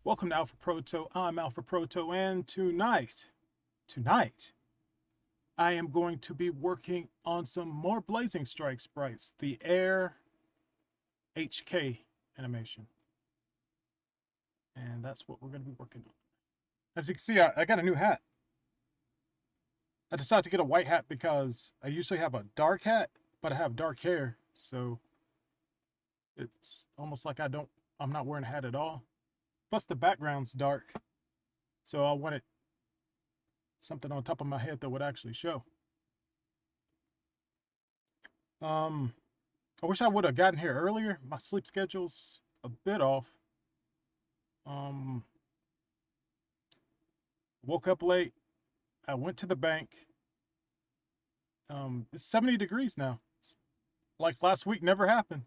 Welcome to Alpha Proto. I'm Alpha Proto, and tonight, I am going to be working on some more Blazing Strike sprites, the Air HK animation, and that's what we're going to be working on. As you can see, I got a new hat. I decided to get a white hat because I usually have a dark hat, but I have dark hair, so it's almost like I'm not wearing a hat at all. Plus, the background's dark, so I wanted something on top of my head that would actually show. Um, I wish I would have gotten here earlier. My sleep schedule's a bit off. Um, Woke up late. I went to the bank. It's 70 degrees now. Like last week never happened.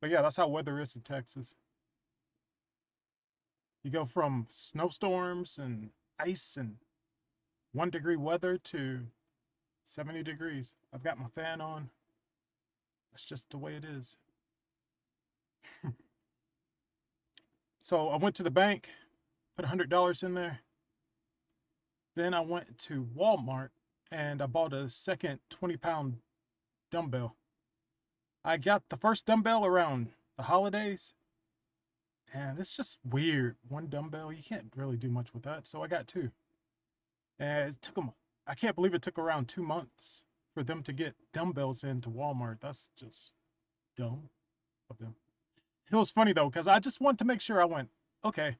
But yeah, that's how weather is in Texas. You go from snowstorms and ice and 1 degree weather to 70 degrees. I've got my fan on. That's just the way it is. So I went to the bank, put $100 in there. Then I went to Walmart and I bought a second 20-pound dumbbell. I got the first dumbbell around the holidays, and it's just weird. One dumbbell, you can't really do much with that. So I got two. And it took them, I can't believe it took around 2 months for them to get dumbbells into Walmart. That's just dumb of them. It was funny though, because I just wanted to make sure. I went, okay.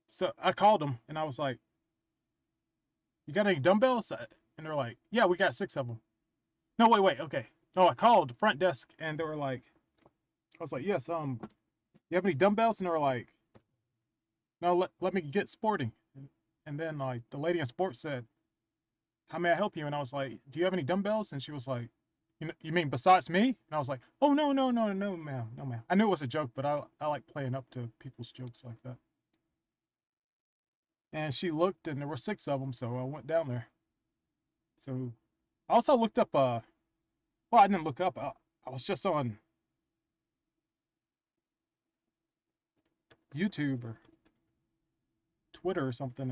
So I called them and I was like, you got any dumbbells? And they're like, yeah, we got 6 of them. No, wait, okay. No, I called the front desk and they were like, I was like, yes, you have any dumbbells? And they were like, no, let me get sporting. And then like the lady in sports said, how may I help you? And I was like, do you have any dumbbells? And she was like, you mean besides me? And I was like, oh no, ma'am, no, ma'am. I knew it was a joke, but I like playing up to people's jokes like that. And she looked, and there were 6 of them, so I went down there. So I also looked up. Well, I didn't look up. I was just on YouTube or Twitter or something,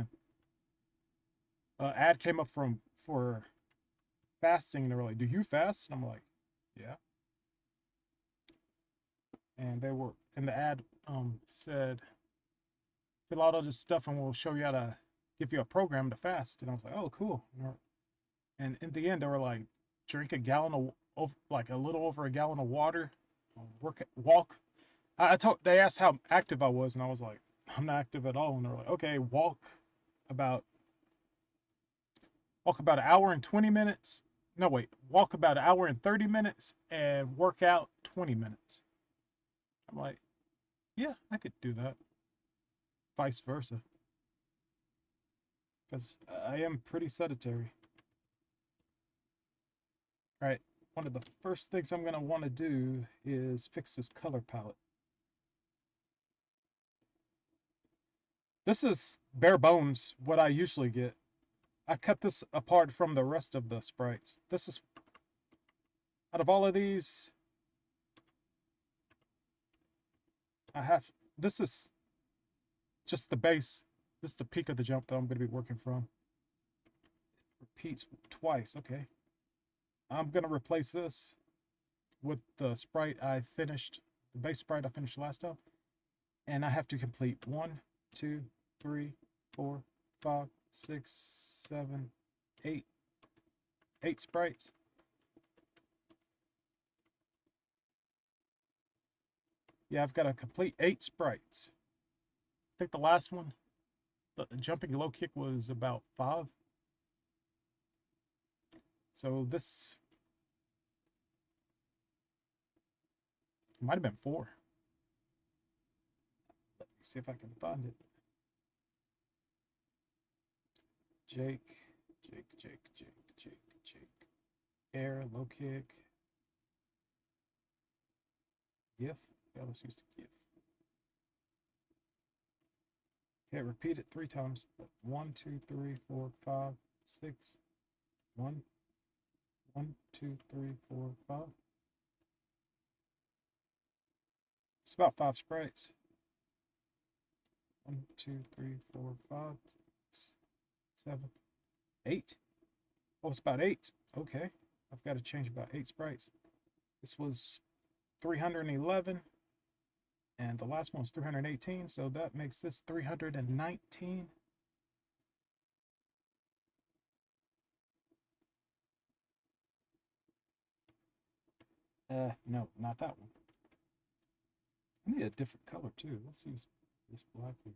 and ad came up for fasting, and they were like, "Do you fast?" And I'm like, "Yeah." And they were, and the ad said, "Fill out all this stuff, and we'll show you how to give you a program to fast." And I was like, "Oh, cool." And in the end, they were like, "Drink a gallon of like a little over a gallon of water, walk." I told they asked how active I was, and I was like, "I'm not active at all." And they're like, "Okay, about walk about an hour and 20 minutes. No, wait, walk about an hour and 30 minutes and work out 20 minutes." I'm like, yeah, I could do that. Vice versa. Because I am pretty sedentary. All right, one of the first things I'm going to want to do is fix this color palette. This is bare bones what I usually get. I cut this apart from the rest of the sprites. This is, out of all of these, I have, this is just the base. This is the peak of the jump that I'm going to be working from. Repeats twice, okay. I'm going to replace this with the sprite I finished, the base sprite I finished last time. And I have to complete 1, 2, 3, 4, 5, 6, 7, 8. 8 sprites. Yeah, I've got to complete 8 sprites. I think the last one, the jumping low kick, was about 5. So this might have been 4. Let me see if I can find it. Jake, Jake. Air, low kick, GIF. Yeah, let's use the GIF. Okay, repeat it 3 times. 1, 2, 3, 4, 5, 6. 1, 1, 2, 3, 4, 5. It's about 5 sprites. 1, 2, 3, 4, 5, 6, 7, 8. Oh, it's about 8. Okay. I've got to change about 8 sprites. This was 311, and the last one was 318, so that makes this 319. No, not that one. I need a different color too. Let's use this black here.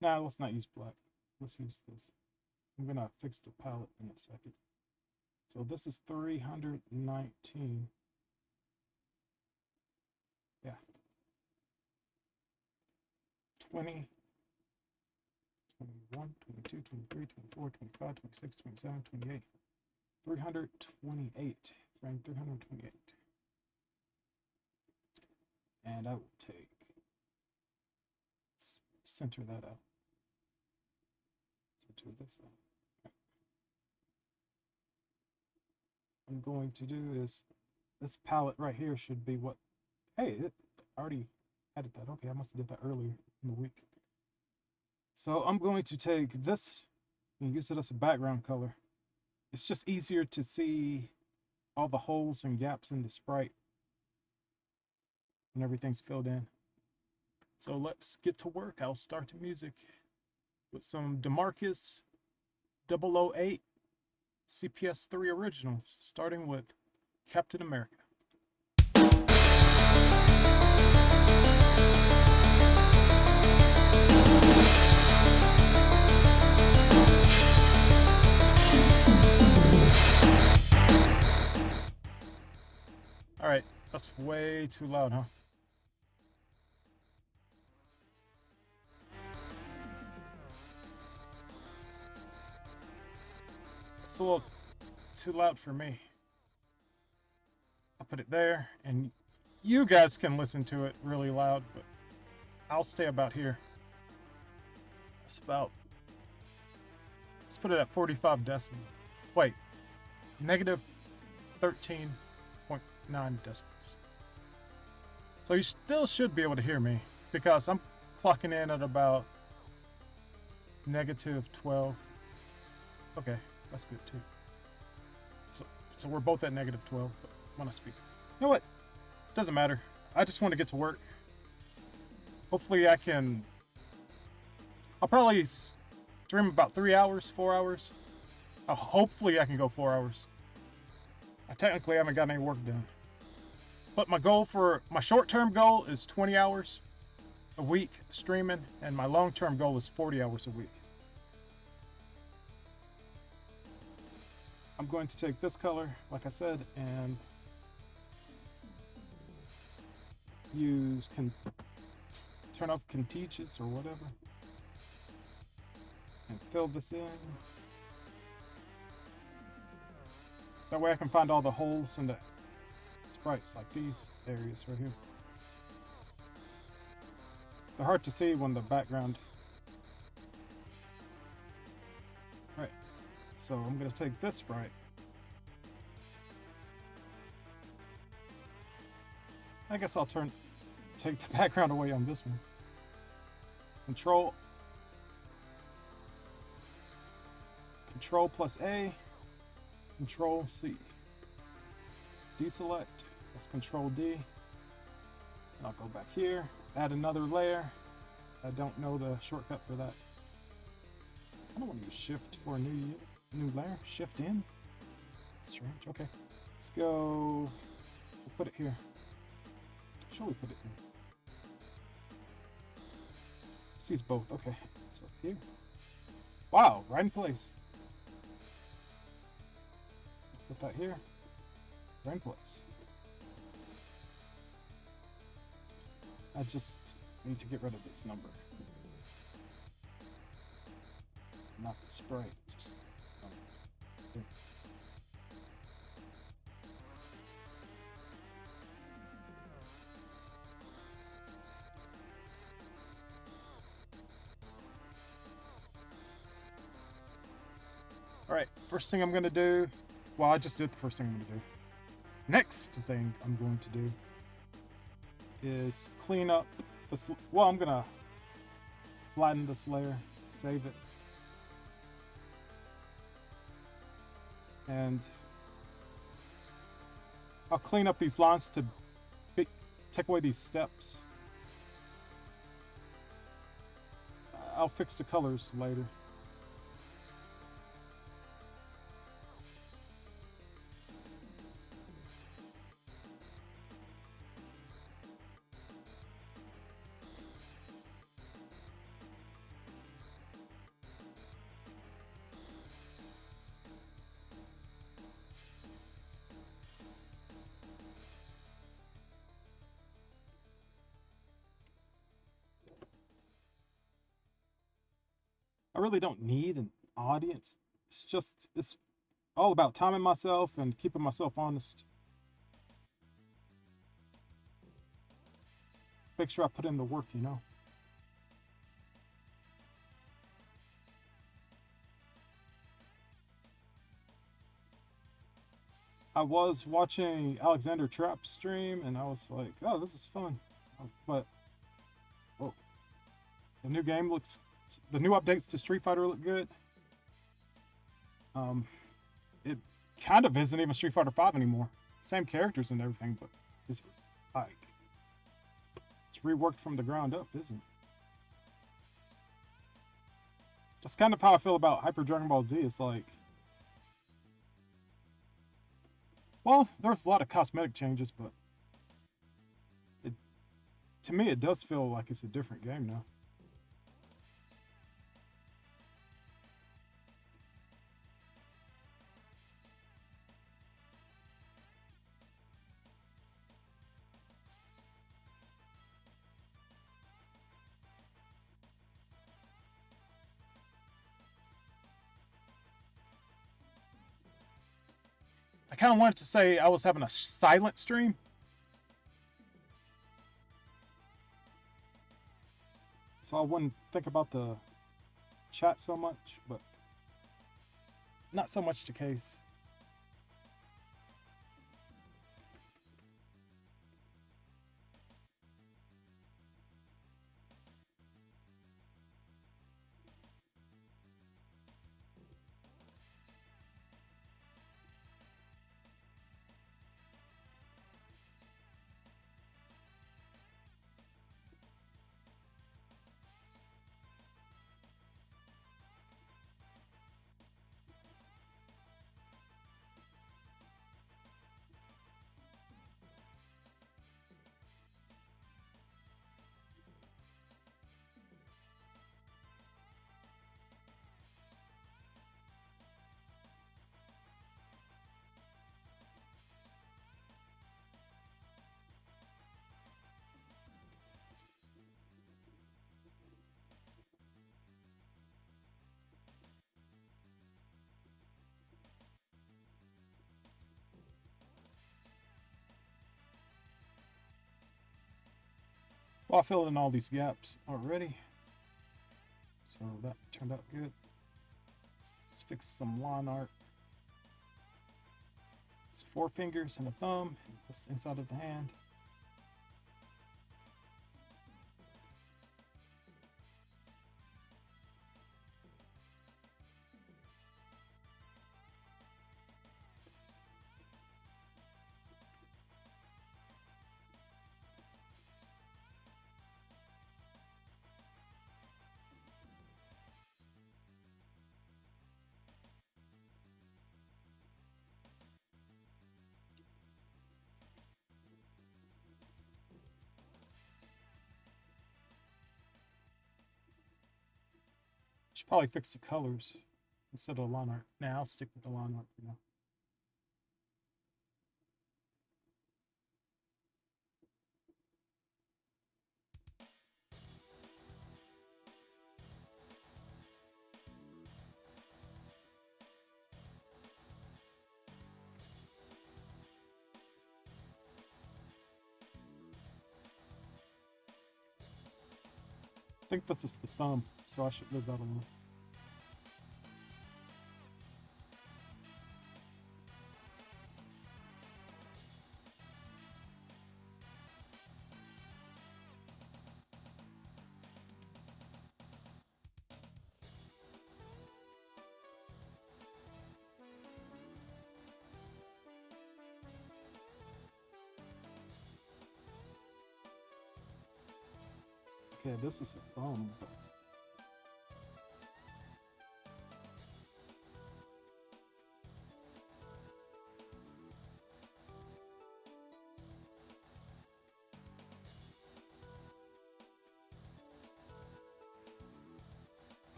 Nah, let's not use black. Let's use this. I'm gonna fix the palette in a second. So this is 319. Yeah. 20, 21, 22, 23, 24, 25, 26, 27, 28. 328. 328. And I will take, center that out. Center this out. I'm going to do is, this palette right here should be what, hey, it already added that. Okay, I must have did that earlier in the week. So I'm going to take this and use it as a background color. It's just easier to see all the holes and gaps in the sprite when everything's filled in. So let's get to work. I'll start the music with some DeMarcus 008 CPS3 originals, starting with Captain America. All right, that's way too loud, huh? It's a little too loud for me. I'll put it there, and you guys can listen to it really loud, but I'll stay about here. It's about, let's put it at 45 decibels. Wait, negative 13.9 decibels. So you still should be able to hear me, because I'm clocking in at about negative 12. Okay, that's good too. So we're both at negative 12, but when I speak. You know what? Doesn't matter. I just want to get to work. Hopefully I can... I'll probably stream about 3 hours, 4 hours. Hopefully I can go 4 hours. I technically haven't got any work done. But my goal for... My short-term goal is 20 hours a week streaming, and my long-term goal is 40 hours a week. I'm going to take this color, like I said, and use turn off contagious or whatever, and fill this in. That way I can find all the holes in the sprites, like these areas right here. They're hard to see when the background. Right. So I'm going to take this sprite. I guess I'll take the background away on this one. Control plus A, Control C. Deselect, that's Control D. And I'll go back here, add another layer. I don't know the shortcut for that. I don't want to use Shift for a new layer. Shift in. Strange. Okay. Let's go. We'll put it here. Shall we put it in? Let's use both. Okay. So here. Wow, right in place. Put that here. Right in place. I just need to get rid of this number. Not the sprite. Just here. Alright, first thing I'm going to do, well, I just did the first thing I'm going to do. Next thing I'm going to do is clean up this. Well, I'm gonna flatten this layer, save it, and I'll clean up these lines to take away these steps. I'll fix the colors later. I really don't need an audience. It's all about timing myself and keeping myself honest. Make sure I put in the work, you know. I was watching Alexander Trapp stream and I was like, oh, this is fun. But oh, the new game looks, the new updates to Street Fighter look good. It kind of isn't even Street Fighter 5 anymore. Same characters and everything, but it's like it's reworked from the ground up, isn't it? That's kind of how I feel about Hyper Dragon Ball Z. It's like, well, there's a lot of cosmetic changes, but it, to me, it does feel like it's a different game now. I kind of wanted to say I was having a silent stream, so I wouldn't think about the chat so much, but not so much the case. Well, I filled in all these gaps already, so that turned out good. Let's fix some line art. It's 4 fingers and a thumb. That's inside of the hand. Should probably fix the colors instead of the line art. Nah, I'll stick with the line art for now. I think this is the thumb, so I should leave that alone. Okay, this is a thumb.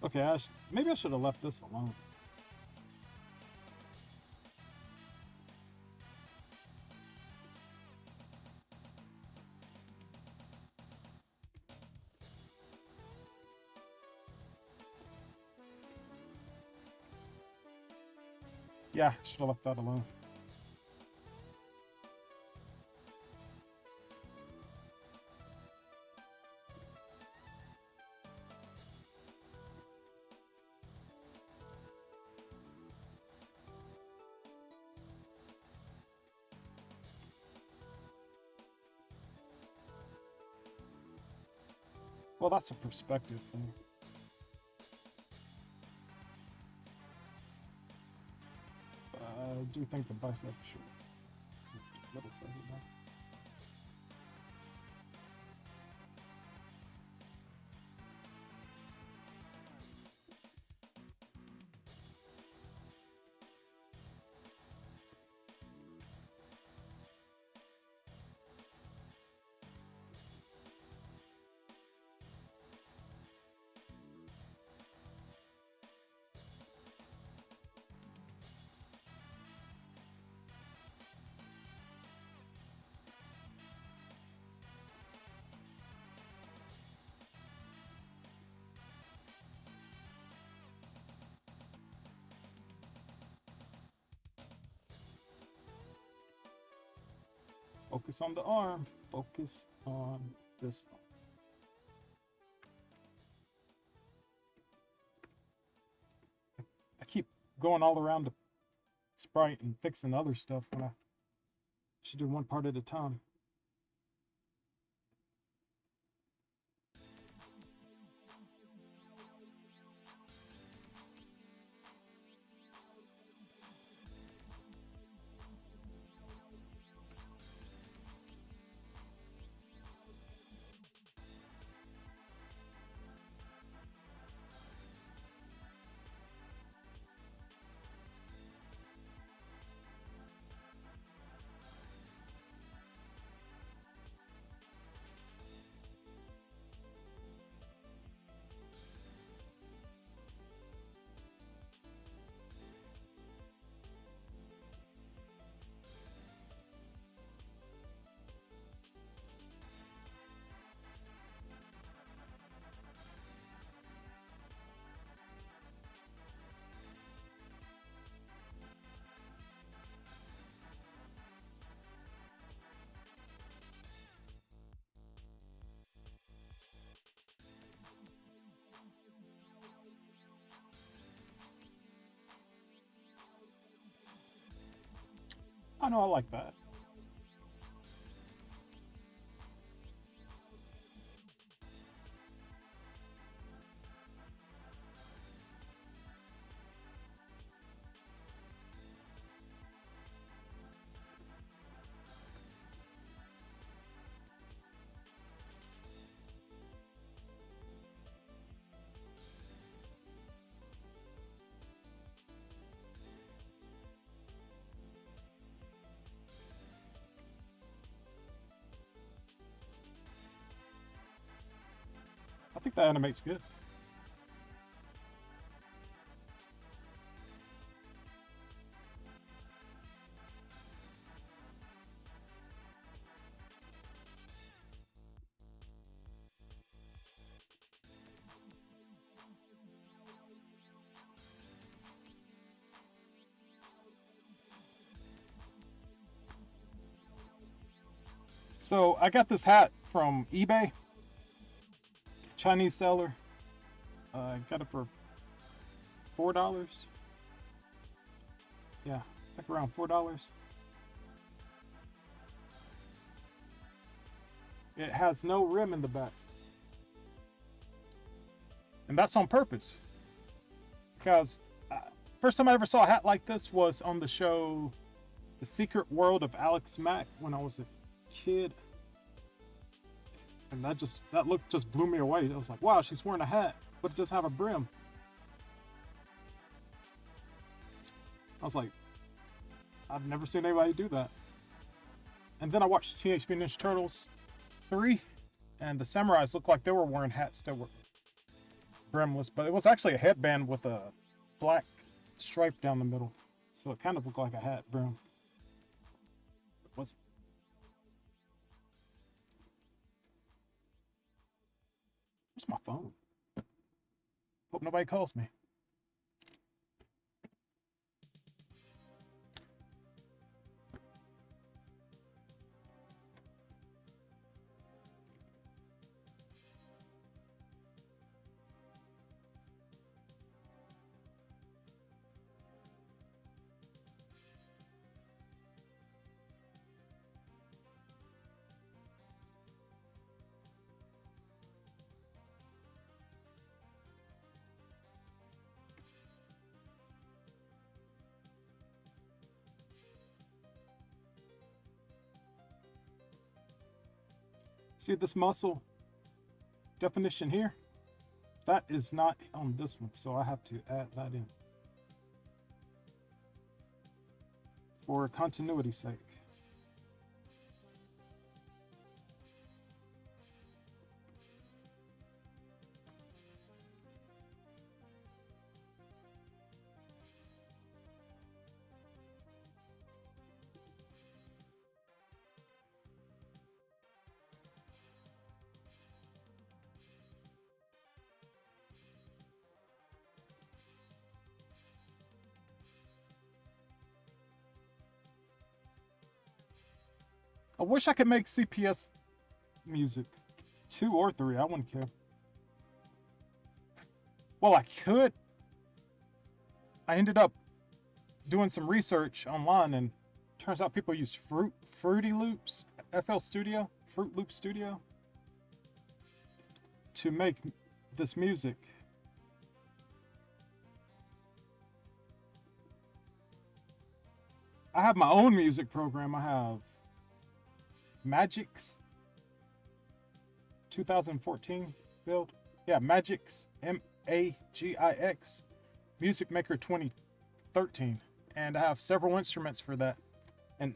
Okay, maybe I should have left this alone. Yeah, should have left that alone. Well, that's a perspective thing. I do think the bicep should be a little further back. Focus on the arm. Focus on this arm. I keep going all around the sprite and fixing other stuff when I should do one part at a time. I know, I like that. I think that animates good. So I got this hat from eBay, Chinese seller. I got it for $4. Yeah, I think around $4. It has no rim in the back, and that's on purpose. Because first time I ever saw a hat like this was on the show The Secret World of Alex Mack when I was a kid. And that look just blew me away. I was like, wow, she's wearing a hat, but it doesn't have a brim. I was like, I've never seen anybody do that. And then I watched Teenage Mutant Ninja Turtles 3, and the samurais looked like they were wearing hats that were brimless, but it was actually a headband with a black stripe down the middle. So it kind of looked like a hat brim. It was. Where's my phone? Hope nobody calls me. See this muscle definition here? That is not on this one, so I have to add that in for continuity's sake. I wish I could make CPS music. 2 or 3, I wouldn't care. Well, I could. I ended up doing some research online, and turns out people use Fruity Loops, Fruit Loop Studio, to make this music. I have my own music program. I have Magix 2014 build. Yeah, Magix, Magix, Music Maker 2013. And I have several instruments for that. And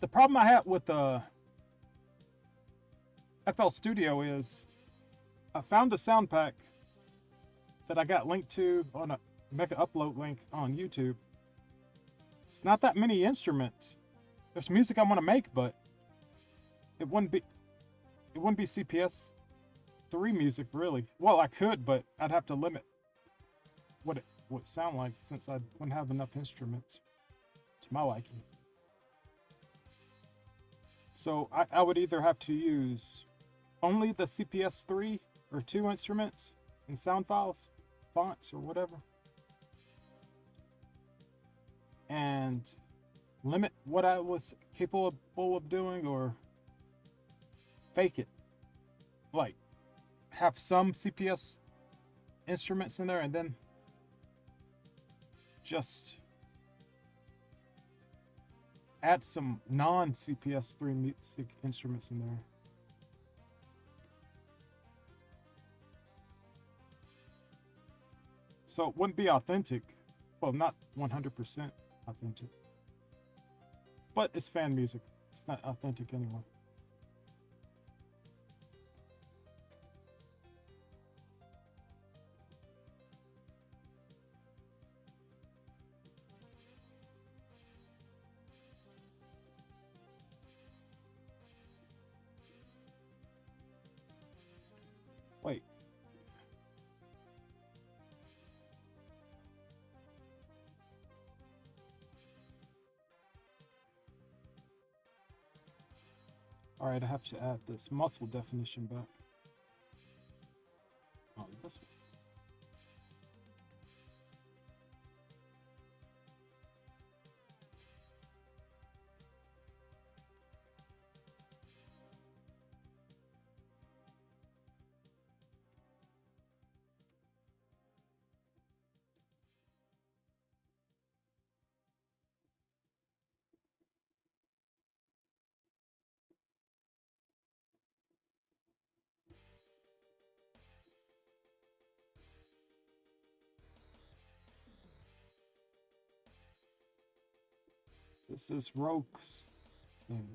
the problem I had with FL Studio is I found a sound pack that I got linked to on a Mega Upload link on YouTube. It's not that many instruments. There's music I want to make, but it wouldn't be CPS 3 music really. Well, I could, but I'd have to limit what it would sound like since I wouldn't have enough instruments to my liking. So I would either have to use only the CPS 3 or 2 instruments in sound files, fonts, or whatever, and limit what I was capable of doing, or fake it. Like, have some CPS instruments in there and then just add some non-CPS 3 music instruments in there. So it wouldn't be authentic. Well, not 100% authentic. But it's fan music. It's not authentic anyway. Wait. Alright, I have to add this muscle definition back. Oh, this one. This is Rogue's thing.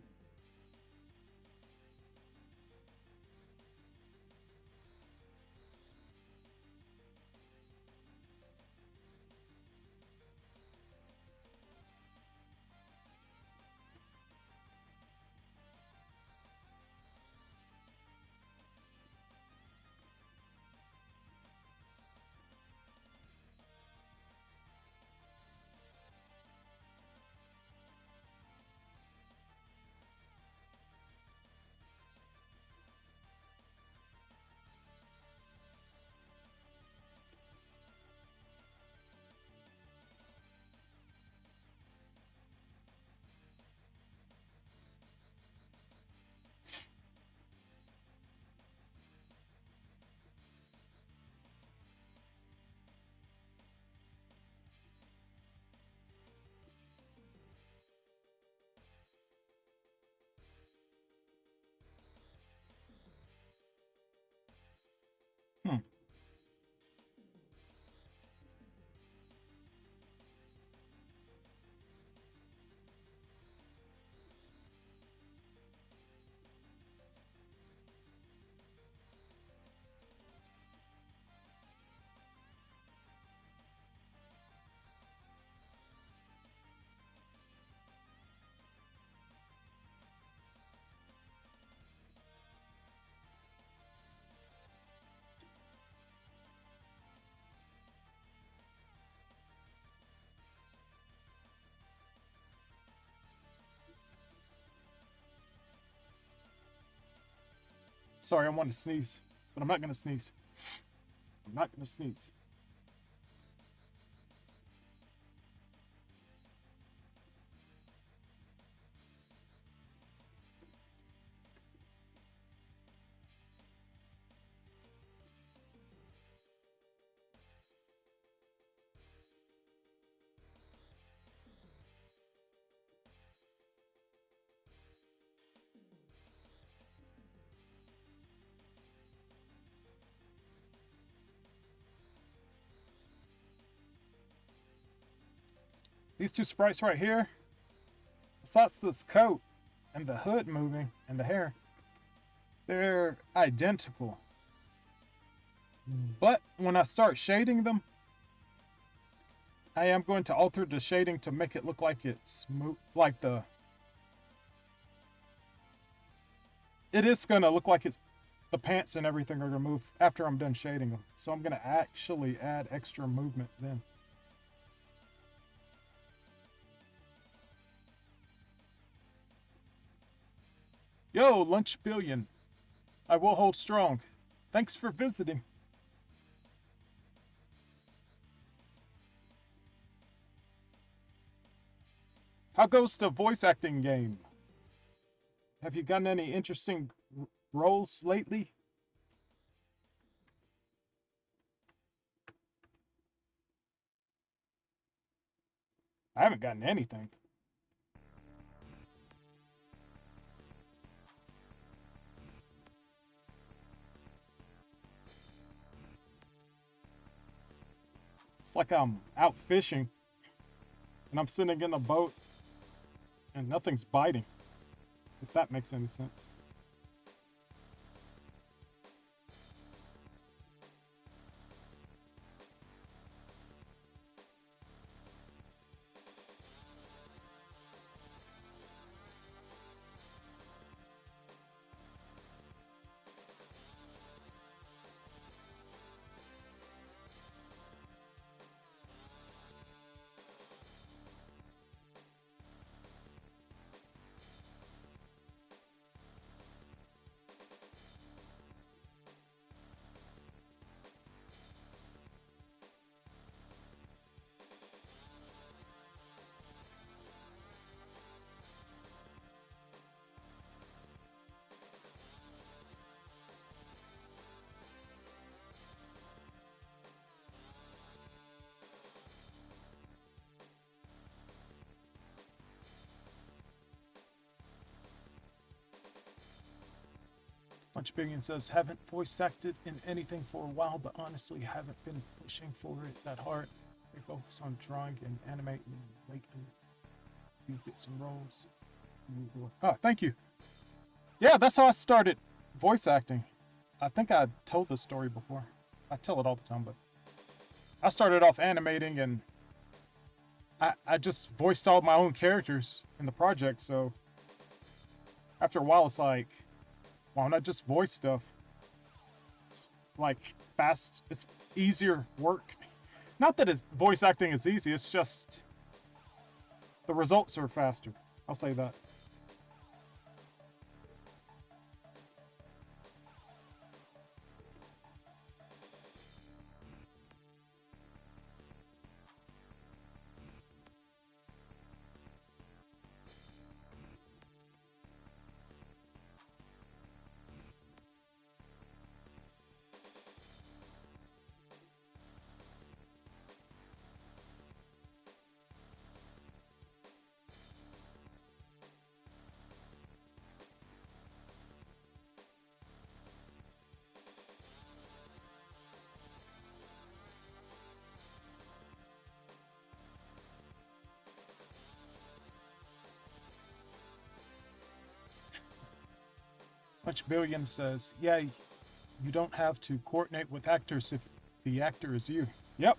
Hmm. Sorry, I want to sneeze, but I'm not gonna sneeze. I'm not gonna sneeze. These two sprites right here, besides this coat and the hood moving and the hair, they're identical. But when I start shading them, I am going to alter the shading to make it look like it's like the. It is gonna look like it's the pants and everything are gonna move after I'm done shading them. So I'm gonna actually add extra movement then. Yo, Lunch Billion. I will hold strong. Thanks for visiting. How goes the voice acting game? Have you gotten any interesting roles lately? I haven't gotten anything. It's like I'm out fishing and I'm sitting in a boat and nothing's biting, if that makes any sense. Lunch Billion says, haven't voice acted in anything for a while, but honestly haven't been pushing for it that hard. They focus on drawing and animating lately. You get some roles. Oh, thank you. Yeah, that's how I started voice acting. I think I told this story before. I tell it all the time, but I started off animating and I just voiced all my own characters in the project. So after a while, it's like, why don't I just voice stuff? It's like fast, it's easier work. Not that it's, voice acting is easy, it's just the results are faster. I'll say that. Much Billion says, yeah, you don't have to coordinate with actors if the actor is you. Yep.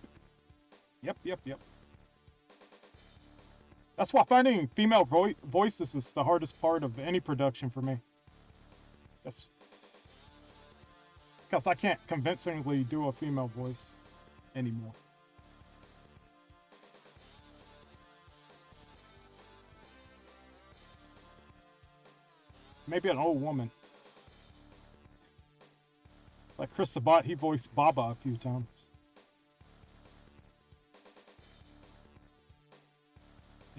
Yep. That's why finding female voices is the hardest part of any production for me. That's because I can't convincingly do a female voice anymore. Maybe an old woman. Like Chris Sabat, he voiced Baba a few times.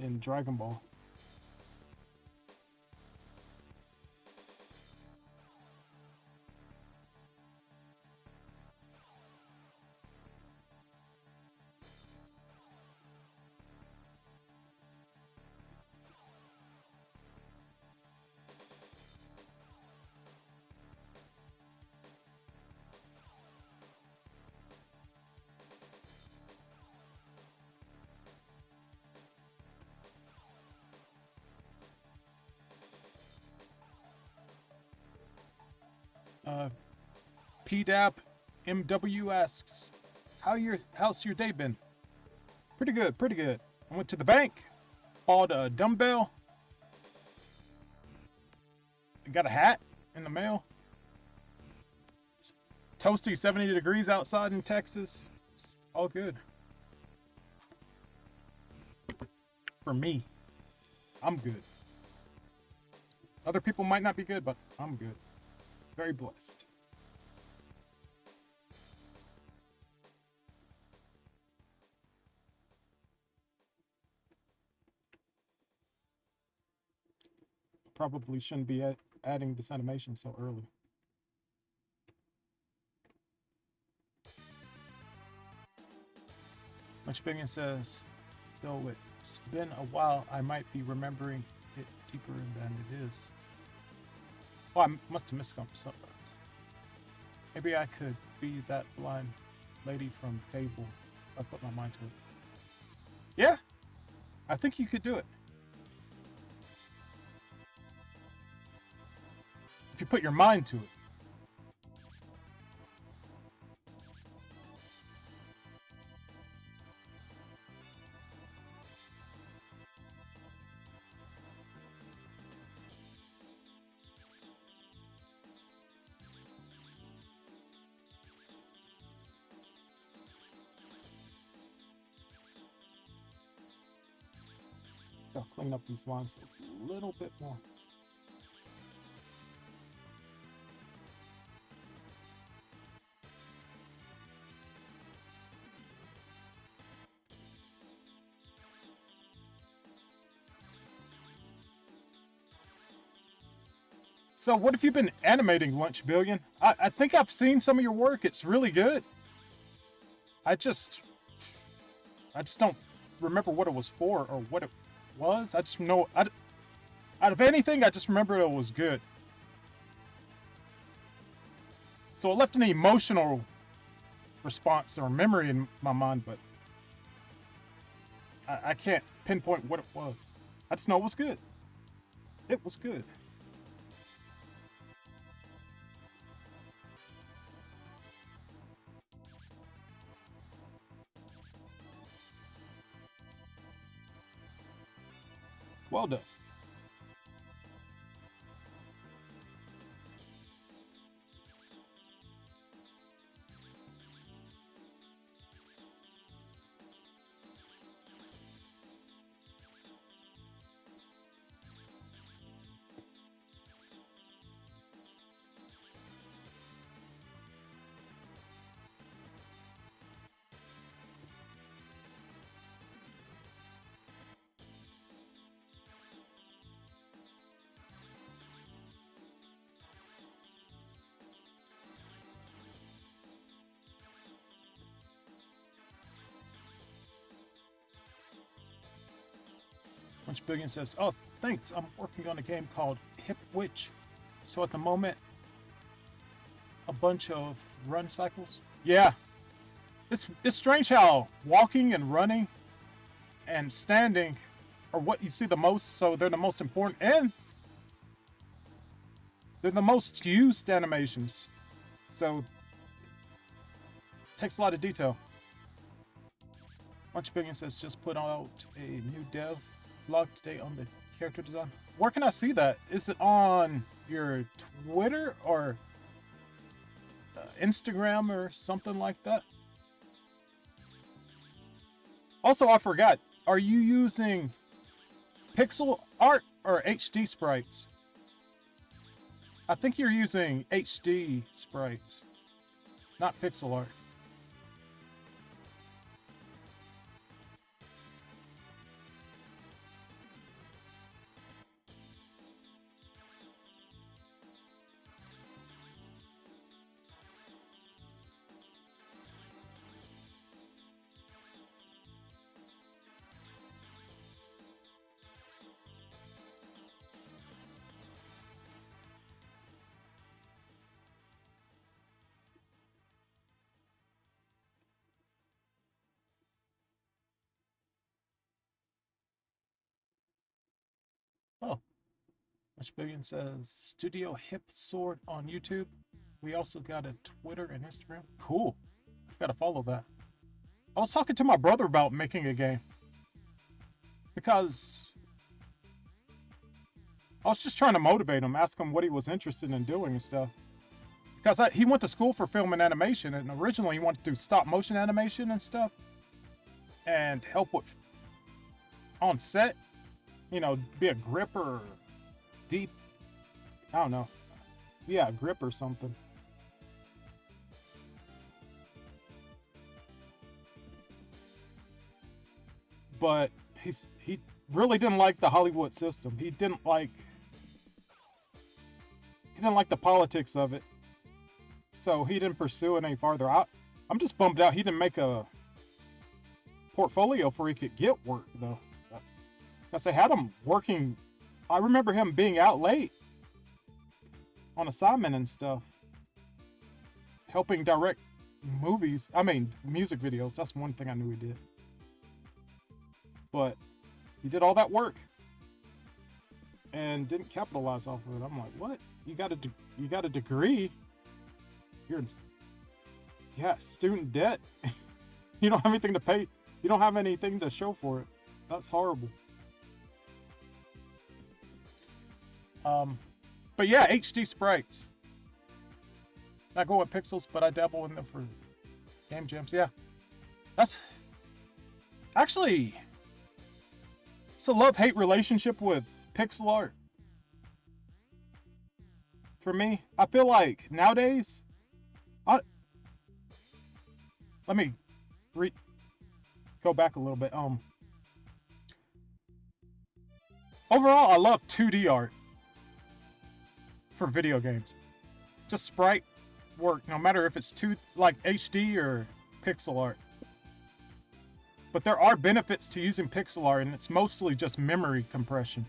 In Dragon Ball. PDAP MW asks, how's your day been? Pretty good. I went to the bank, bought a dumbbell, got a hat in the mail. It's toasty 70 degrees outside in Texas. It's all good. For me, I'm good. Other people might not be good, but I'm good. Very blessed. Probably shouldn't be adding this animation so early. Much Opinion says, though it's been a while, I might be remembering it deeper than it is. Oh, I must have missed something. Maybe I could be that blind lady from Fable. I put my mind to it. Yeah, I think you could do it. If you put your mind to it. I'll clean up these lines a little bit more. So what have you been animating, Lunch Billion? I think I've seen some of your work. It's really good. I just don't remember what it was for or what it was. I just know, out of anything, I just remember it was good. So it left an emotional response or memory in my mind, but I can't pinpoint what it was. I just know it was good. It was good. Well done. Punch Billion says, "Oh, thanks. I'm working on a game called Hip Witch. So at the moment, a bunch of run cycles. Yeah, it's strange how walking and running and standing are what you see the most. So they're the most important and they're the most used animations. So it takes a lot of detail." Punch Billion says, "Just put out a new dev blog today on the character design." Where can I see that? Is it on your Twitter or Instagram or something like that? Also, I forgot. Are you using pixel art or HD sprites? I think you're using HD sprites, not pixel art. Oh, Much Billion says Studio Hip Sword on YouTube. We also got a Twitter and Instagram. Cool. I've got to follow that. I was talking to my brother about making a game because I was just trying to motivate him, ask him what he was interested in doing and stuff. Because he went to school for film and animation, and originally he wanted to do stop motion animation and stuff and help with on set, you know, be a gripper or deep, I don't know. Yeah, a grip or something. But he really didn't like the Hollywood system. He didn't like the politics of it. So he didn't pursue it any farther. I'm just bummed out he didn't make a portfolio for he could get work though. Because they had him working. I remember him being out late on assignment and stuff, helping direct movies. I mean, music videos. That's one thing I knew he did. But he did all that work and didn't capitalize off of it. I'm like, what? You got a degree? You're student debt. You don't have anything to pay. You don't have anything to show for it. That's horrible. But yeah, HD sprites. I go with pixels, but I dabble in them for game jams. Yeah, that's actually it's a love-hate relationship with pixel art. For me, I feel like nowadays, let me go back a little bit. Overall, I love 2D art for video games. Just sprite work, no matter if it's like HD or pixel art. But there are benefits to using pixel art, and it's mostly just memory compression.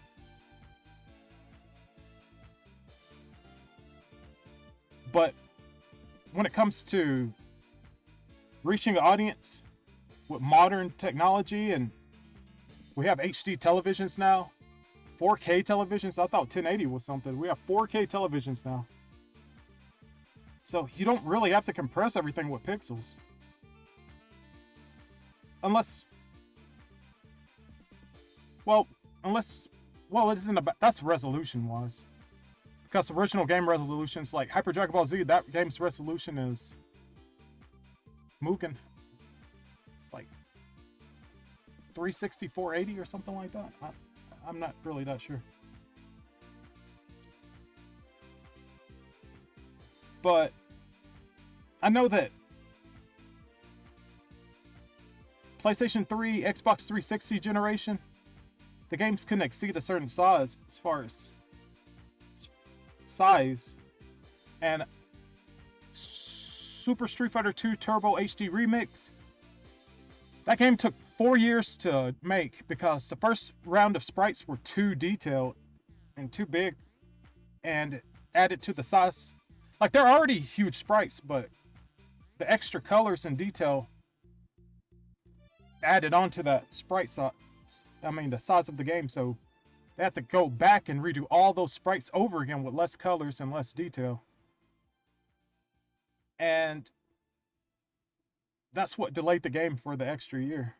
But when it comes to reaching an audience with modern technology, and we have HD televisions now, 4K televisions. I thought 1080 was something. We have 4K televisions now. So you don't really have to compress everything with pixels. Unless, well, it isn't about, that's resolution wise. Because original game resolutions, like Hyper Dragon Ball Z, that game's resolution is Mugen. It's like 360, 480 or something like that. I'm not really that sure. But I know that PlayStation 3, Xbox 360 generation, the games couldn't exceed a certain size as far as size. And Super Street Fighter 2 Turbo HD Remix, that game took 4 years to make because the first round of sprites were too detailed and too big, and added to the size. Like, they're already huge sprites, but the extra colors and detail added onto that sprite size. I mean, the size of the game. So they had to go back and redo all those sprites over again with less colors and less detail. And that's what delayed the game for the extra year.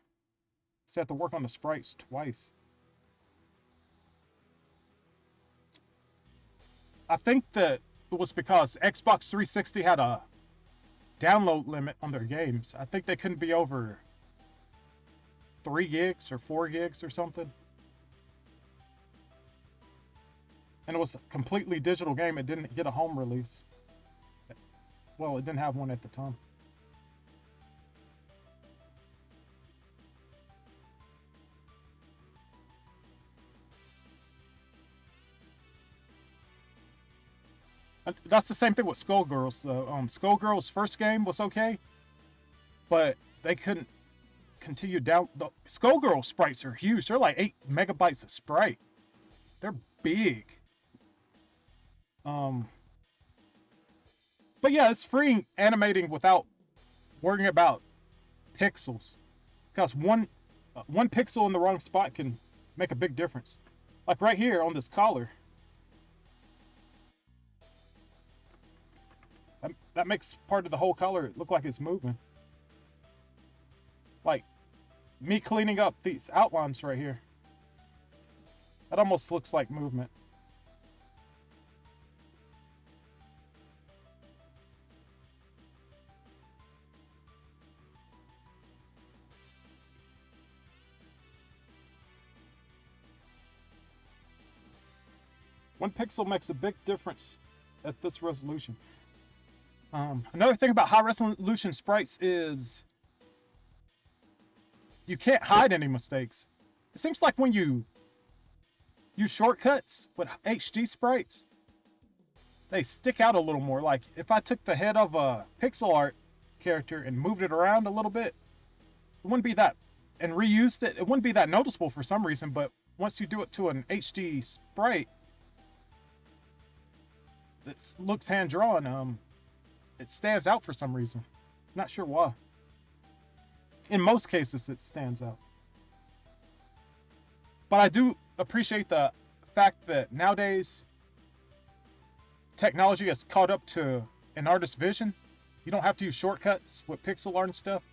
So they had to work on the sprites twice. I think that it was because Xbox 360 had a download limit on their games. I think they couldn't be over 3 gigs or 4 gigs or something. And it was a completely digital game. It didn't get a home release. Well, it didn't have one at the time. That's the same thing with Skullgirls. Skullgirls' first game was okay, but they couldn't continue down. The Skullgirl sprites are huge. They're like 8 megabytes of sprite. They're big. But yeah, it's freeing animating without worrying about pixels, because one pixel in the wrong spot can make a big difference. Like right here on this collar. That makes part of the whole color look like it's moving. Like me cleaning up these outlines right here. That almost looks like movement. One pixel makes a big difference at this resolution. Another thing about high resolution sprites is you can't hide any mistakes. It seems like when you use shortcuts with HD sprites, they stick out a little more. Like if I took the head of a pixel art character and moved it around a little bit, it wouldn't be that, and reused it, it wouldn't be that noticeable for some reason. But once you do it to an HD sprite that looks hand-drawn, it stands out for some reason. Not sure why. In most cases, it stands out. But I do appreciate the fact that nowadays technology has caught up to an artist's vision. You don't have to use shortcuts with pixel art and stuff.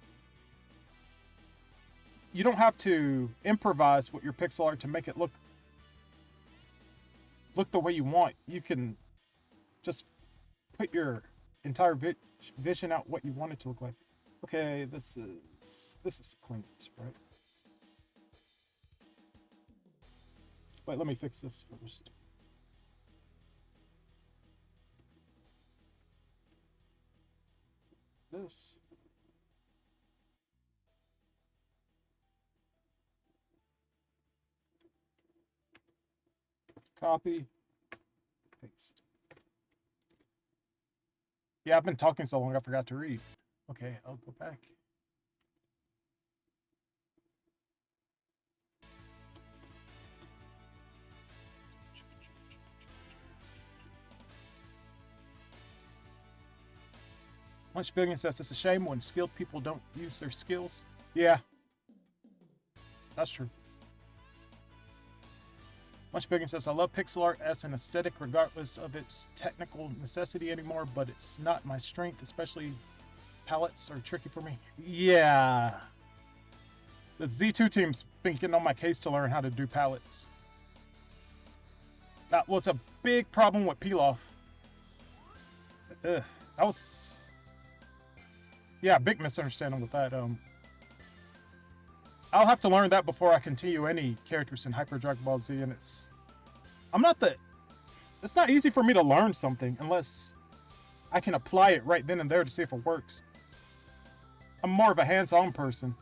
You don't have to improvise with your pixel art to make it look the way you want. You can just put your entire vision out what you want it to look like. Okay, this is clean, right? Wait, let me fix this first. This. Copy. Paste. Yeah, I've been talking so long I forgot to read. Okay, I'll go back. Lunch Billion says it's a shame when skilled people don't use their skills. Yeah, that's true. Lunch Billion says, I love pixel art as an aesthetic regardless of its technical necessity anymore, but it's not my strength, especially palettes are tricky for me. Yeah. The Z2 team's been getting on my case to learn how to do palettes. That was a big problem with Pilaf. That was... Yeah, big misunderstanding with that. I'll have to learn that before I continue any characters in Hyper Dragon Ball Z, and it's not easy for me to learn something unless I can apply it right then and there to see if it works. I'm more of a hands-on person.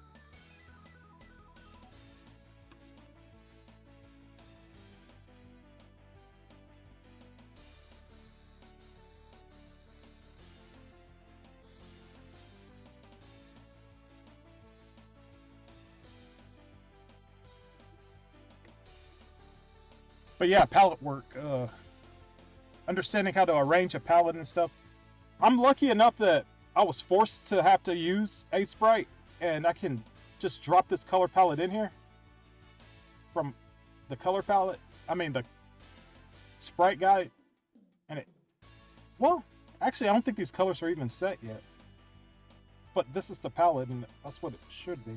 But yeah, palette work, understanding how to arrange a palette and stuff. I'm lucky enough that I was forced to have to use a sprite, and I can just drop this color palette in here from the color palette. I mean the sprite guide, and well, actually I don't think these colors are even set yet. But this is the palette, and that's what it should be.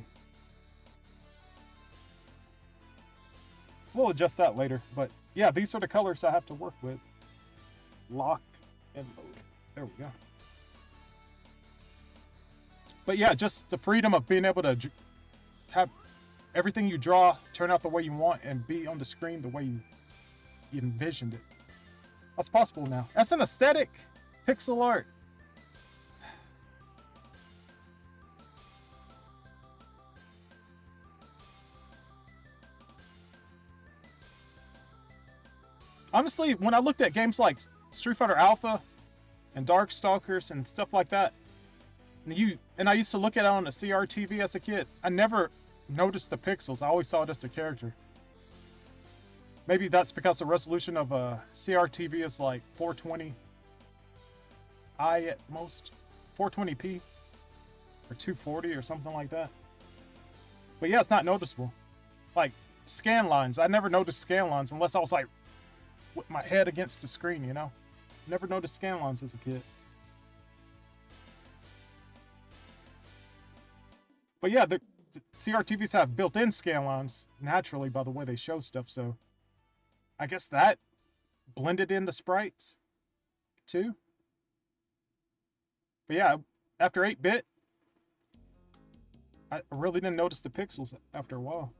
We'll adjust that later, but yeah, these are the colors I have to work with. Lock and load. There we go. But yeah, just the freedom of being able to have everything you draw turn out the way you want and be on the screen the way you envisioned it. That's possible now. That's an aesthetic. Pixel art. Honestly, when I looked at games like Street Fighter Alpha and Darkstalkers and stuff like that, and I used to look at it on the CRTV as a kid, I never noticed the pixels. I always saw it as the character. Maybe that's because the resolution of a CRTV is like 420i at most, 420p or 240 or something like that. But yeah, it's not noticeable. Like scan lines, I never noticed scan lines unless I was like with my head against the screen, you know? Never noticed scan lines as a kid. But yeah, the CRTVs have built-in scan lines naturally by the way they show stuff, so I guess that blended in the sprites too. But yeah, after 8-bit, I really didn't notice the pixels after a while.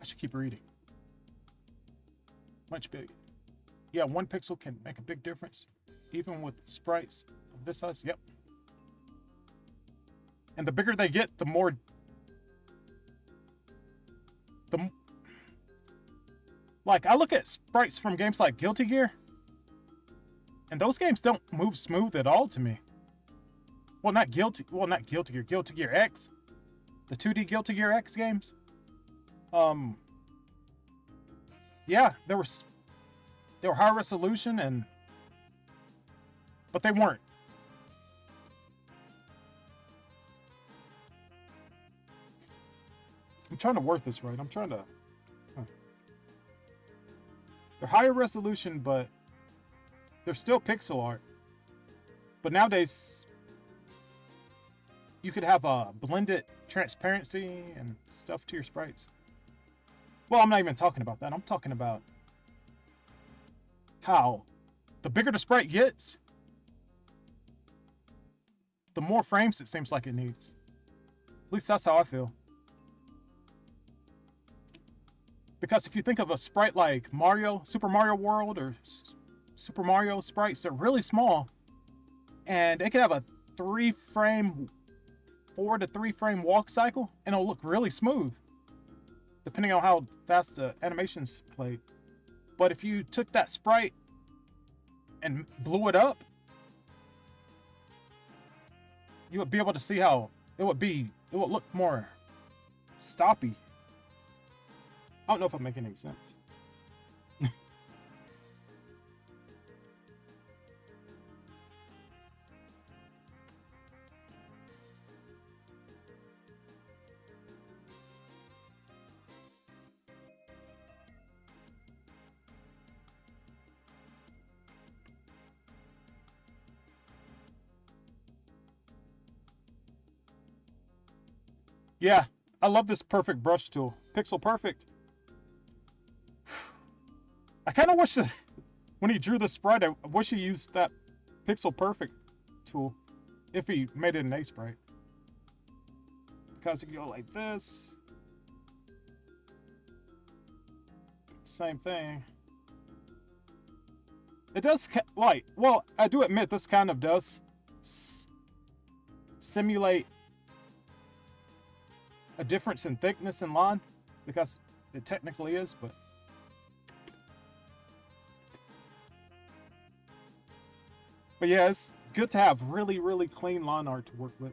I should keep reading. Much big. Yeah, 1 pixel can make a big difference, even with sprites of this size. Yep. And the bigger they get, the more... Like, I look at sprites from games like Guilty Gear, and those games don't move smooth at all to me. Well, not Guilty Gear, Guilty Gear X. The 2D Guilty Gear X games. Yeah, they were high resolution, but they weren't. I'm trying to word this right. They're higher resolution, but they're still pixel art. But nowadays, you could have a blended transparency and stuff to your sprites. Well, I'm not even talking about that. I'm talking about how the bigger the sprite gets, the more frames it seems like it needs. At least that's how I feel. Because if you think of a sprite like Mario, Super Mario World, or Super Mario sprites, they're really small, and they can have a 4 to 3 frame walk cycle, and it'll look really smooth, depending on how fast the animation's played. But if you took that sprite and blew it up, you would be able to see how it would look more stoppy. I don't know if I'm making any sense. Yeah, I love this perfect brush tool. Pixel Perfect. I kind of wish that when he drew the sprite, I wish he used that Pixel Perfect tool if he made it an A sprite. Because it could go like this. Same thing. It does, like, well, I do admit this kind of does simulate a difference in thickness in line, because it technically is, but yeah, it's good to have really, really clean line art to work with.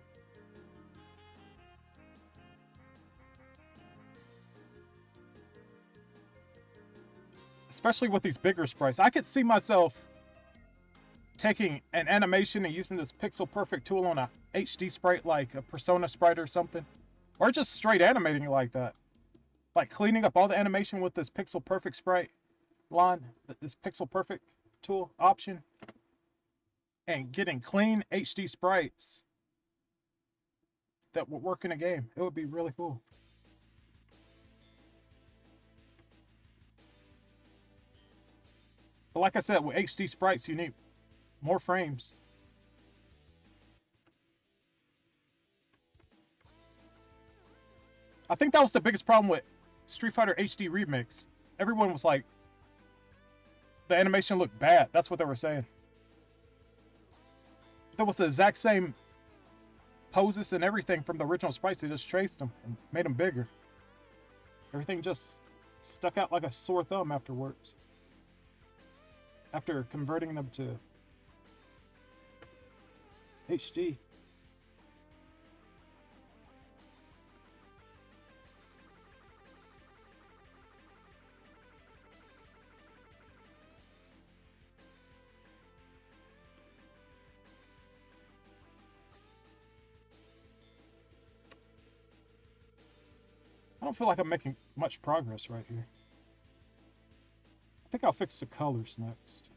Especially with these bigger sprites. I could see myself taking an animation and using this Pixel Perfect tool on a HD sprite like a Persona sprite or something. Or just straight animating it like that. Like cleaning up all the animation with this Pixel Perfect sprite line, this Pixel Perfect tool option, and getting clean HD sprites that would work in a game. It would be really cool. But like I said, with HD sprites, you need more frames. I think that was the biggest problem with Street Fighter HD Remix. Everyone was like, the animation looked bad. That's what they were saying. That was the exact same poses and everything from the original sprites. They just traced them and made them bigger. Everything just stuck out like a sore thumb afterwards. After converting them to HD. I don't feel like I'm making much progress right here. I think I'll fix the colors next.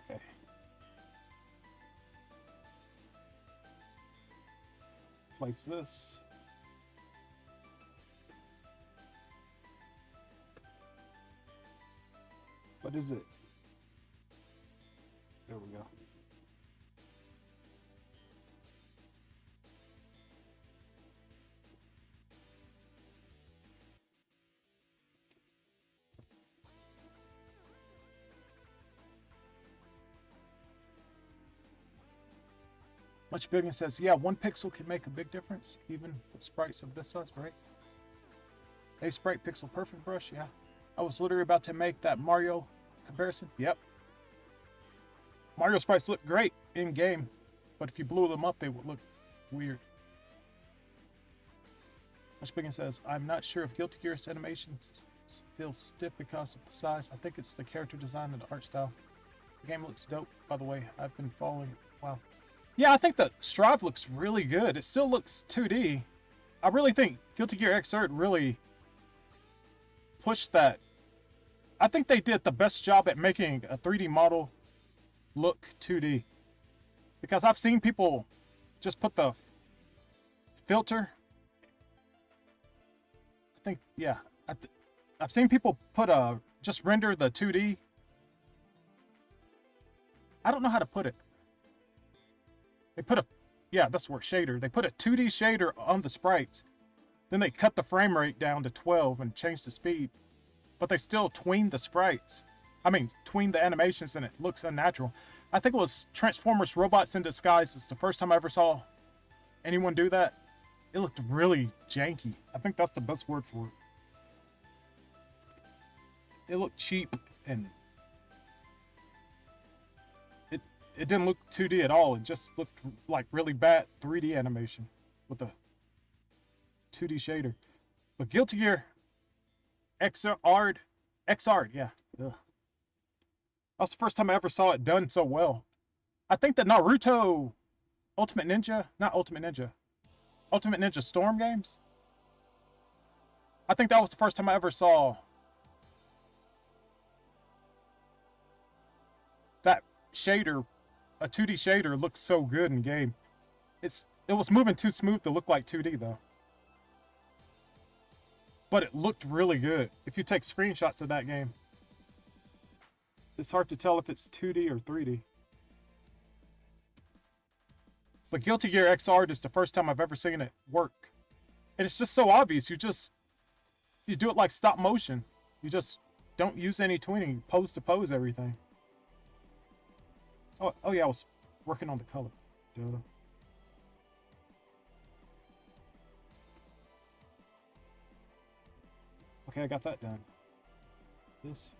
Okay. Place this. What is it? There we go. Much Bigger says, yeah, 1 pixel can make a big difference, even with sprites of this size, right? A sprite Pixel Perfect brush, yeah. I was literally about to make that Mario comparison. Yep. Mario sprites look great in game, but if you blew them up, they would look weird. Much Bigger says, I'm not sure if Guilty Gear's animations feel stiff because of the size. I think it's the character design and the art style. The game looks dope, by the way. I've been following it. Wow. Yeah, I think the Strive looks really good. It still looks 2D. I really think Guilty Gear Xrd really pushed that. I think they did the best job at making a 3D model look 2D. Because I've seen people just put the filter. I think, yeah. I've seen people put just render the 2D. I don't know how to put it. They put yeah, that's the word, shader. They put a 2D shader on the sprites. Then they cut the frame rate down to 12 and changed the speed. But they still tween the sprites. I mean, tween the animations and it looks unnatural. I think it was Transformers Robots in Disguise. It's the first time I ever saw anyone do that. It looked really janky. I think that's the best word for it. It looked cheap and it didn't look 2D at all. It just looked like really bad 3D animation with a 2D shader. But Guilty Gear XR, XR, yeah. Ugh. That was the first time I ever saw it done so well. I think the Naruto Ultimate Ninja, not Ultimate Ninja, Ultimate Ninja Storm games. I think that was the first time I ever saw that shader, a 2D shader, look so good in game. It was moving too smooth to look like 2D though. But it looked really good. If you take screenshots of that game, it's hard to tell if it's 2D or 3D. But Guilty Gear XR is the first time I've ever seen it work. And it's just so obvious. You do it like stop motion. You just don't use any tweening, pose to pose everything. Oh yeah, I was working on the color. Duh. Okay, I got that done. This.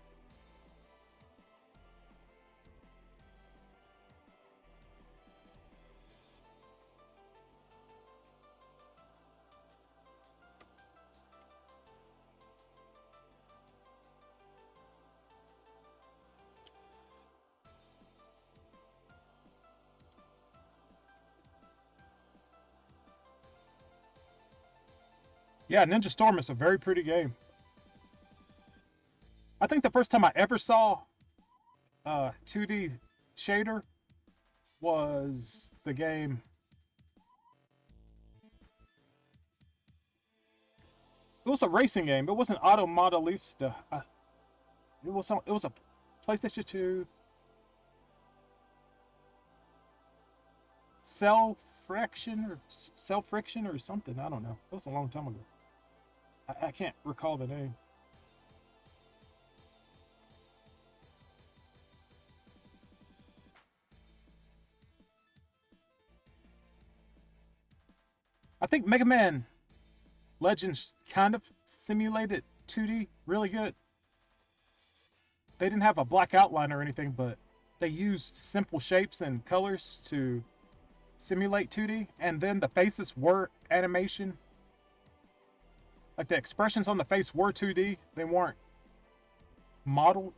Yeah, Ninja Storm is a very pretty game. I think the first time I ever saw 2D shader was the game. It was a racing game. It wasn't Auto Modelista. It was a PlayStation 2 Cell Friction or something. I don't know. It was a long time ago. I can't recall the name. I think Mega Man Legends kind of simulated 2D really good. They didn't have a black outline or anything, but they used simple shapes and colors to simulate 2D, and then the faces were animation. Like the expressions on the face were 2D. They weren't modeled.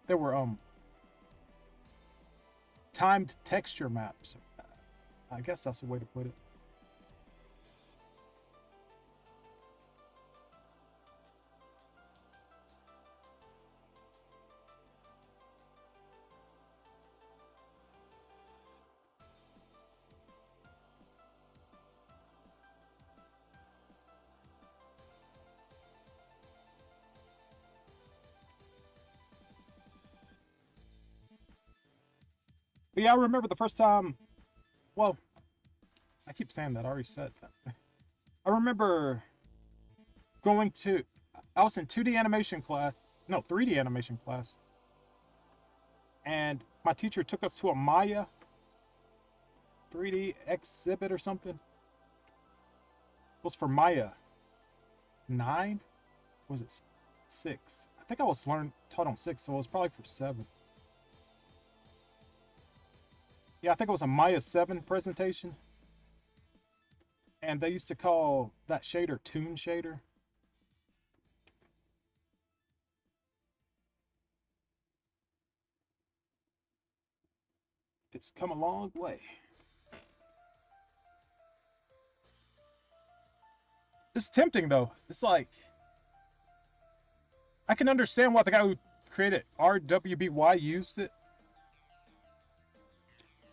They were timed texture maps. I guess that's the way to put it. But yeah, I remember the first time. Well, I keep saying that. I already said that. I remember going to. I was in 2D animation class. No, 3D animation class. And my teacher took us to a Maya 3D exhibit or something. It was for Maya 9? Or was it 6? I think I was taught on 6, so it was probably for 7. Yeah, I think it was a Maya 7 presentation. And they used to call that shader Toon Shader. It's come a long way. It's tempting though. It's like I can understand why the guy who created RWBY used it.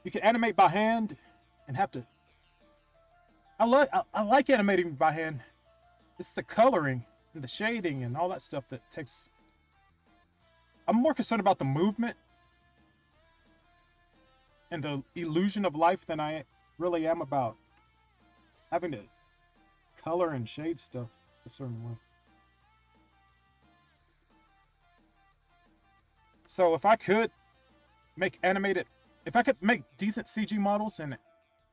You can animate by hand and have to. I like animating by hand. It's the coloring and the shading and all that stuff that takes. I'm more concerned about the movement and the illusion of life than I really am about having to color and shade stuff a certain way. So if I could if I could make decent CG models and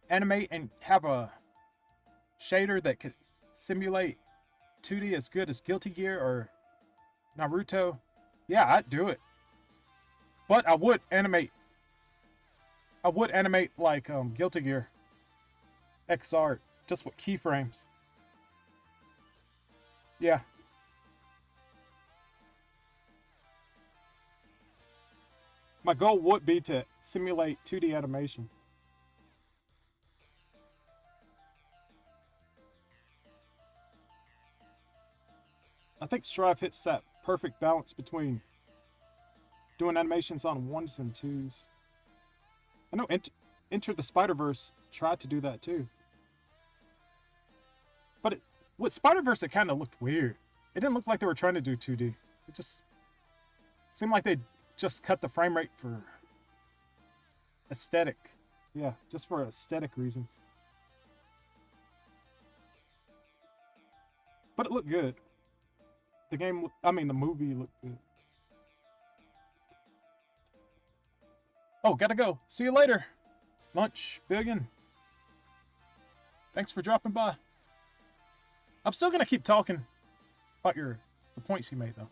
animate and have a shader that could simulate 2D as good as Guilty Gear or Naruto, yeah, I'd do it. But I would animate like Guilty Gear XR just with keyframes. Yeah. My goal would be to simulate 2D animation. I think Strive hits that perfect balance between doing animations on ones and twos. I know Enter the Spider-Verse tried to do that too. But with Spider-Verse, it kind of looked weird. It didn't look like they were trying to do 2D. It just seemed like they just cut the frame rate for aesthetic. Yeah, just for aesthetic reasons. But it looked good. The movie looked good. Oh, gotta go. See you later. Lunch, Billion. Thanks for dropping by. I'm still gonna keep talking about the points you made though.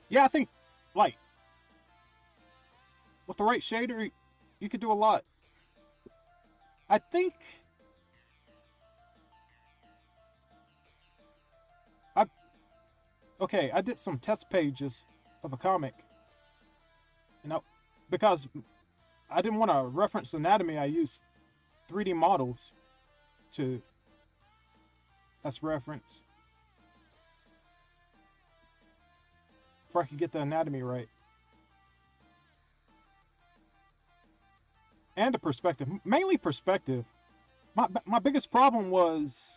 Yeah, I think like with the right shader, you could do a lot. I think I okay. I did some test pages of a comic, because I didn't want to reference anatomy. I used 3D models to as reference before I could get the anatomy right. And the perspective, mainly perspective. My biggest problem was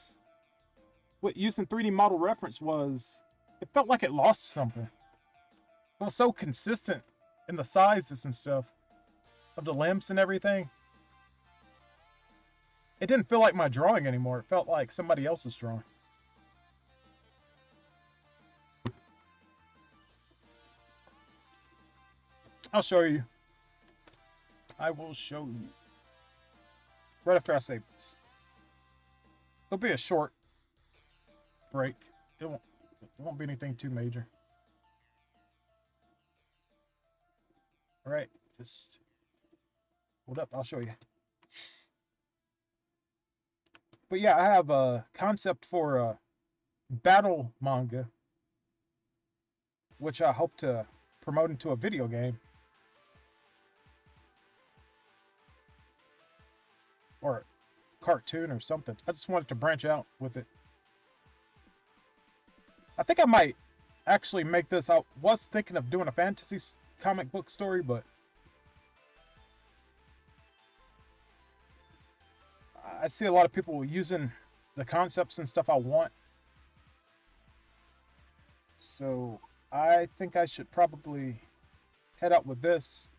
with using 3D model reference was it felt like it lost something. It was so consistent in the sizes and stuff of the limbs and everything. It didn't feel like my drawing anymore. It felt like somebody else's drawing. I'll show you. I will show you. Right after I save this. It'll be a short break. It won't be anything too major. Alright, just hold up, I'll show you. But yeah, I have a concept for a battle manga, which I hope to promote into a video game. Or cartoon or something. I just wanted to branch out with it. I think I might actually make this. I was thinking of doing a fantasy comic book story, but I see a lot of people using the concepts and stuff I want. So I think I should probably head out with this.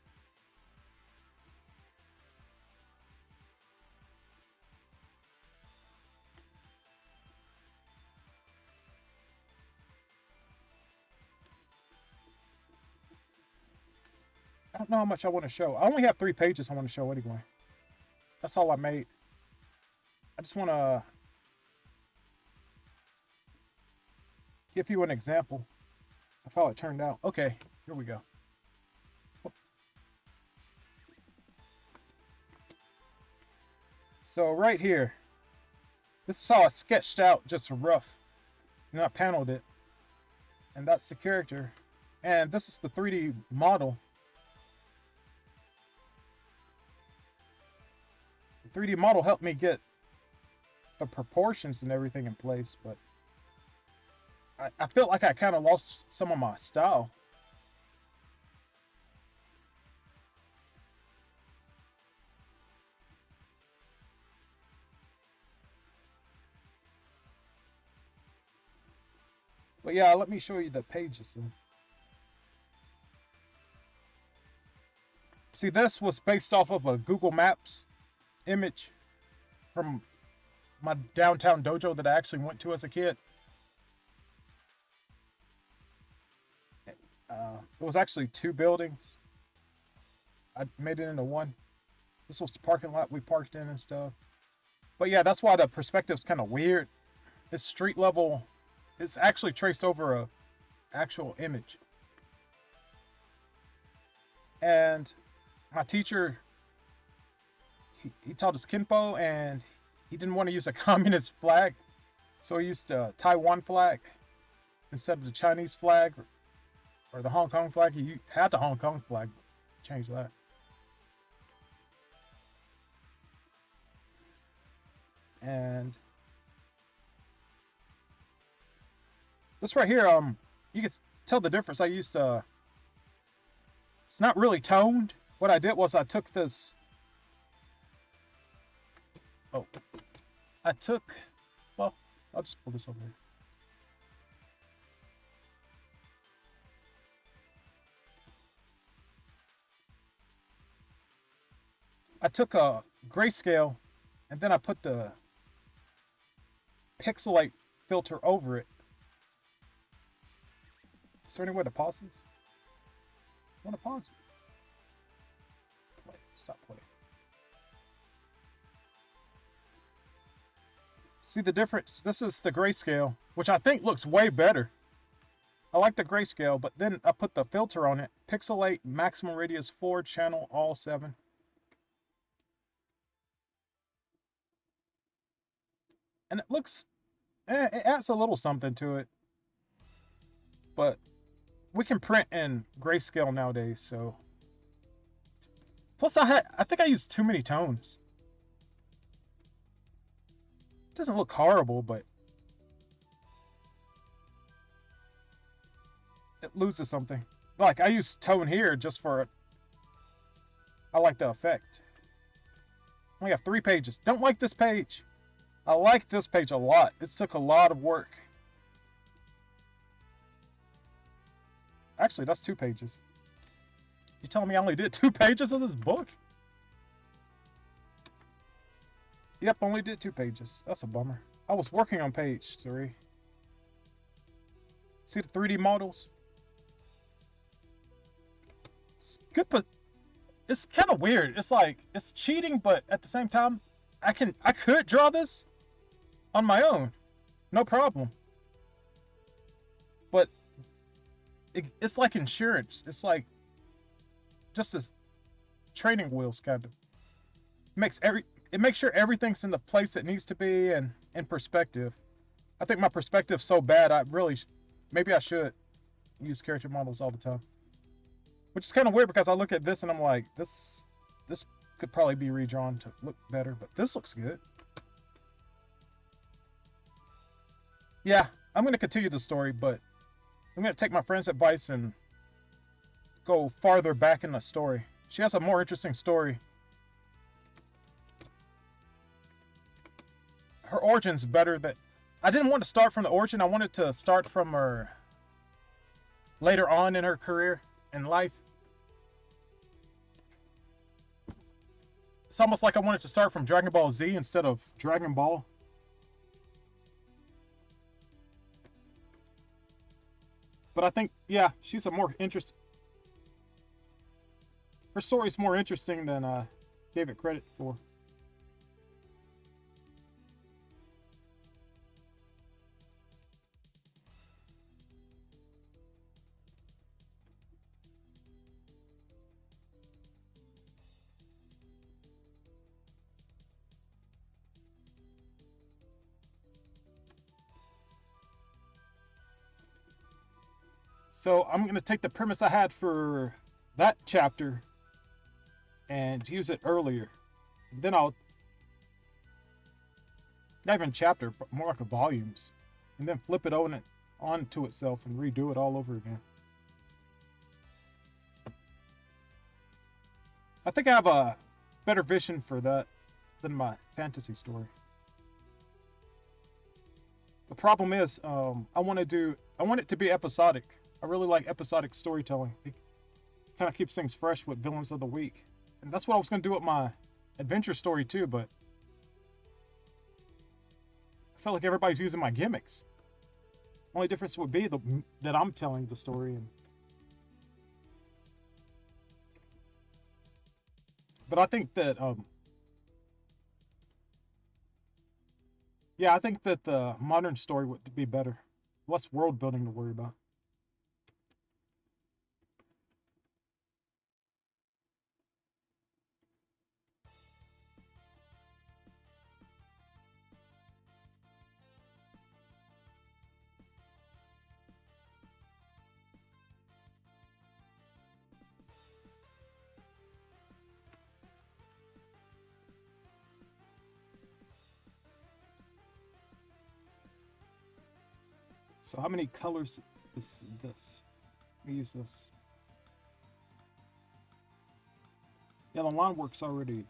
I don't know how much I want to show. I only have 3 pages I want to show anyway. That's all I made. I just want to give you an example of how it turned out. Okay, here we go. So right here, this is how I sketched out just rough. And I paneled it. And that's the character. And this is the 3D model. 3D model helped me get the proportions and everything in place, but I felt like I kind of lost some of my style. But yeah, let me show you the pages. See, this was based off of a Google Maps image from my downtown dojo that I actually went to as a kid. It was actually 2 buildings. I made it into one. This was the parking lot we parked in and stuff. But yeah, that's why the perspective's kind of weird. It's street level. It's actually traced over a actual image. And my teacher he taught us Kenpo, and he didn't want to use a communist flag, so he used a Taiwan flag instead of the Chinese flag or the Hong Kong flag. He had the Hong Kong flag. Change that. And this right here, you can tell the difference. I used it's not really toned. What I did was I took this. Oh, I took. Well, I'll just pull this over here. I took a grayscale, and then I put the pixelate filter over it. Is there any way to pause this? I want to pause it. Play. Stop playing. See the difference? This is the grayscale, which I think looks way better. I like the grayscale, but then I put the filter on it. Pixelate, maximum radius 4, channel all 7. And it looks, it adds a little something to it. But we can print in grayscale nowadays, so. Plus I think I used too many tones. It doesn't look horrible, but it loses something. Like, I use tone here just for, I like the effect. We have 3 pages. Don't like this page. I like this page a lot. It took a lot of work. Actually, that's 2 pages. You telling me I only did 2 pages of this book? Yep, only did 2 pages. That's a bummer. I was working on page 3. See the 3D models? It's good, but it's kind of weird. It's like, it's cheating, but at the same time, I could draw this on my own, no problem. But it's like insurance. It's like just as training wheels, kind of. It makes sure everything's in the place it needs to be and in perspective. I think my perspective's so bad. Maybe I should use character models all the time. Which is kind of weird because I look at this and I'm like, this could probably be redrawn to look better, but this looks good. Yeah, I'm going to continue the story, but I'm going to take my friend's advice and go farther back in the story. She has a more interesting story. Her origin's better. I didn't want to start from the origin. I wanted to start from her later on in her career and life. It's almost like I wanted to start from Dragon Ball Z instead of Dragon Ball. But I think, yeah, she's a more interesting. Her story's more interesting than I gave it credit for. So I'm going to take the premise I had for that chapter and use it earlier. Then I'll, not even chapter, but more like a volumes. And then flip it onto itself and redo it all over again. I think I have a better vision for that than my fantasy story. The problem is, I want it to be episodic. I really like episodic storytelling. It kind of keeps things fresh with villains of the week. And that's what I was going to do with my adventure story too, but I felt like everybody's using my gimmicks. Only difference would be that I'm telling the story. But I think that, yeah, I think that the modern story would be better. Less world building to worry about. So how many colors is this? Let me use this. Yeah, the line work's already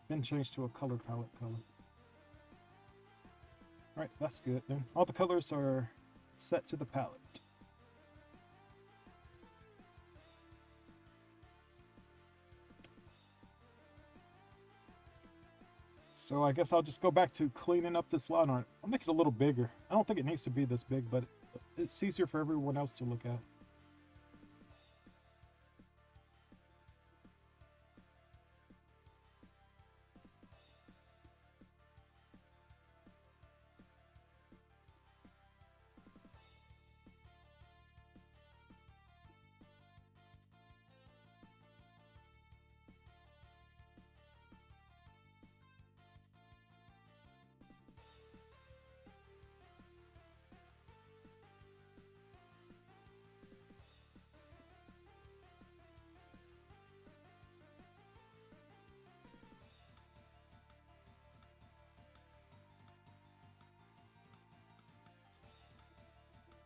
been changed to a color palette color. Alright, that's good then. All the colors are set to the palette. So I guess I'll just go back to cleaning up this line art. I'll make it a little bigger. I don't think it needs to be this big, but it's easier for everyone else to look at.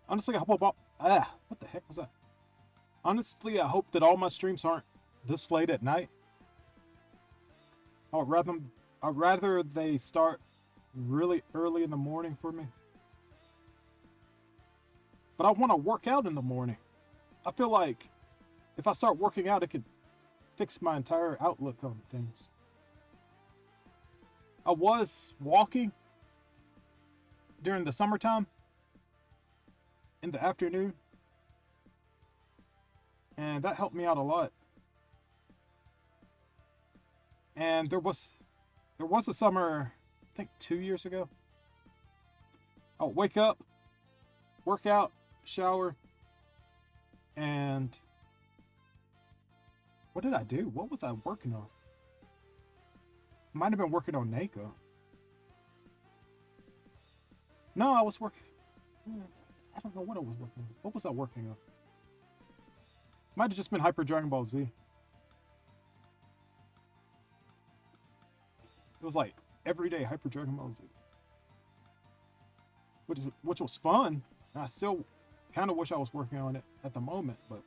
Honestly, I hope about what the heck was that? Honestly, I hope that all my streams aren't this late at night. I'd rather they start really early in the morning for me. But I want to work out in the morning. I feel like if I start working out, it could fix my entire outlook on things. I was walking during the summertime in the afternoon, and that helped me out a lot. And there was a summer, I think 2 years ago. I'll wake up, work out, shower, and what did I do? What was I working on? Might have been working on Nako. No, I was working. I don't know what I was working on. What was I working on? Might have just been Hyper Dragon Ball Z. It was like everyday Hyper Dragon Ball Z, which was fun. I still kind of wish I was working on it at the moment, but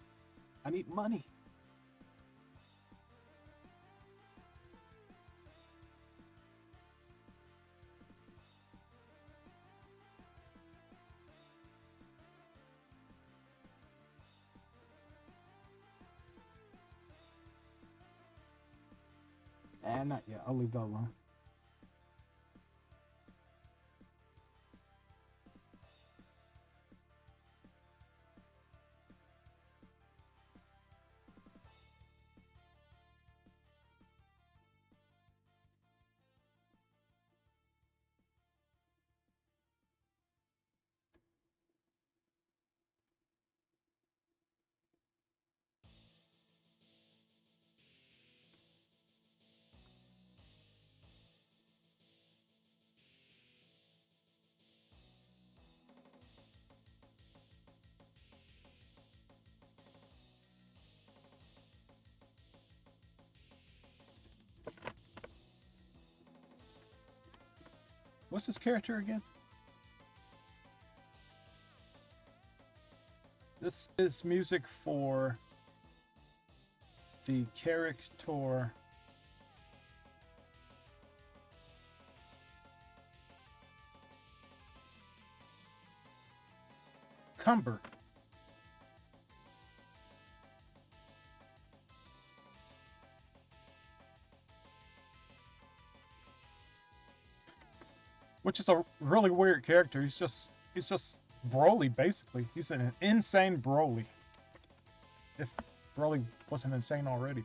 I need money. And not yet. I'll leave that alone. What's this character again? This is music for the character Cumber. Which is a really weird character. He's just Broly basically. He's an insane Broly. If Broly wasn't insane already.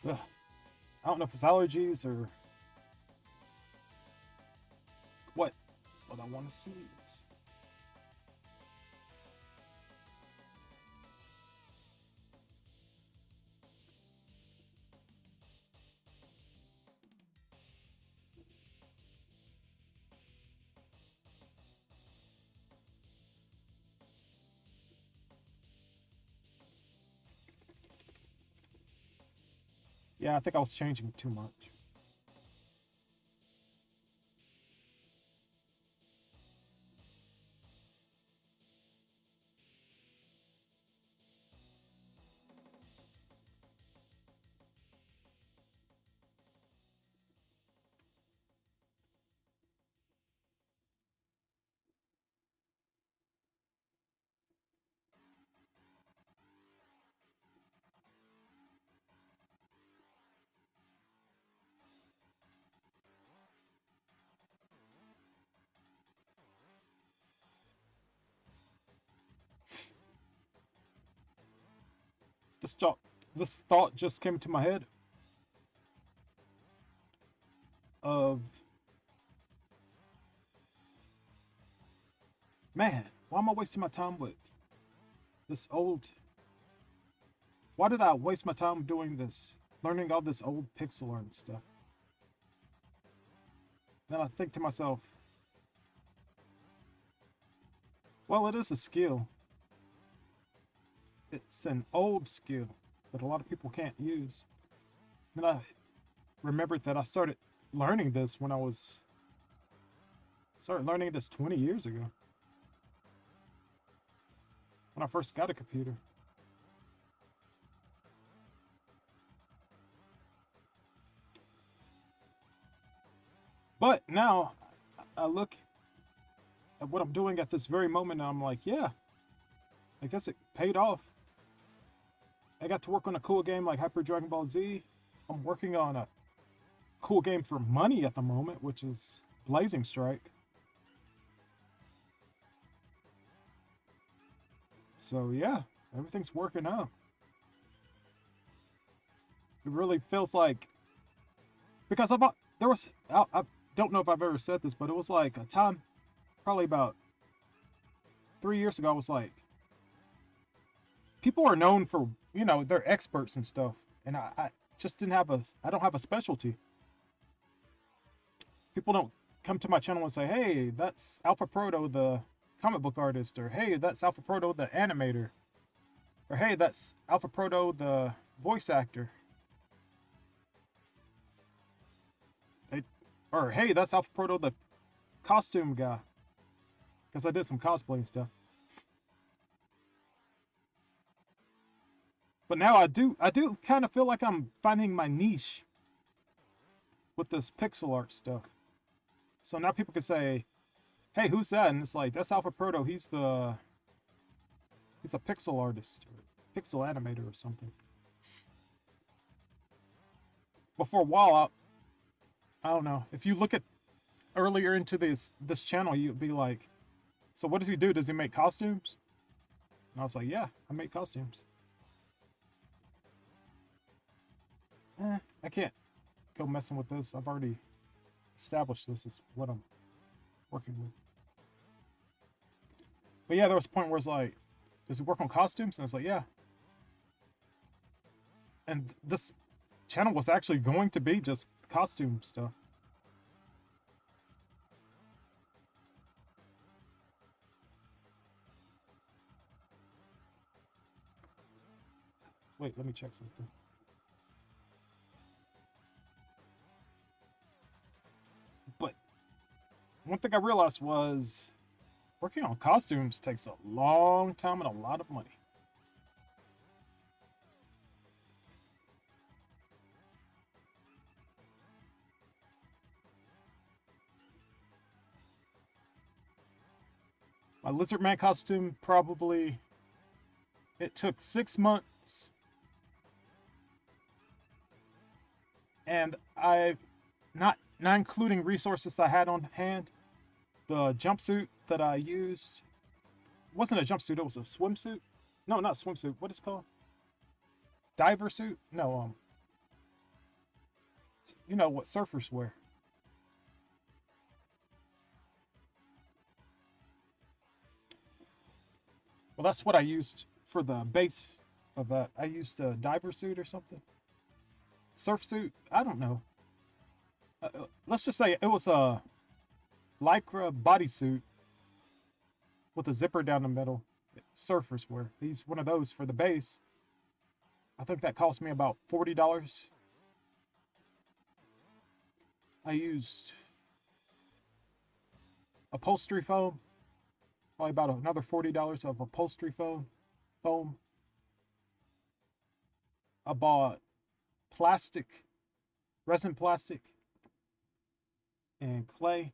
Ugh. I don't know if it's allergies or what. What I want to see is. Yeah, I think I was changing too much. This thought, this thought just came to my head of, man, why am I wasting my time with this old? Why did I waste my time doing this, learning all this old pixel art stuff? Then I think to myself, well, it is a skill. It's an old skill that a lot of people can't use. And I remembered that I started learning this 20 years ago when I first got a computer. But now I look at what I'm doing at this very moment and I'm like, yeah, I guess it paid off. I got to work on a cool game like Hyper Dragon Ball Z. I'm working on a cool game for money at the moment, which is Blazing Strike. So yeah, everything's working out. It really feels like because there was I don't know if I've ever said this, but it was like a time probably about 3 years ago. I was like, people are known for they're experts and stuff, and I just didn't have a I don't have a specialty. People don't come to my channel and say, hey, that's Alpha Proto, the comic book artist, or hey, that's Alpha Proto, the animator, or hey, that's Alpha Proto, the voice actor. They, or hey, that's Alpha Proto, the costume guy, because I did some cosplay and stuff. But now I do kind of feel like I'm finding my niche with this pixel art stuff. So now people can say, hey, who's that? And it's like, that's Alpha Proto. He's a pixel artist or pixel animator or something. But for a while, I don't know. If you look at earlier into this channel, you'd be like, so what does he do? Does he make costumes? And I was like, yeah, I make costumes. I can't go messing with this. I've already established this is what I'm working with. But yeah, there was a point where it's like, does he work on costumes? And it's like, yeah. And this channel was actually going to be just costume stuff. Wait, let me check something. But one thing I realized was working on costumes takes a long time and a lot of money. My Lizard Man costume probably it took 6 months, and I not including resources I had on hand. The jumpsuit that I used wasn't a jumpsuit; it was a swimsuit. No, not swimsuit. What is it called? Diver suit? No, You know what surfers wear. Well, that's what I used for the base of that. I used a diver suit or something. Surf suit? I don't know. Let's just say it was a lycra bodysuit with a zipper down the middle. Surfers wear. These one of those for the base. I think that cost me about $40. I used upholstery foam, probably about another $40 of upholstery foam. I bought plastic, resin plastic, and clay.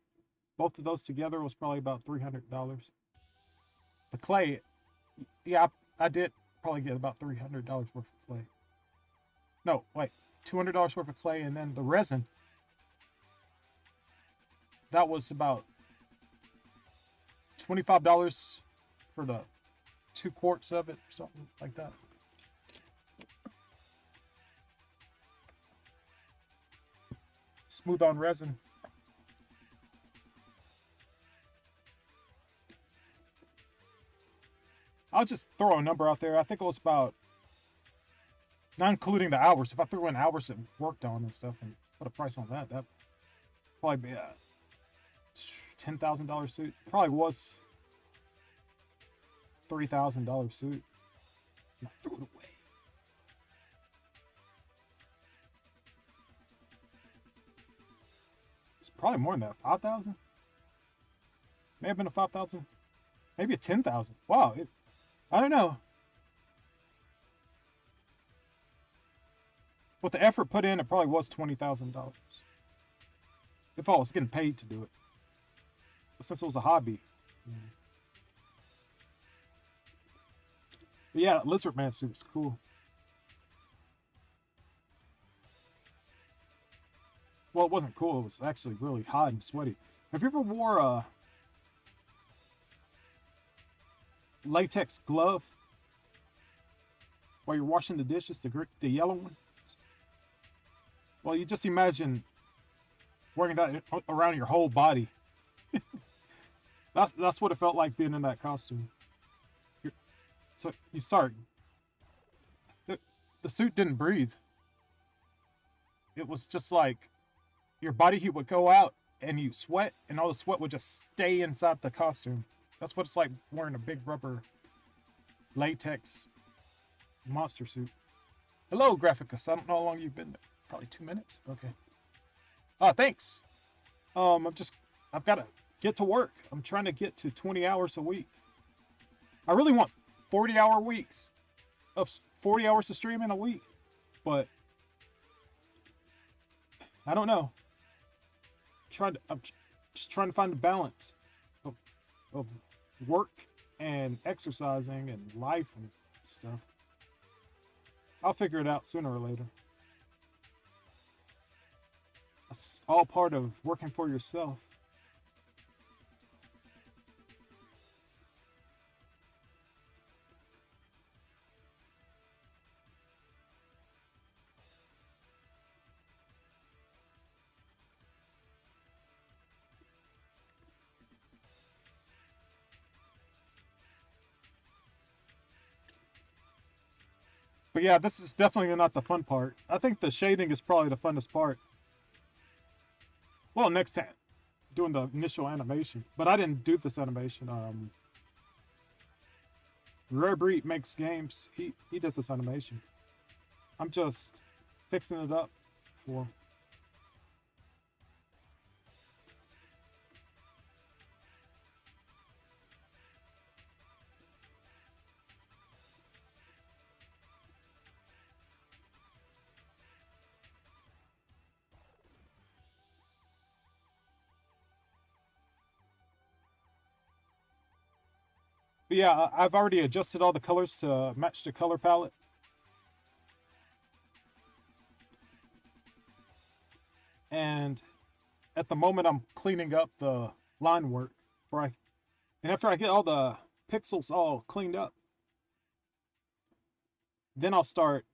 Both of those together was probably about $300. The clay, yeah, I did probably get about $300 worth of clay. No, wait, $200 worth of clay, and then the resin, that was about $25 for the 2 quarts of it, something like that. Smooth on resin. I'll just throw a number out there. I think it was about, not including the hours. If I threw in hours it worked on and stuff and put a price on that, that'd probably be a $10,000 suit. Probably was $3,000 suit. I threw it away. It's probably more than that. 5,000? May have been a 5,000. Maybe a 10,000. Wow. I don't know. With the effort put in, it probably was $20,000. If I was getting paid to do it. But since it was a hobby. But yeah, Lizard Man suit was cool. Well, it wasn't cool. It was actually really hot and sweaty. Have you ever wore a latex glove while you're washing the dishes, the yellow one? Well, you just imagine wearing that around your whole body. That's what it felt like being in that costume. So you start. The suit didn't breathe. It was just like your body heat would go out and you sweat, and all the sweat would just stay inside the costume. That's what it's like wearing a big rubber latex monster suit. Hello, Graphicus. I don't know how long you've been there. Probably 2 minutes. Okay. Thanks. I've got to get to work. I'm trying to get to 20 hours a week. I really want 40-hour weeks of 40 hours of streaming a week, but I don't know. I'm just trying to find the balance of work and exercising and life and stuff. I'll figure it out sooner or later. It's all part of working for yourself. But yeah, this is definitely not the fun part. I think the shading is probably the funnest part. Well, next time, doing the initial animation. But I didn't do this animation. Rare Breed makes games. He did this animation. I'm just fixing it up for him. But yeah, I've already adjusted all the colors to match the color palette. And at the moment, I'm cleaning up the line work. And after I get all the pixels all cleaned up, then I'll start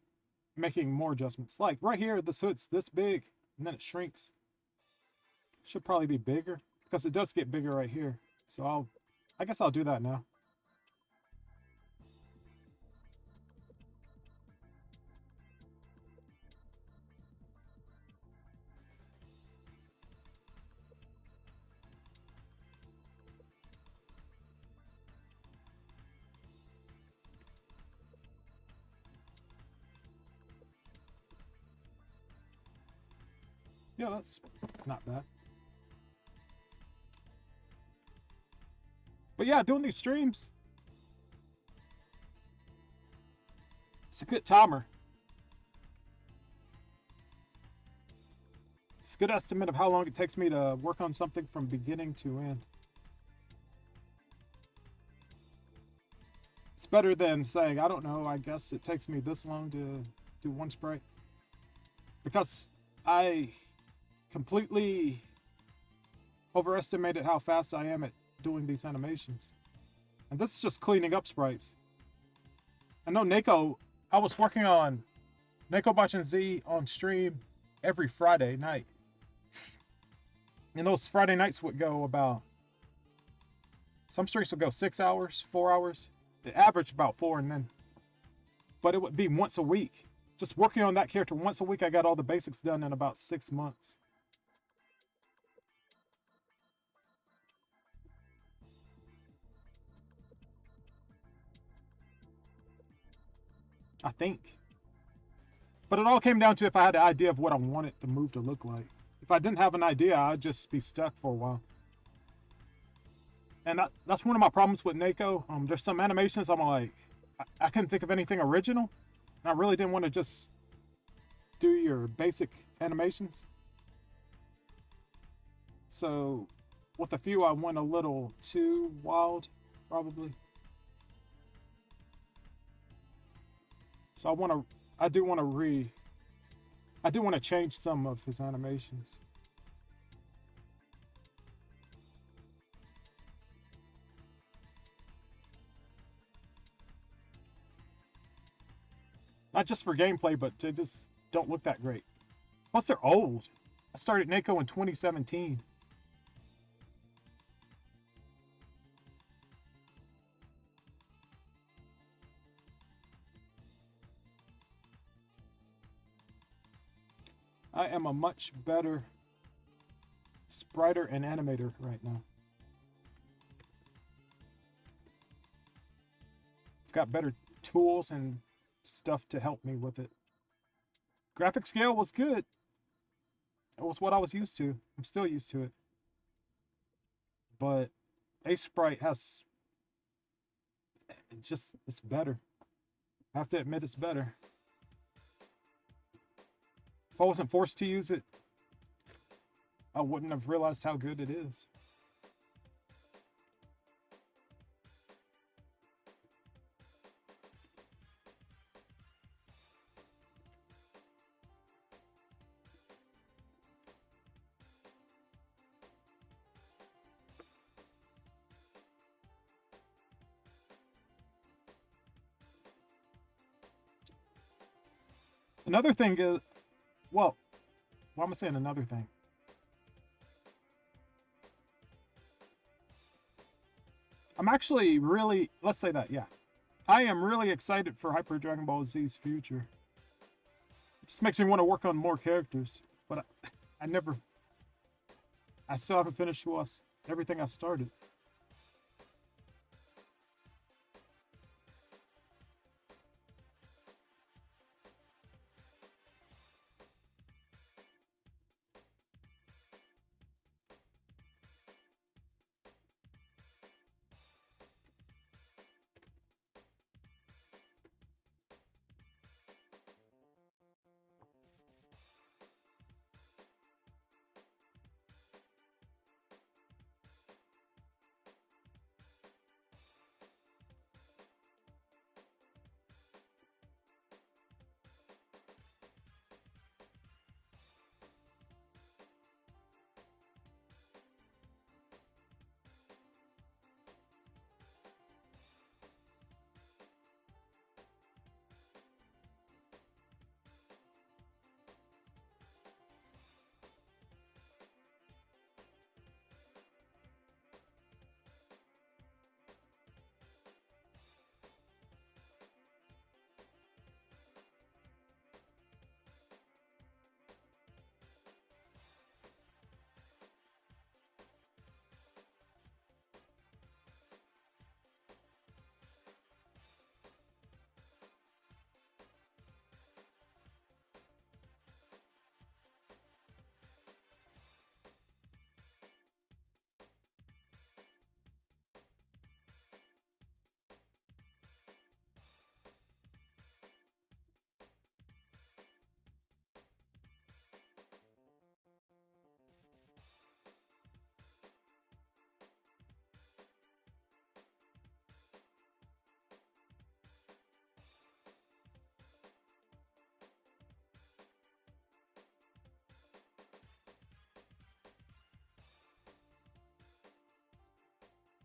making more adjustments. Like right here, this hood's this big. and then it shrinks. Should probably be bigger because it does get bigger right here. So I guess I'll do that now. Yeah, that's not bad. But yeah, doing these streams, it's a good timer. It's a good estimate of how long it takes me to work on something from beginning to end. It's better than saying, I don't know, I guess it takes me this long to do one sprite. Because I completely overestimated how fast I am at doing these animations. And this is just cleaning up sprites. I know Neko, I was working on Neko Bachin Z on stream every Friday night. And those Friday nights would go about, some streams would go 6 hours, 4 hours. It averaged about 4, and then, but it would be once a week. Just working on that character once a week, I got all the basics done in about 6 months. I think. But it all came down to if I had an idea of what I wanted the move to look like. If I didn't have an idea, I'd just be stuck for a while. And that's one of my problems with Neko. There's some animations I'm like, I couldn't think of anything original. And I really didn't want to just do your basic animations. So with a few, I went a little too wild, probably. So I do want to change some of his animations. Not just for gameplay, but they just don't look that great. Plus, they're old. I started Neko in 2017. I am a much better spriter and animator right now. I've got better tools and stuff to help me with it. Graphic scale was good. It was what I was used to. I'm still used to it. But Ace Sprite has, it's better. I have to admit it's better. If I wasn't forced to use it, I wouldn't have realized how good it is. Another thing is, well, why am I saying another thing? I'm actually really, let's say that, yeah. I am really excited for Hyper Dragon Ball Z's future. It just makes me want to work on more characters. But I still haven't finished everything I started.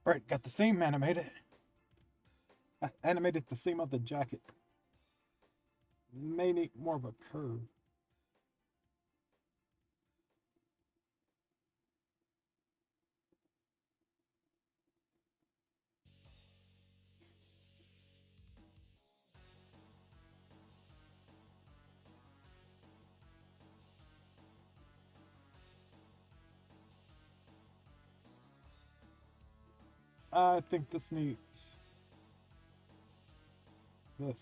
Right, got the seam animated. I animated the seam of the jacket. May need more of a curve. I think this needs this.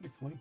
Pretty clean.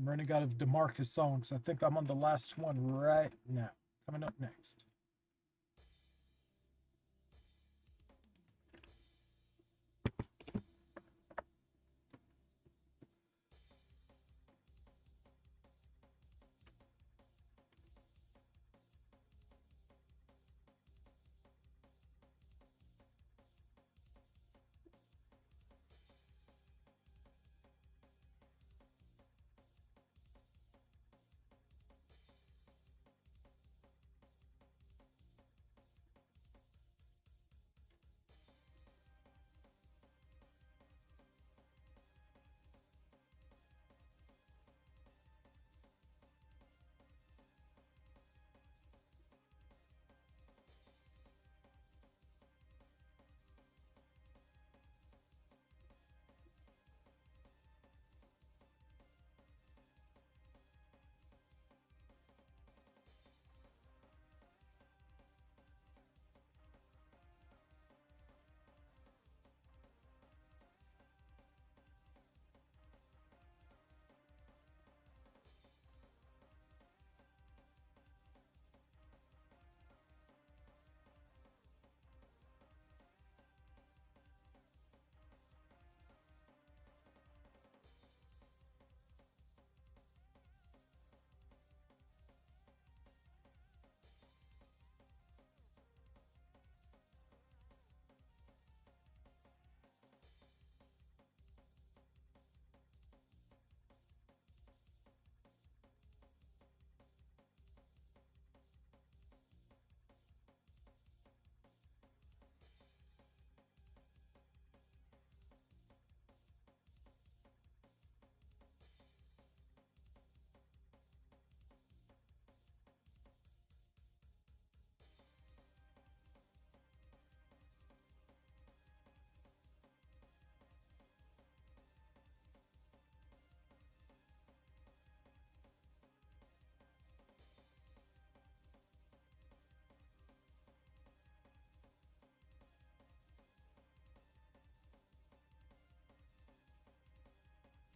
I'm running out of DeMarcus songs. I think I'm on the last one right now. Coming up next.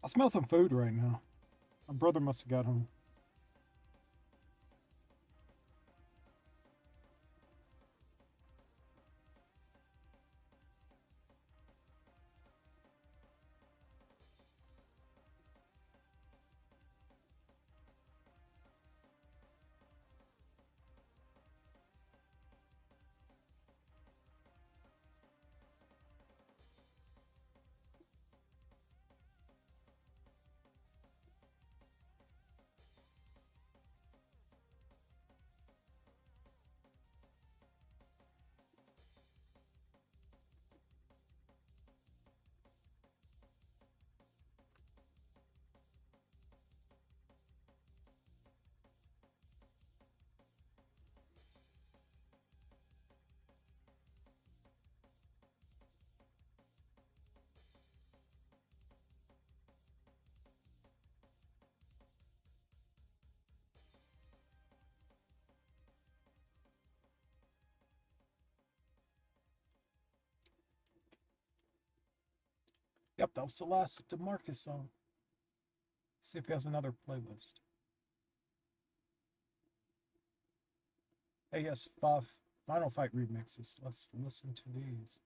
I smell some food right now. My brother must have got home. Yep, that was the last DeMarcus song. Let's see if he has another playlist. Hey, yes, 5 Final Fight remixes. Let's listen to these.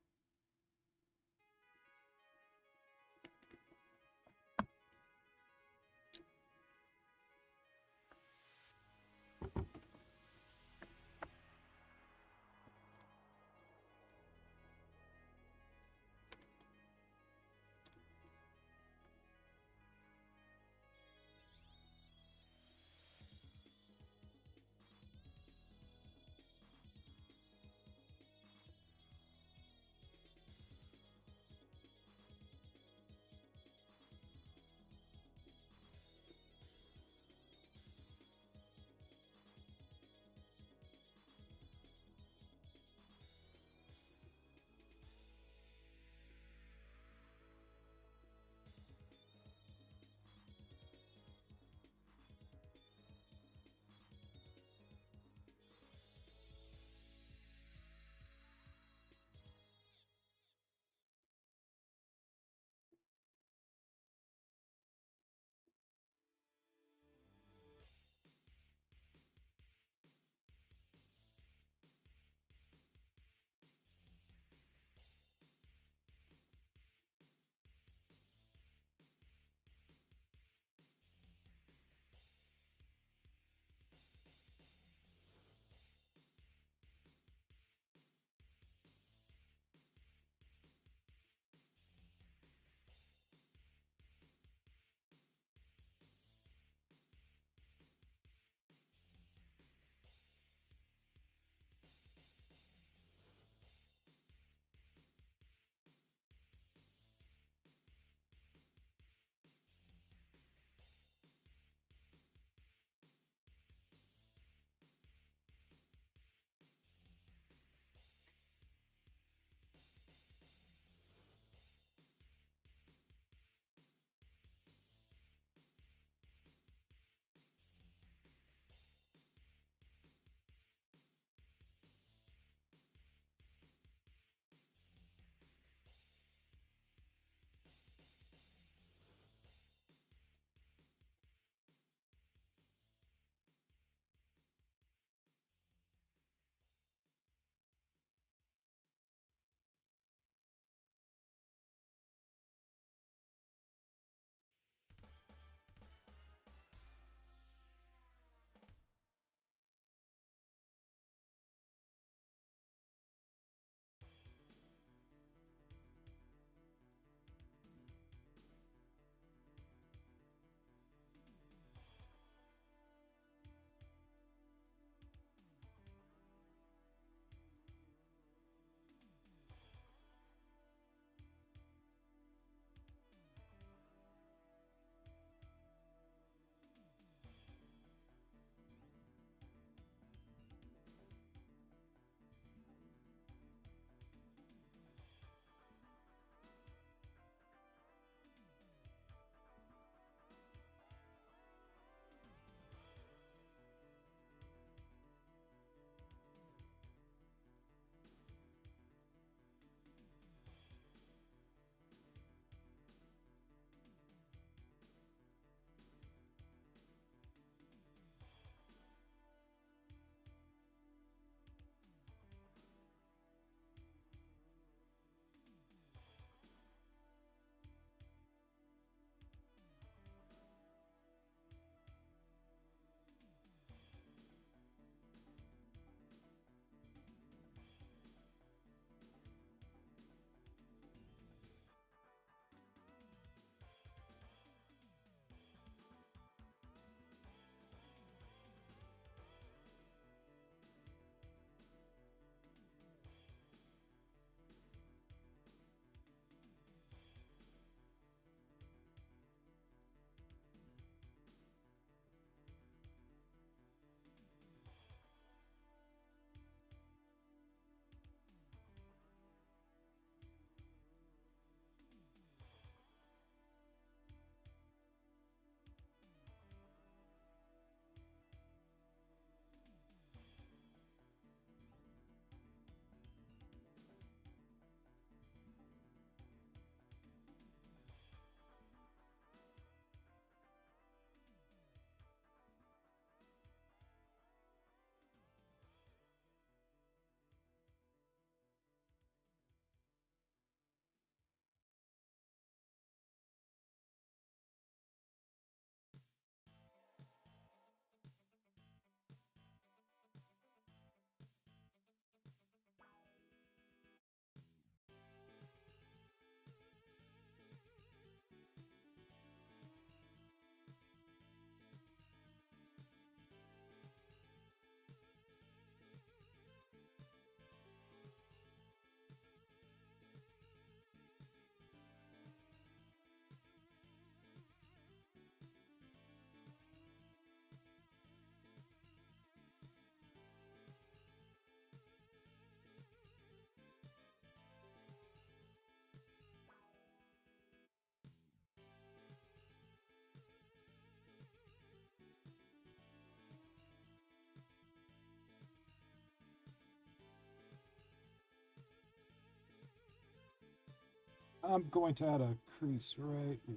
I'm going to add a crease right here.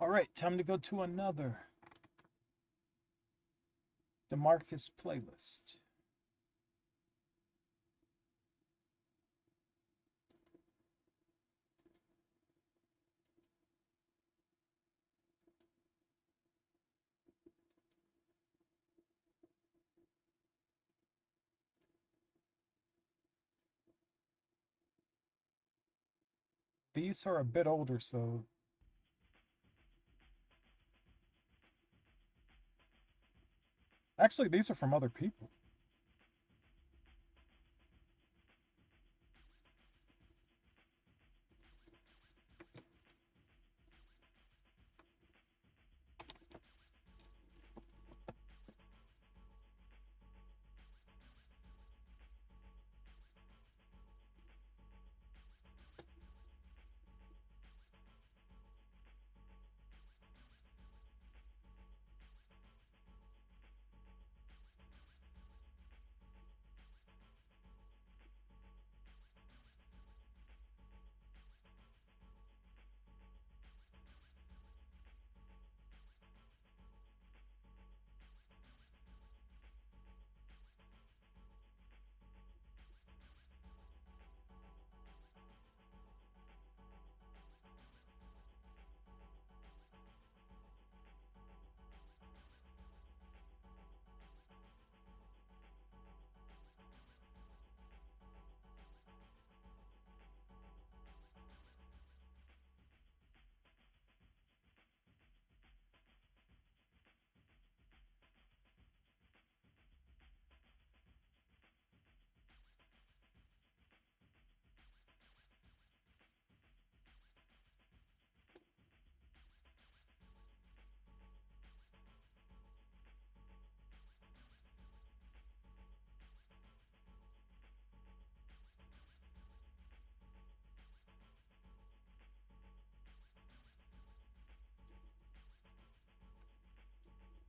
All right, time to go to another DeMarcus playlist. These are a bit older, so actually these are from other people.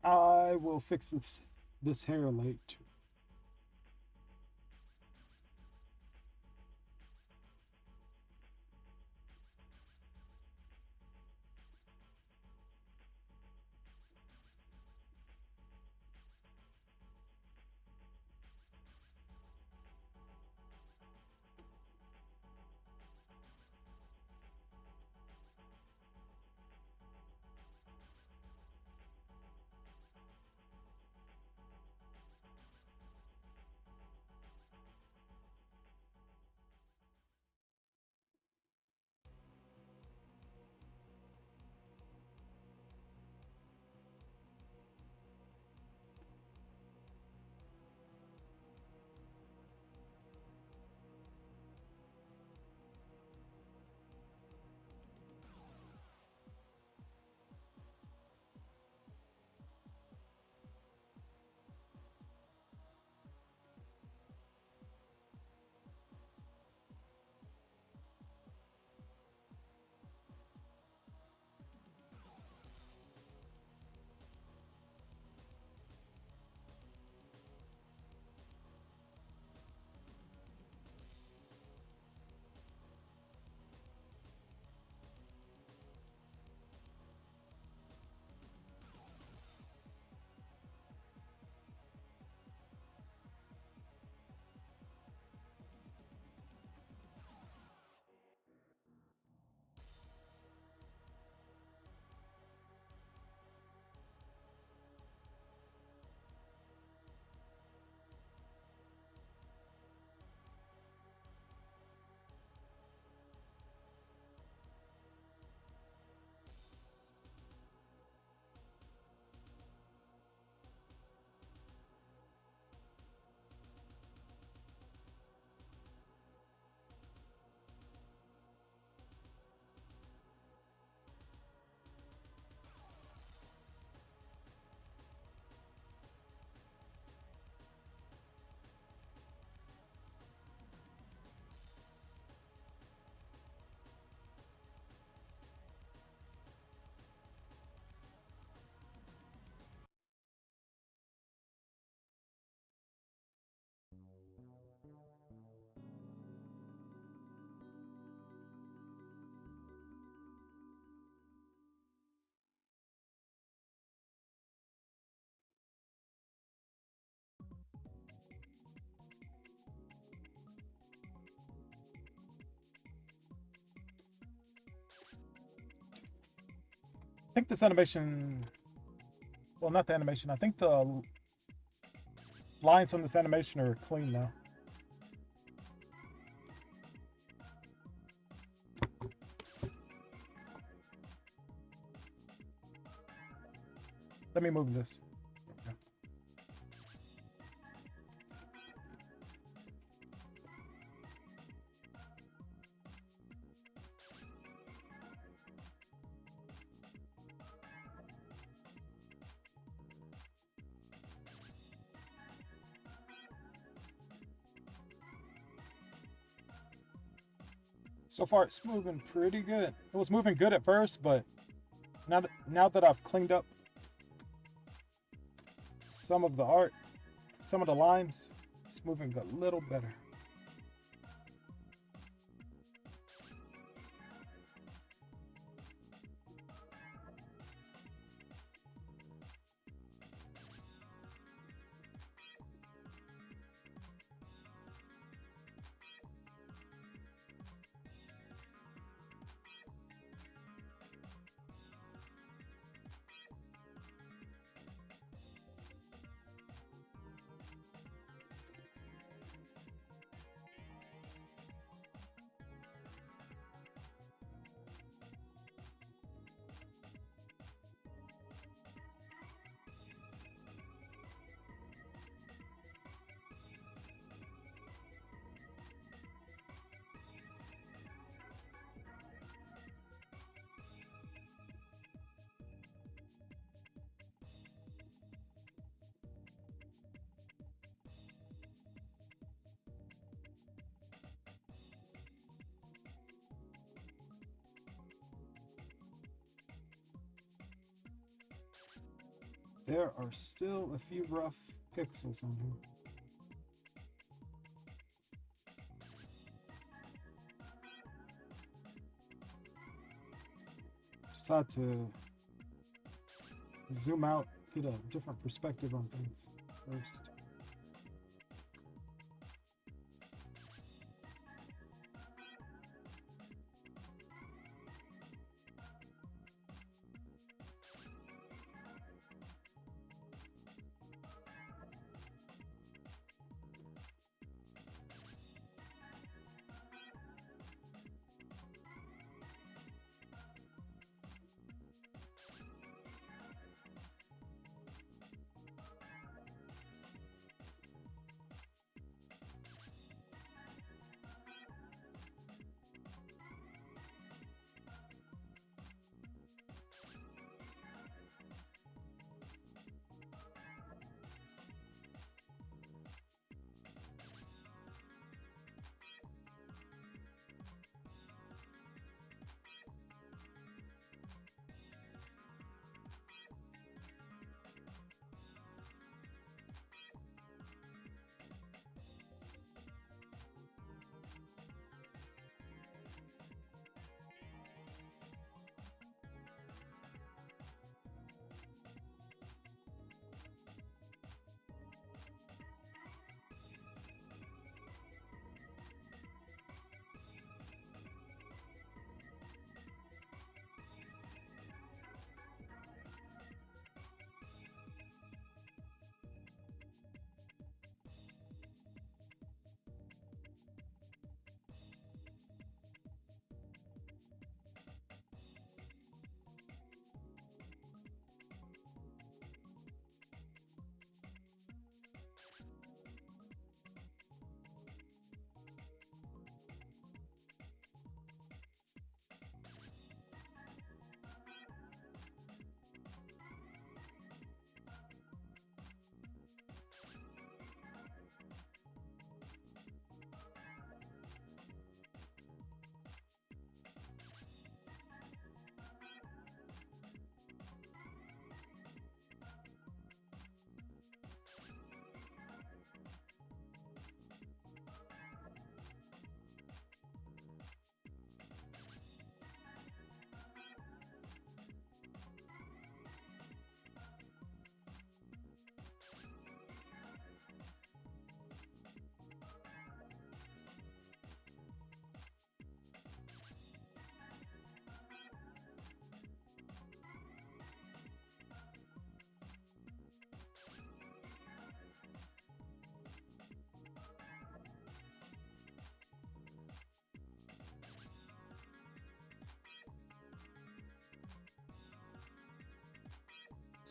I will fix this hair late. I think this animation, well, not the animation, I think the lines from this animation are clean now. Let me move this. Okay. So far, it's moving pretty good. It was moving good at first, but now that I've cleaned up some of the art, some of the lines, it's moving a little better. There are still a few rough pixels on here. Just had to zoom out, get a different perspective on things first.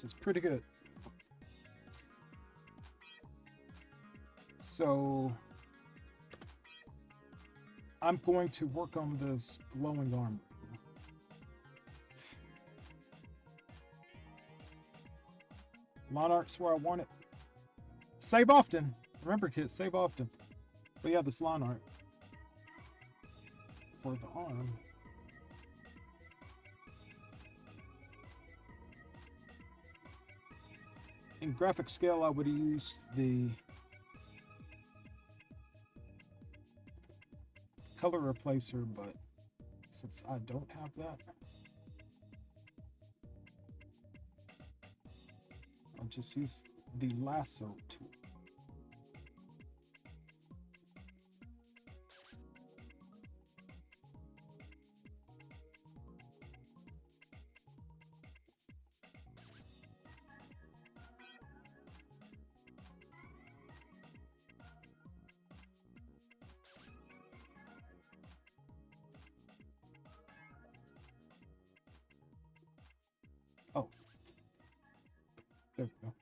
this is pretty good. So I'm going to work on this glowing armor. Line art's where I want it. Save often. Remember, kids, save often. But yeah, this line art for the arm. In graphic scale, I would have used the color replacer, but since I don't have that, I'll just use the lasso tool. Oh, there we go.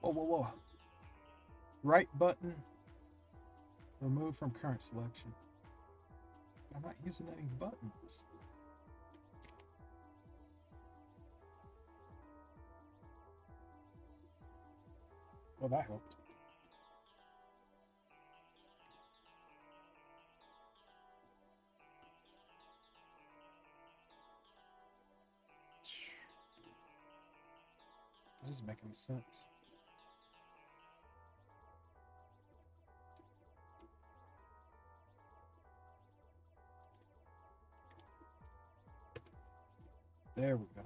Whoa, whoa, whoa. Right button, remove from current selection. I'm not using any buttons. Well, that helped. That doesn't make any sense. There we go.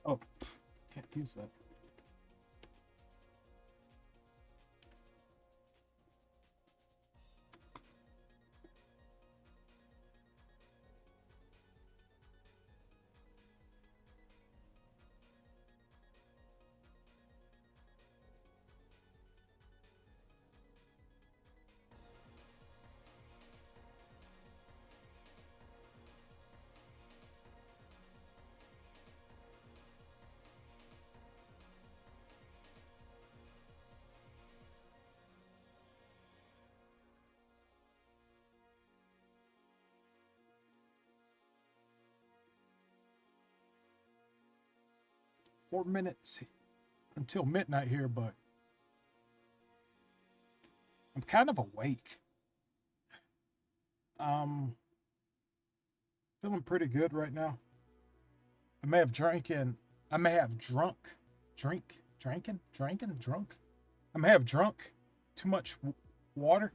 Oh, can't use that. "4 minutes until midnight here, but I'm kind of awake. Um, feeling pretty good right now. I may have I may have drunk. I may have drunk too much water,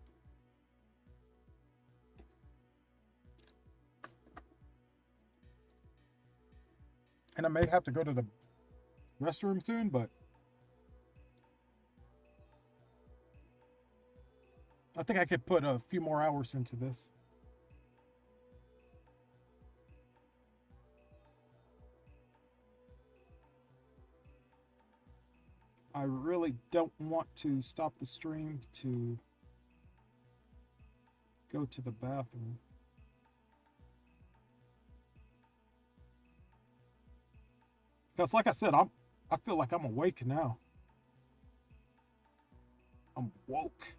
and I may have to go to the restroom soon, but I think I could put a few more hours into this. I really don't want to stop the stream to go to the bathroom. Because like I said, I feel like I'm awake now. I'm woke.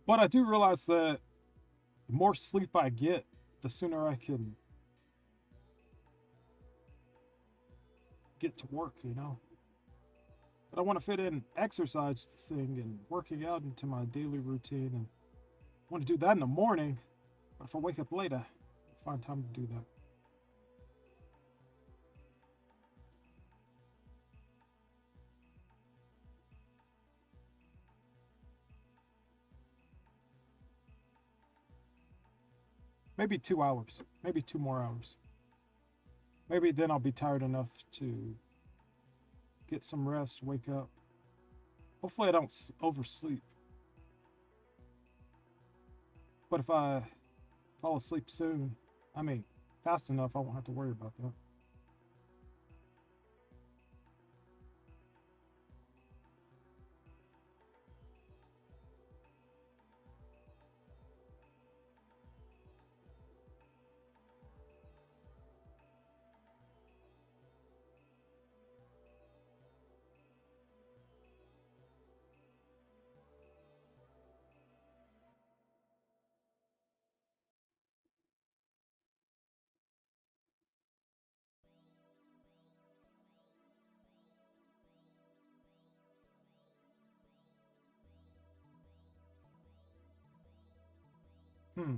But I do realize that the more sleep I get, the sooner I can get to work, you know? But I want to fit in exercising and working out into my daily routine, and I want to do that in the morning. But if I wake up late, I find time to do that. Maybe 2 hours, maybe 2 more hours. Maybe then I'll be tired enough to get some rest, wake up. Hopefully, I don't oversleep. But if I fall asleep soon, I mean, fast enough, I won't have to worry about that. Hmm.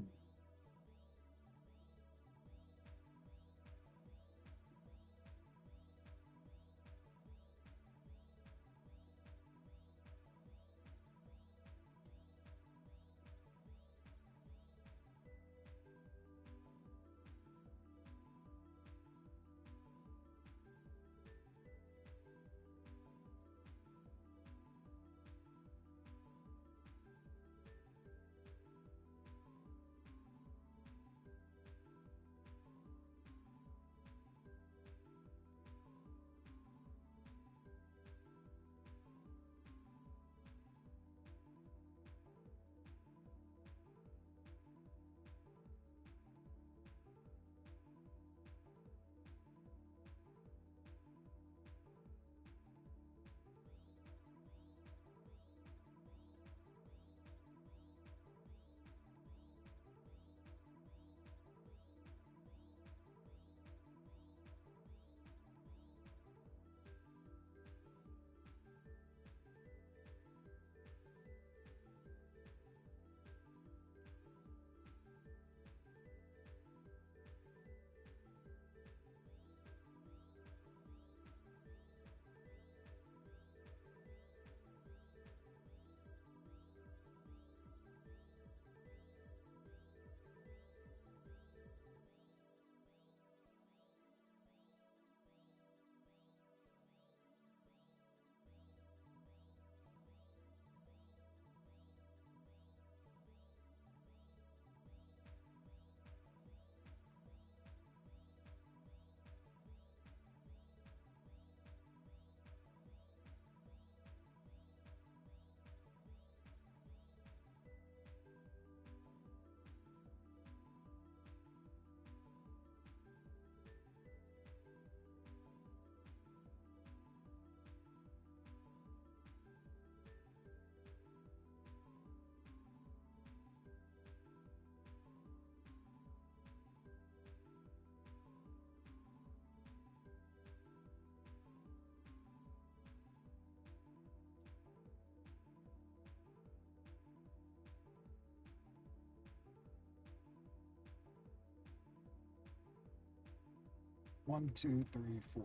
1, 2, 3, 4.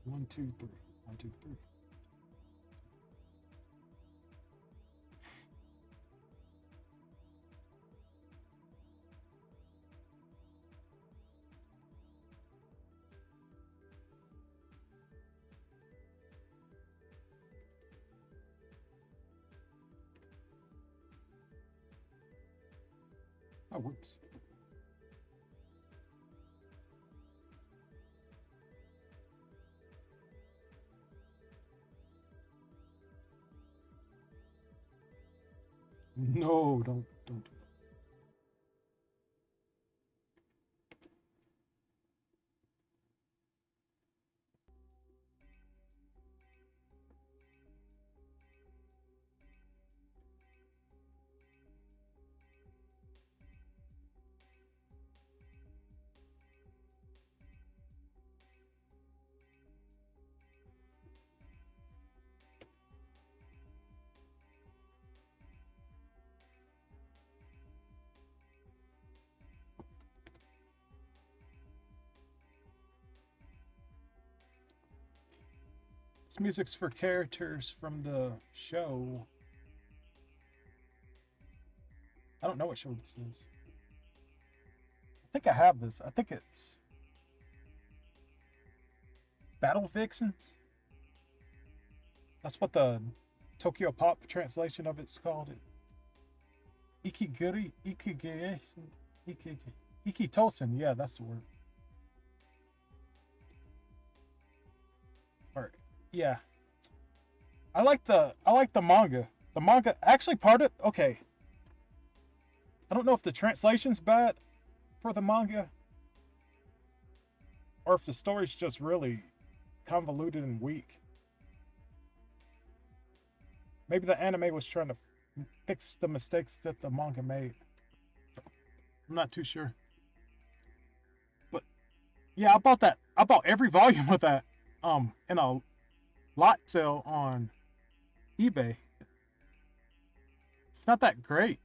1, 2, 3. 1, 2, 3. Oh, whoops. No, don't do that. This music's for characters from the show. I don't know what show this is. I think I have this. I think it's Battle Vixens. That's what the Tokyo Pop translation of it's called. Ikiguri, Ikigay, Ikitosen. Yeah, that's the word. Or yeah, I like the manga. The manga actually part of okay. I don't know if the translation's bad for the manga or if the story's just really convoluted and weak. Maybe the anime was trying to fix the mistakes that the manga made. I'm not too sure. But yeah, I bought that. I bought every volume of that in a lot sale on eBay. It's not that great.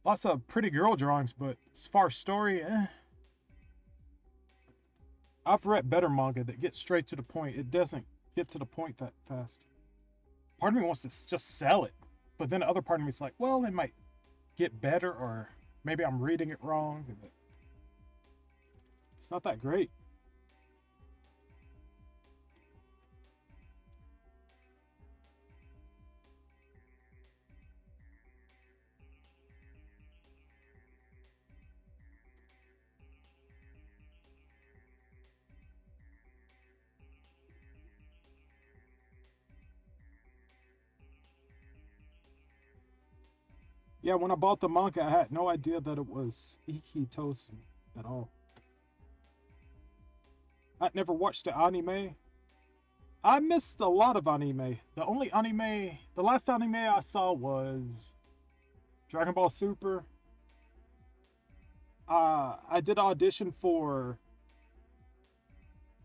Lots of pretty girl drawings, but as far as story, I've read better manga that gets straight to the point. It doesn't get to the point that fast. Part of me wants to just sell it, but then the other part of me is like, well, it might get better, or maybe I'm reading it wrong. But it's not that great. Yeah, when I bought the manga, I had no idea that it was Ikitosen at all. I'd never watched the anime. I missed a lot of anime. The last anime I saw was Dragon Ball Super. I did audition for.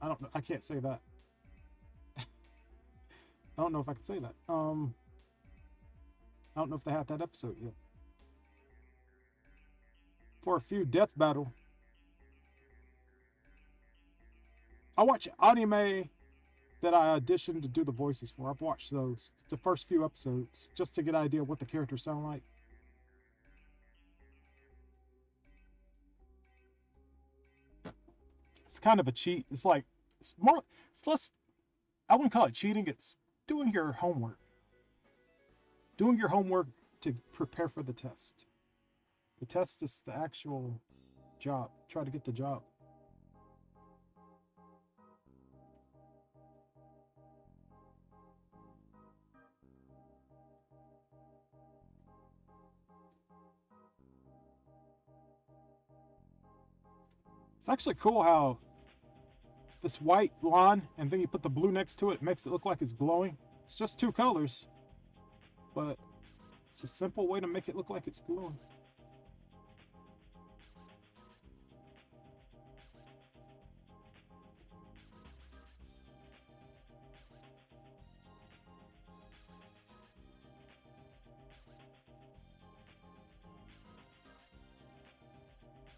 I don't know. I can't say that. I don't know if I can say that. I don't know if they had that episode yet. For a few death battle. I watch anime that I auditioned to do the voices for. I've watched those, the first few episodes, just to get an idea of what the characters sound like. It's kind of a cheat. It's like it's more. It's less. I wouldn't call it cheating. It's doing your homework. Doing your homework to prepare for the test. The test is the actual job. Try to get the job. It's actually cool how this white line and then you put the blue next to it, makes it look like it's glowing. It's just two colors, but it's a simple way to make it look like it's glowing. It's actually cool how this white line and then you put the blue next to it, makes it look like it's glowing. It's just two colors, but it's a simple way to make it look like it's glowing.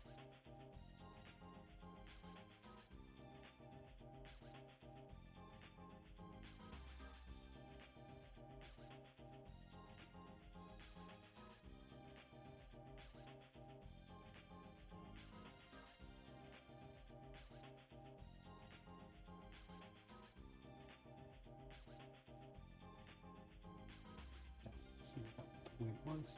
way it was.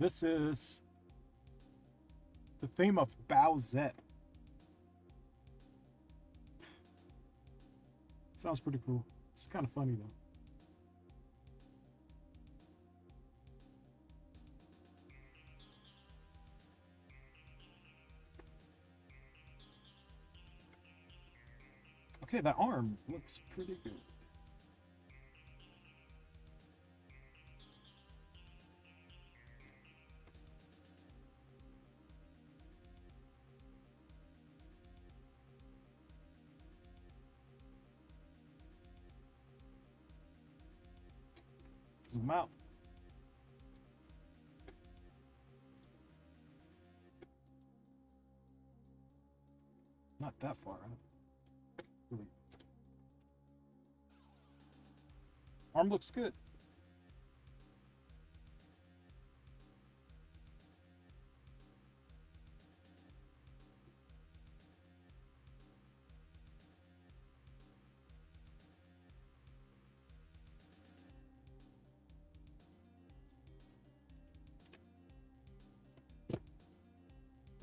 This is the theme of Bowsette. Sounds pretty cool. It's kind of funny though. Okay, that arm looks pretty good. Zoom out. Not that far out. Really. Arm looks good.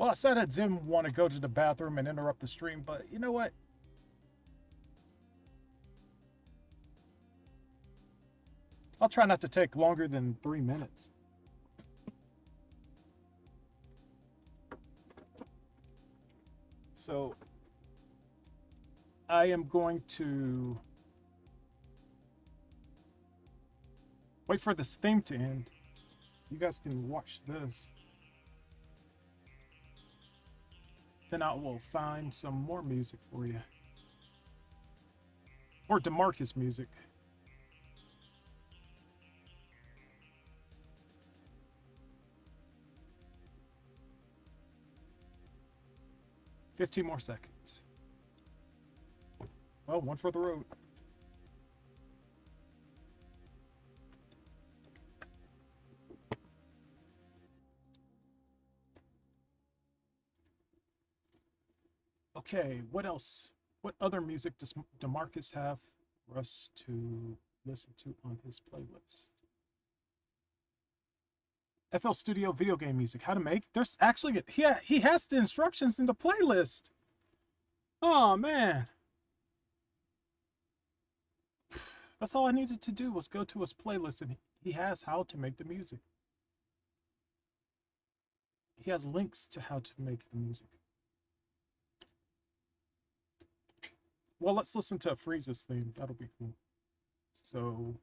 Well, I said I didn't want to go to the bathroom and interrupt the stream, but you know what? I'll try not to take longer than 3 minutes. So I am going to wait for this theme to end. You guys can watch this. Then I will find some more music for you. Or DeMarcus music. $15 more seconds. Well, one for the road. Okay, what else? What other music does DeMarcus have for us to listen to on his playlist? FL Studio video game music. How to make? There's actually he has the instructions in the playlist. Oh man, that's all I needed to do was go to his playlist, and he has how to make the music. He has links to how to make the music. Well, let's listen to Frieza's theme. That'll be cool. So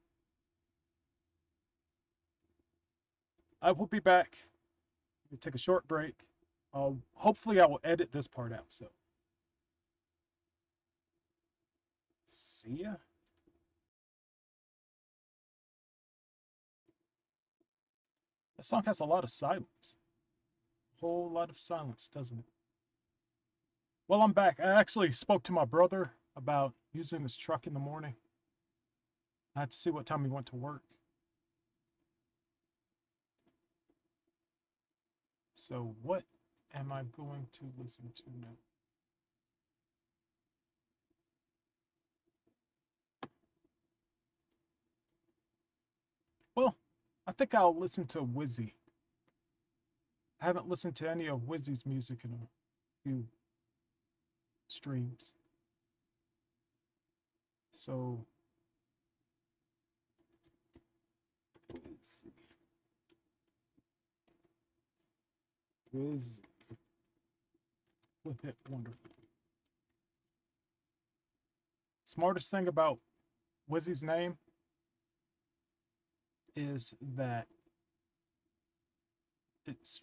I will be back. We'll take a short break. Hopefully I will edit this part out. So see ya. That song has a lot of silence. A whole lot of silence, doesn't it? Well, I'm back. I actually spoke to my brother about using this truck in the morning. I had to see what time he went to work. So what am I going to listen to now? Well, I think I'll listen to Wizzy. I haven't listened to any of Wizzy's music in a few streams. So Wizzy. Flip it wonderful. Smartest thing about Wizzy's name is that it's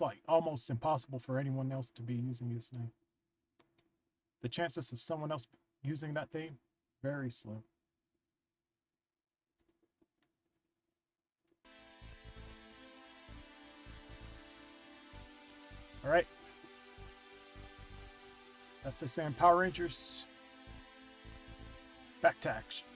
like almost impossible for anyone else to be using his name. The chances of someone else using that theme, very slim. All right. As they say in Power Rangers, back to action.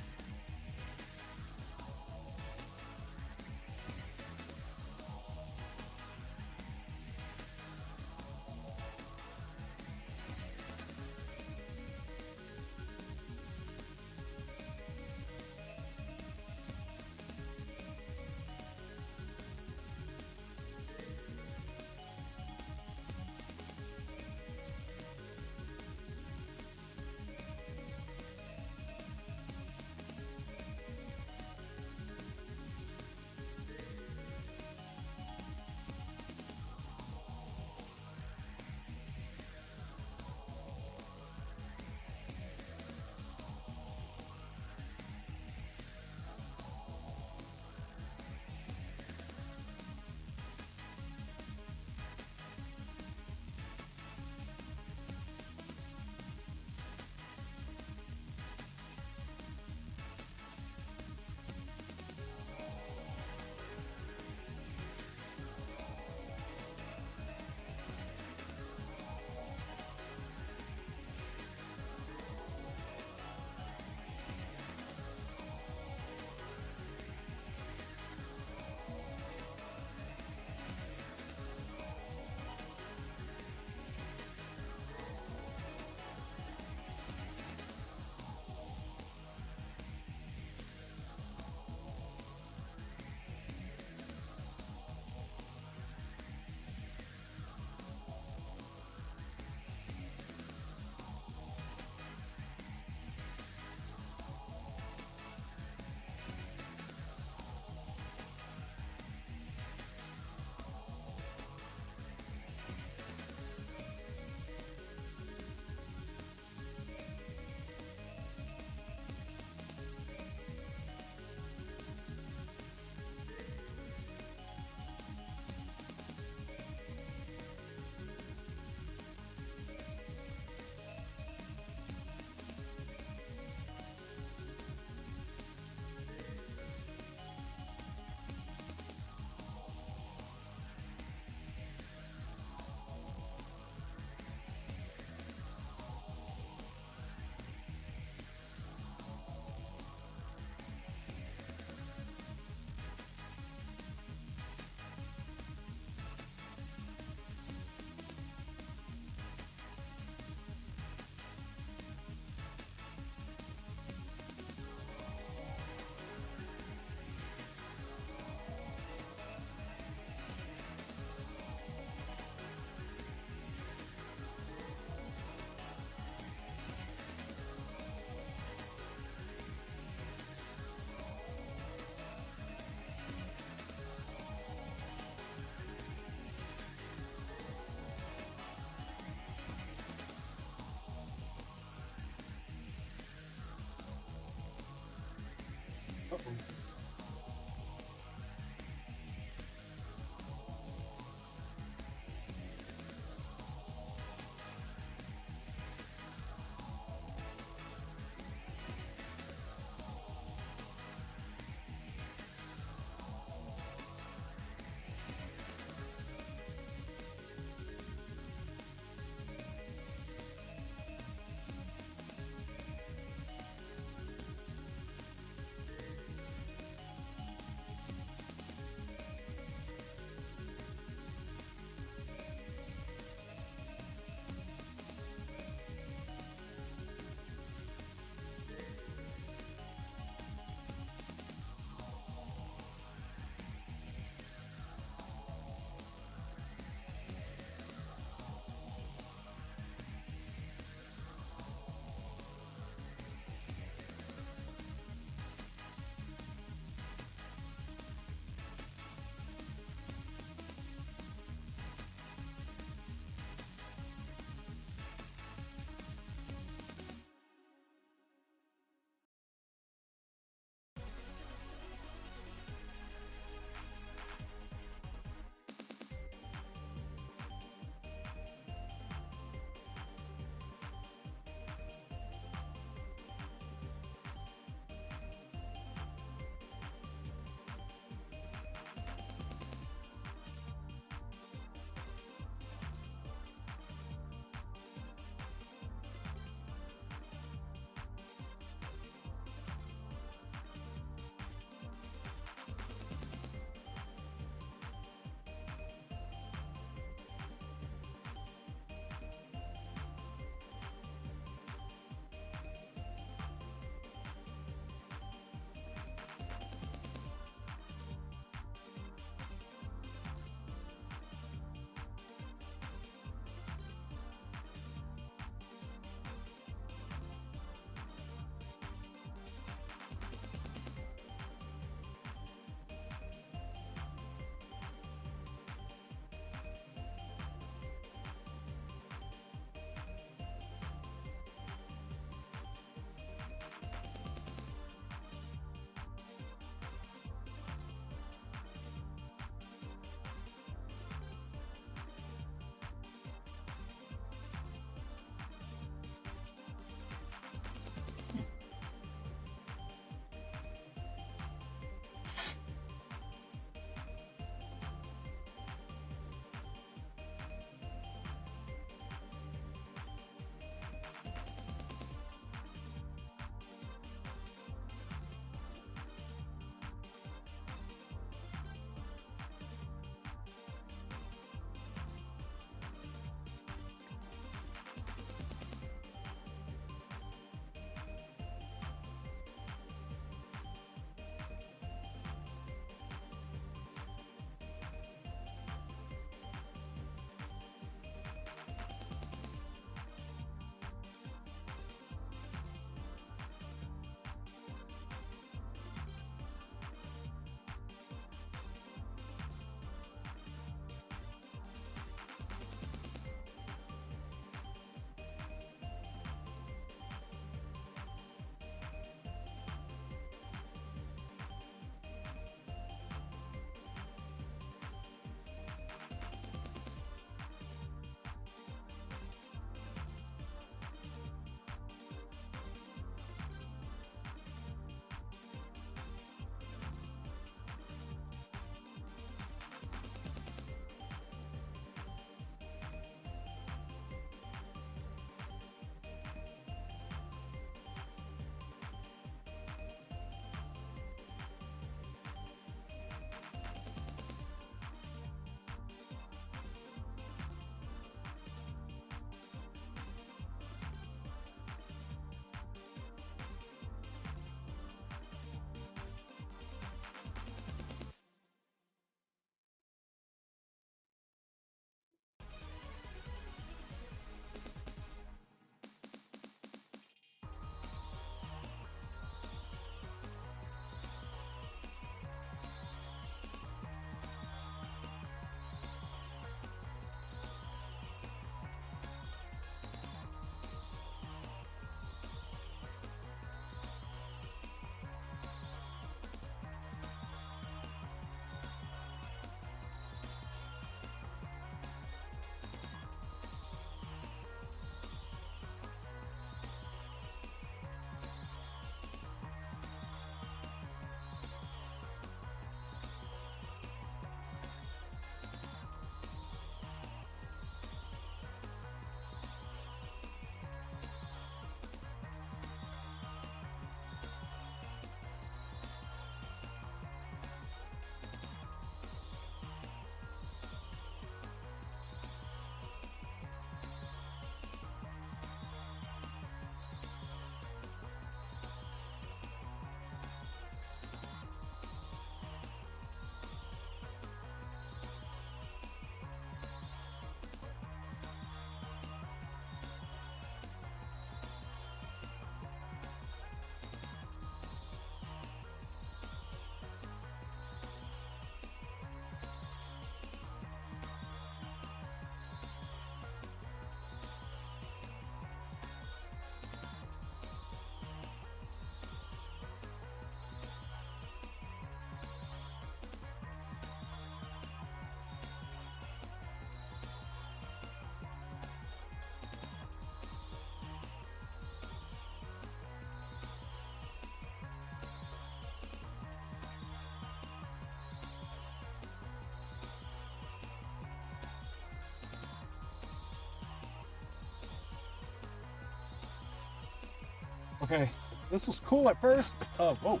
Okay, this was cool at first. Whoa,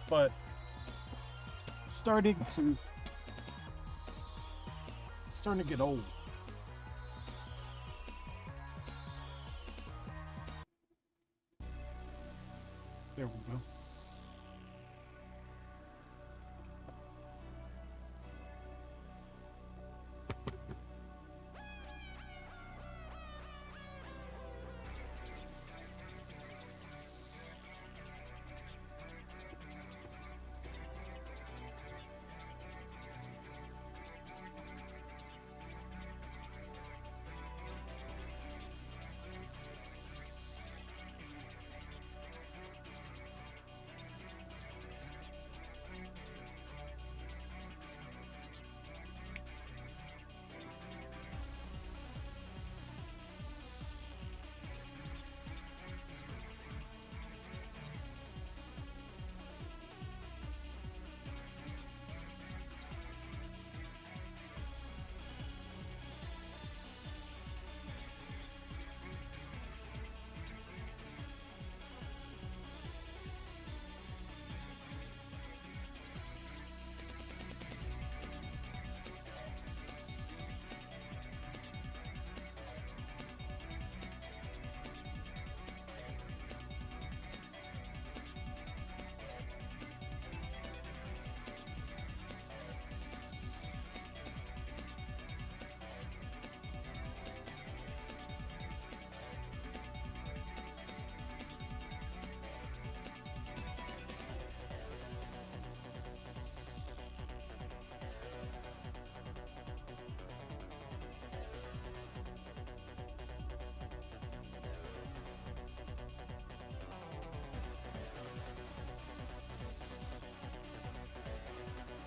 but starting to get old. There we go.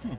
Hmm.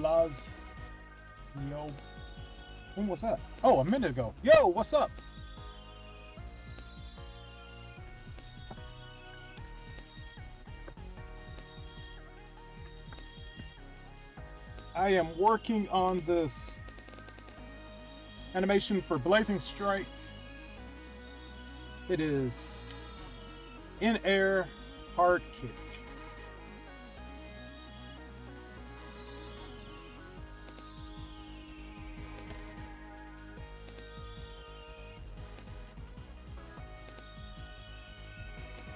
Laz. Yo. When was that? Oh, a minute ago. Yo, what's up? I am working on this animation for Blazing Strike. It is in air hard kick.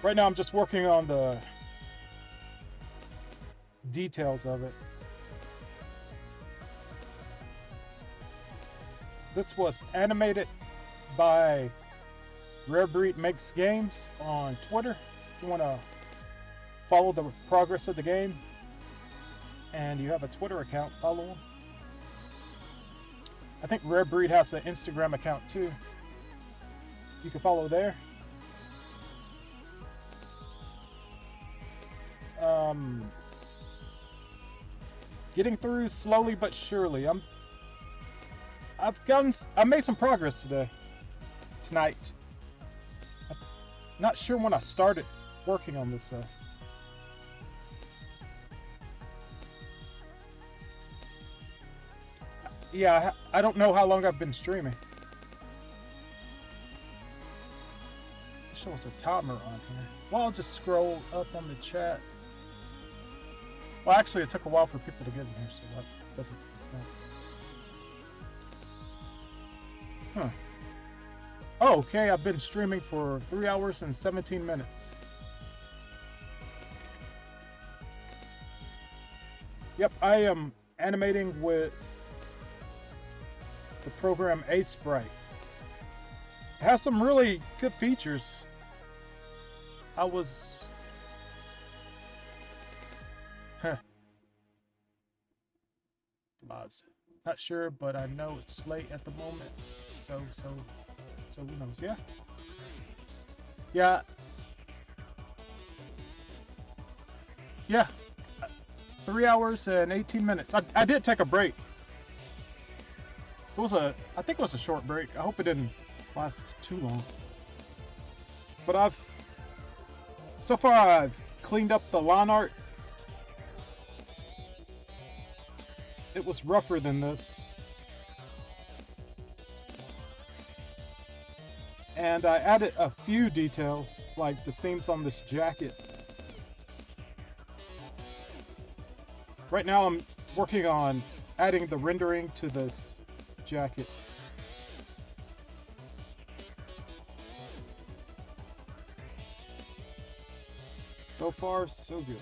Right now I'm just working on the details of it. This was animated by Rare Breed Makes Games on Twitter. If you want to follow the progress of the game and you have a Twitter account, follow them. I think Rare Breed has an Instagram account too. You can follow there. Getting through slowly but surely. I made some progress tonight. I'm not sure when I started working on this. Yeah, I don't know how long I've been streaming. It shows a timer on here. Well, I'll just scroll up on the chat. Well, actually, it took a while for people to get in here, so that doesn't count. Huh. Oh, okay, I've been streaming for 3 hours and 17 minutes. Yep, I am animating with the program Sprite. It has some really good features. Not sure, but I know it's late at the moment. So who knows? Yeah. 3 hours and 18 minutes. I did take a break. I think it was a short break. I hope it didn't last too long. But so far I've cleaned up the line art. It was rougher than this. And I added a few details, like the seams on this jacket. Right now I'm working on adding the rendering to this jacket. So far, so good.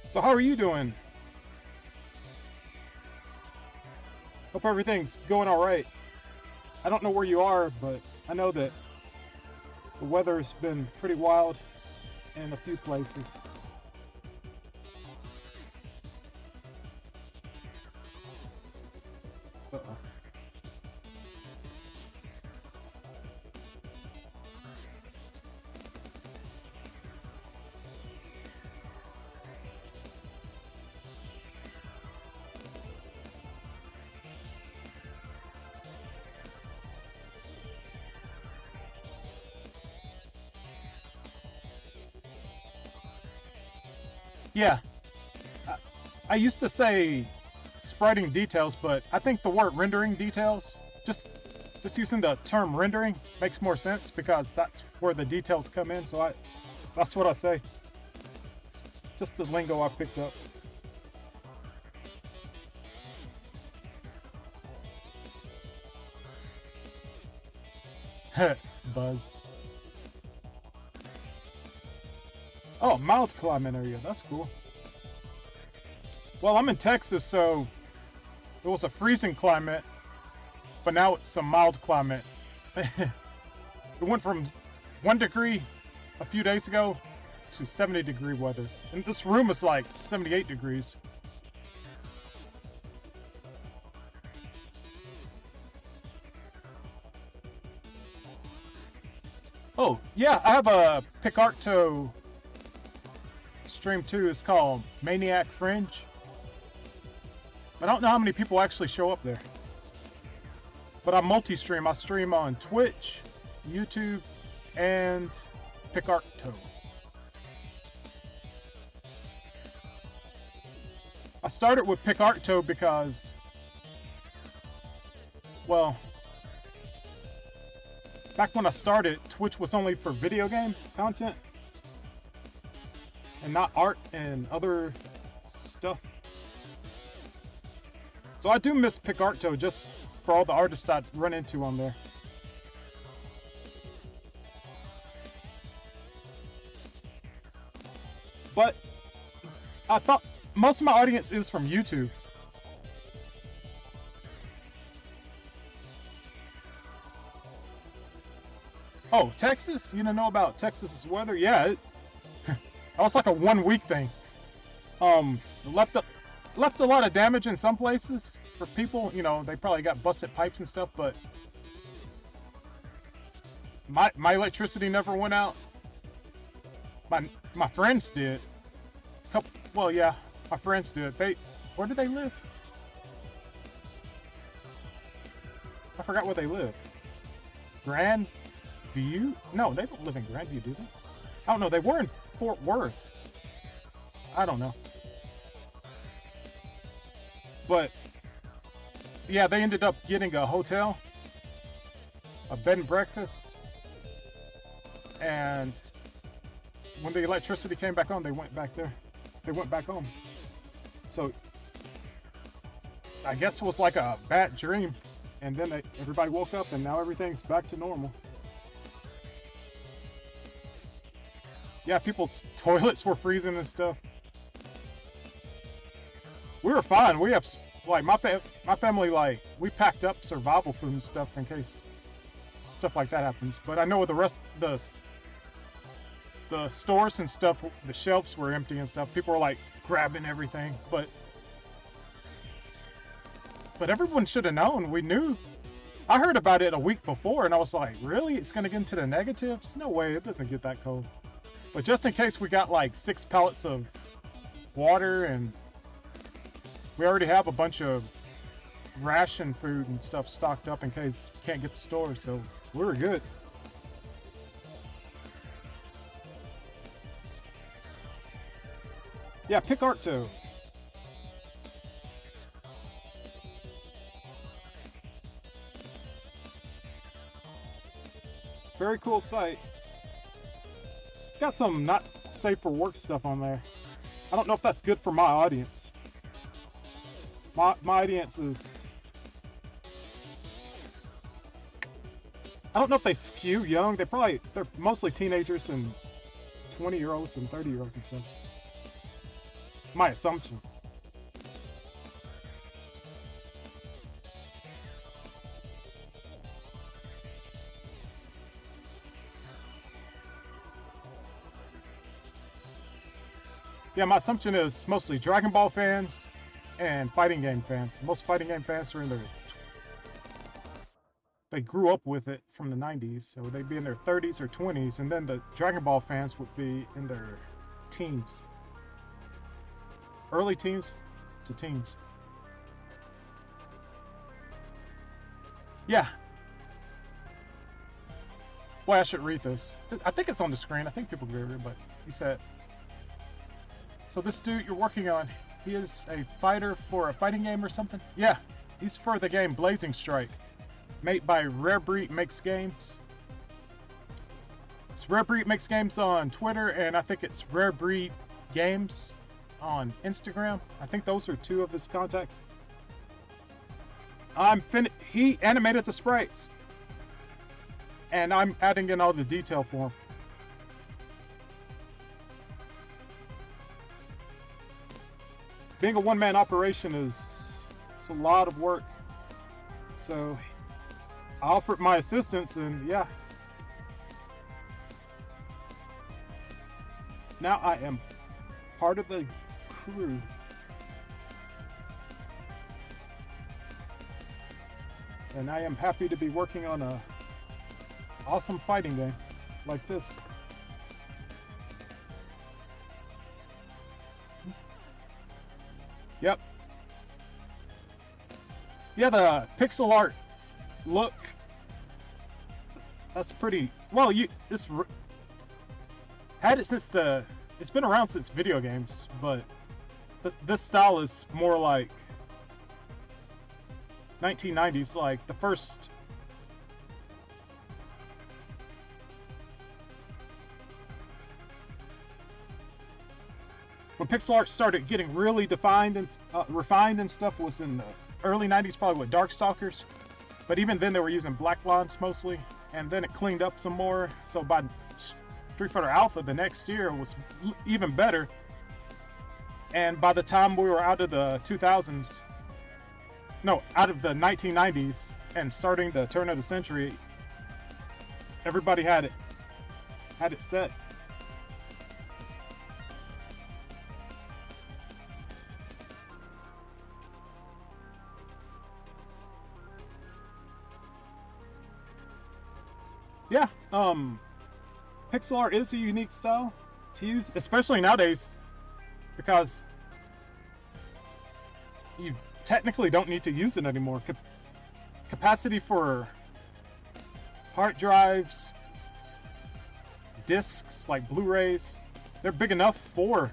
So how are you doing? Hope everything's going all right. I don't know where you are, but I know that the weather's been pretty wild in a few places. Uh-oh. Yeah, I used to say spriting details, but I think the word rendering details, just using the term rendering makes more sense because that's where the details come in. So that's what I say. Just the lingo I picked up. Buzz. Oh, mild climate area. That's cool. Well, I'm in Texas, so it was a freezing climate, but now it's a mild climate. It went from 1 degree a few days ago to 70-degree weather. And this room is like 78 degrees. Oh, yeah, I have a Picarto stream too. It's called Maniac Fringe. I don't know how many people actually show up there. But I multi-stream. I stream on Twitch, YouTube, and Picarto. I started with Picarto because, well, back when I started, Twitch was only for video game content and not art and other stuff. So I do miss Picarto just for all the artists I'd run into on there. But I thought most of my audience is from YouTube. Oh, Texas? You don't know about Texas's weather? Yeah, that was like a 1 week thing. Left a lot of damage in some places for people. You know, they probably got busted pipes and stuff, but my electricity never went out. My friends did. Well, yeah, my friends did. Where do they live? I forgot where they live. Grandview? No, they don't live in Grandview, do they? I don't know. They were in Fort Worth. I don't know. But yeah, they ended up getting a hotel, a bed and breakfast, and when the electricity came back on, they went back there. They went back home. So I guess it was like a bad dream, and then everybody woke up, and now everything's back to normal. Yeah, people's toilets were freezing and stuff. We were fine. We have, like, my family, like, we packed up survival food and stuff in case stuff like that happens. But I know the rest, the stores and stuff, the shelves were empty and stuff. People were like grabbing everything, but everyone should have known. We knew. I heard about it a week before, and I was like, really? It's gonna get into the negatives? No way, it doesn't get that cold. But just in case, we got like 6 pallets of water, and we already have a bunch of ration food and stuff stocked up in case you can't get the store, so we were good. Yeah, Picarto. Very cool site. It's got some not safe for work stuff on there. I don't know if that's good for my audience. My audience is... I don't know if they skew young. They're mostly teenagers and 20-year-olds and 30-year-olds and stuff. My assumption. Yeah, my assumption is mostly Dragon Ball fans and fighting game fans. Most fighting game fans are they grew up with it from the 90s, so they'd be in their 30s or 20s, and then the Dragon Ball fans would be in their teens. Early teens to teens. Yeah. Well, I should read this. I think it's on the screen. I think people can read it, but he said, so this dude you're working on, he is a fighter for a fighting game or something? Yeah, he's for the game Blazing Strike, made by Rare Breed Makes Games. It's Rare Breed Makes Games on Twitter, and I think it's Rare Breed Games on Instagram. I think those are 2 of his contacts. He animated the sprites, and I'm adding in all the detail for him. Being a one-man operation it's a lot of work. So I offered my assistance, and yeah. Now I am part of the crew. And I am happy to be working on a awesome fighting game. like this. Yep. Yeah, the pixel art look. That's pretty. Well, had it since the. It's been around since video games, but this style is more like 1990s, like the first. When pixel art started getting really defined and refined and stuff was in the early 90s, probably with Darkstalkers. But even then they were using black lines mostly, and then it cleaned up some more. So by Street Fighter Alpha the next year was even better. And by the time we were out of the 2000s, no, out of the 1990s and starting the turn of the century, everybody had it set. Yeah, pixel art is a unique style to use, especially nowadays, because you technically don't need to use it anymore. Capacity for hard drives, discs like Blu-rays, they're big enough for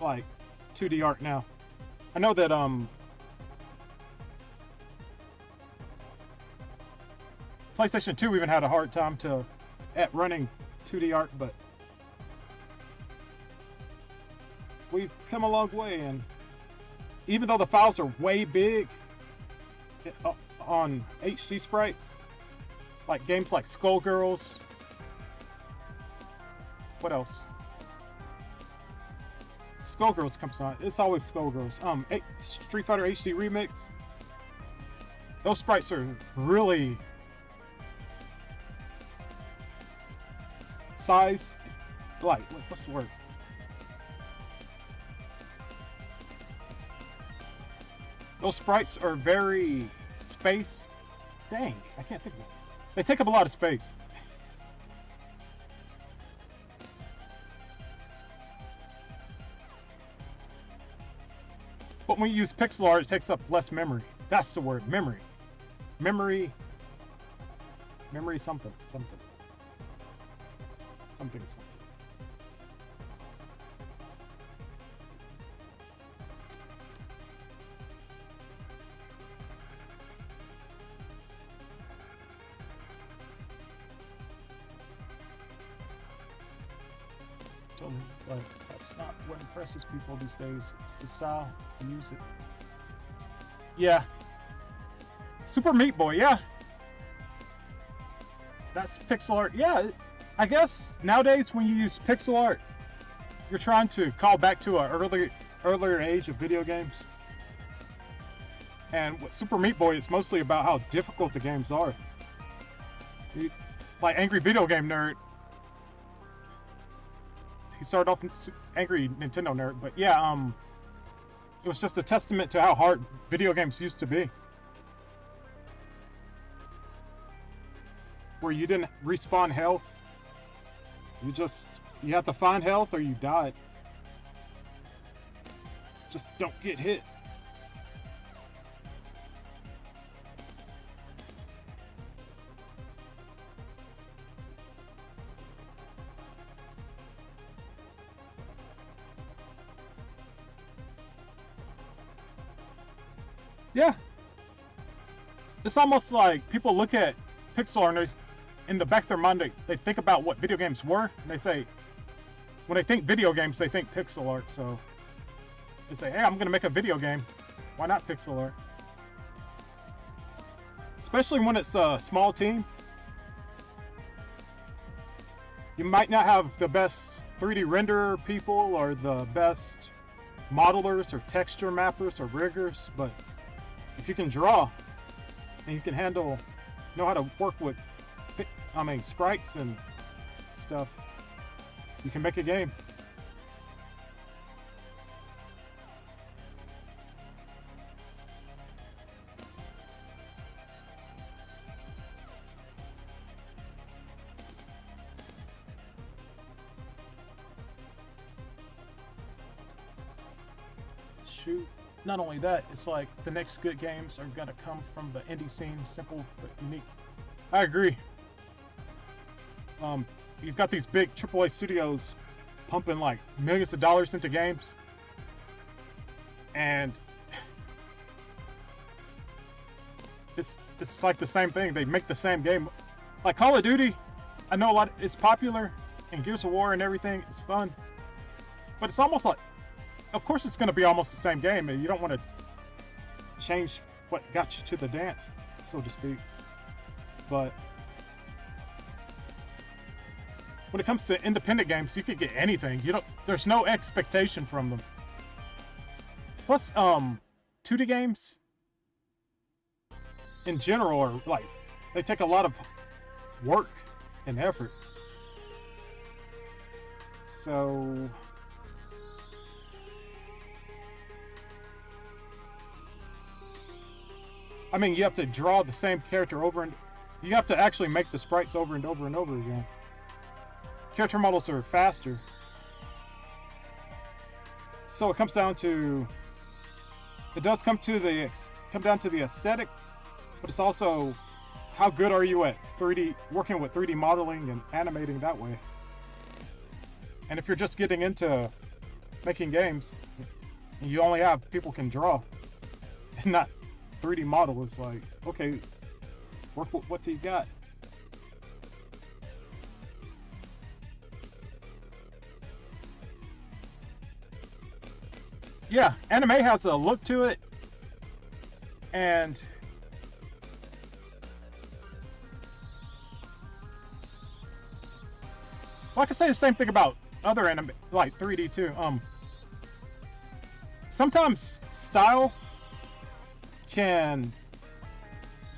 like 2D art now. I know that PlayStation 2 even had a hard time at running 2D art, but we've come a long way, and even though the files are way big on HD sprites, like games like Skullgirls, what else? Skullgirls comes on. It's always Skullgirls. Street Fighter HD Remix. Those sprites are really size, like what's the word? Those sprites are very space. Dang, I can't think of it. They take up a lot of space. But when you use pixel art, it takes up less memory. That's the word, memory. Memory something. But that's not what impresses people these days. It's the style. Use it. Yeah. Super Meat Boy, yeah. That's pixel art. Yeah, I guess nowadays when you use pixel art, you're trying to call back to an earlier age of video games. And with Super Meat Boy, it's mostly about how difficult the games are. Like Angry Video Game Nerd. He started off Angry Nintendo Nerd, but yeah, it was just a testament to how hard video games used to be. Where you didn't respawn health. You had to find health or you died. Just don't get hit. Yeah. It's almost like people look at pixel art and in the back of their mind, they think about what video games were, and they say, when they think video games, they think pixel art, so they say, hey, I'm going to make a video game. Why not pixel art? Especially when it's a small team. You might not have the best 3D renderer people or the best modelers or texture mappers or riggers, but if you can draw and you can know how to work with sprites and stuff, you can make a game. shoot. Not only that, it's like the next good games are gonna come from the indie scene, simple but unique. I agree. You've got these big AAA studios pumping like millions of dollars into games, and it's like the same thing. They make the same game. Like Call of Duty, I know a lot. It's popular, and Gears of War and everything. It's fun, but it's almost like, of course, it's going to be almost the same game, and you don't want to change what got you to the dance, so to speak. But when it comes to independent games, you could get anything. There's no expectation from them. Plus, 2D games in general are like, they take a lot of work and effort. So I mean, you have to draw the same character over, and you have to actually make the sprites over and over and over again. Character models are faster. So it comes down to, it does come down to the aesthetic, but it's also how good are you at working with 3D modeling and animating that way. And if you're just getting into making games, and you only have people can draw and not 3D model, it's like, okay, work with what you got. Yeah, anime has a look to it, and well, I can say the same thing about other anime, like 3D too. Sometimes style can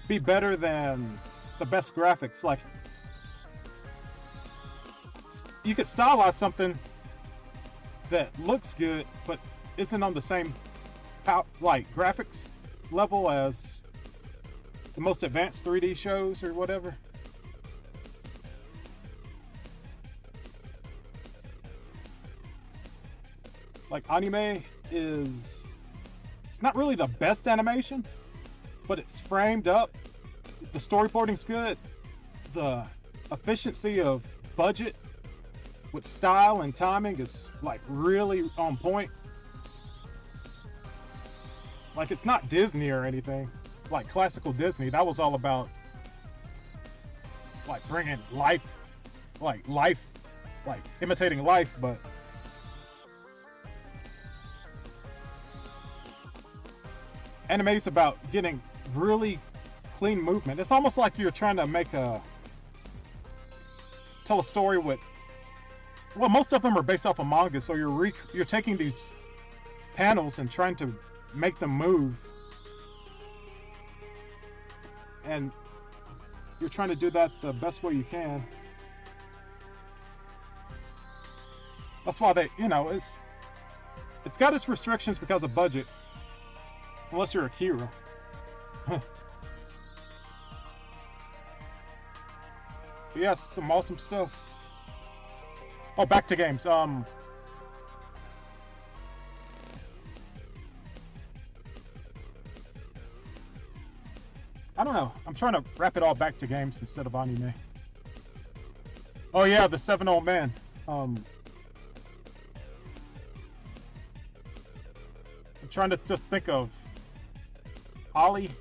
be better than the best graphics. Like, you could stylize something that looks good, but isn't on the same like graphics level as the most advanced 3D shows or whatever. Like, anime it's not really the best animation, but it's framed up. The storyboarding's good. The efficiency of budget with style and timing is like really on point. Like, it's not Disney or anything, like classical Disney. That was all about like bringing life, like imitating life, but anime is about getting really clean movement. It's almost like you're trying to tell a story with, well, most of them are based off of manga, so you're taking these panels and trying to make them move, and you're trying to do that the best way you can. That's why it's got its restrictions because of budget, unless you're Akira. Yeah, some awesome stuff. Oh, back to games. I don't know. I'm trying to wrap it all back to games instead of anime. Oh yeah, the 7 Old Men. I'm trying to just think of Ollie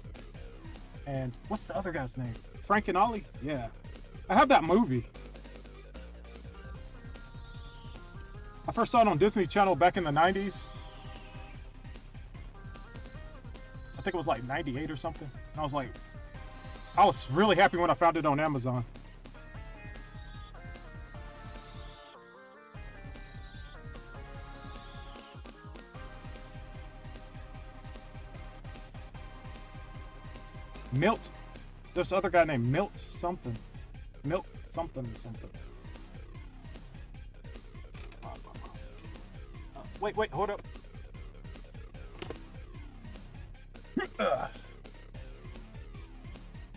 and what's the other guy's name? Frank and Ollie? Yeah. I have that movie. I first saw it on Disney Channel back in the 90s. I think it was like 98 or something. And I was really happy when I found it on Amazon. Milt. There's other guy named Milt something. Milt something. Wait, hold up.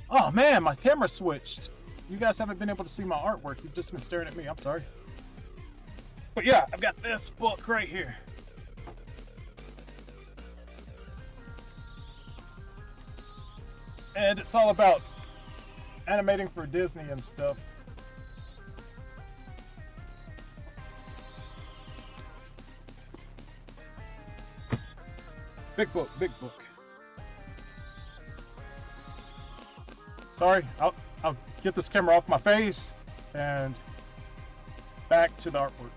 Oh man, my camera switched. You guys haven't been able to see my artwork. You've just been staring at me. I'm sorry. But yeah, I've got this book right here. And it's all about animating for Disney and stuff. Big book, big book. Sorry, I'll get this camera off my face and back to the artwork.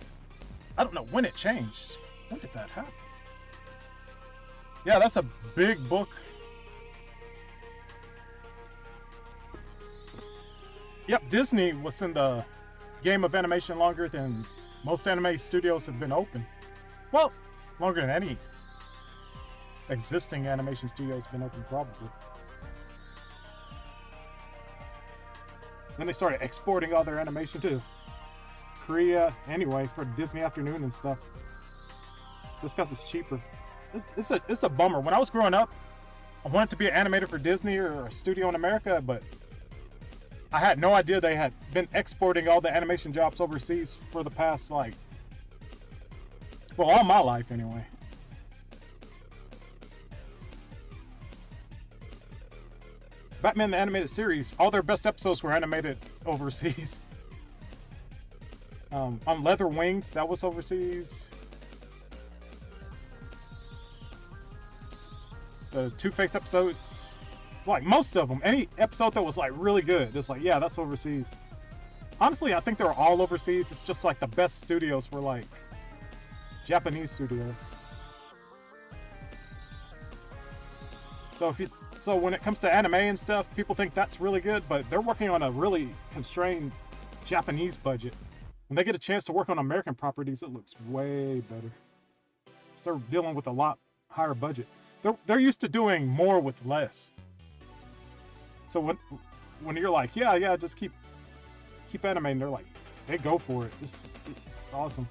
I don't know when it changed. When did that happen? Yeah, that's a big book. Yep, Disney was in the game of animation longer than most anime studios have been open. Well, longer than any existing animation studio has been open, probably. Then they started exporting all their animation to Korea anyway for Disney Afternoon and stuff. Just because it's cheaper. It's a bummer. When I was growing up, I wanted to be an animator for Disney or a studio in America, but I had no idea they had been exporting all the animation jobs overseas for the past, like, well, all my life anyway. Batman the Animated Series, all their best episodes were animated overseas. On Leather Wings, that was overseas. The Two-Face episodes, like most of them, any episode that was like really good, it's like, yeah, that's overseas. Honestly, I think they were all overseas. It's just like the best studios were like Japanese studios. So when it comes to anime and stuff, people think that's really good, but they're working on a really constrained Japanese budget. When they get a chance to work on American properties, it looks way better. So they're dealing with a lot higher budget. They're used to doing more with less. So when you're like, yeah, just keep animating, they're like, they go for it. It's awesome.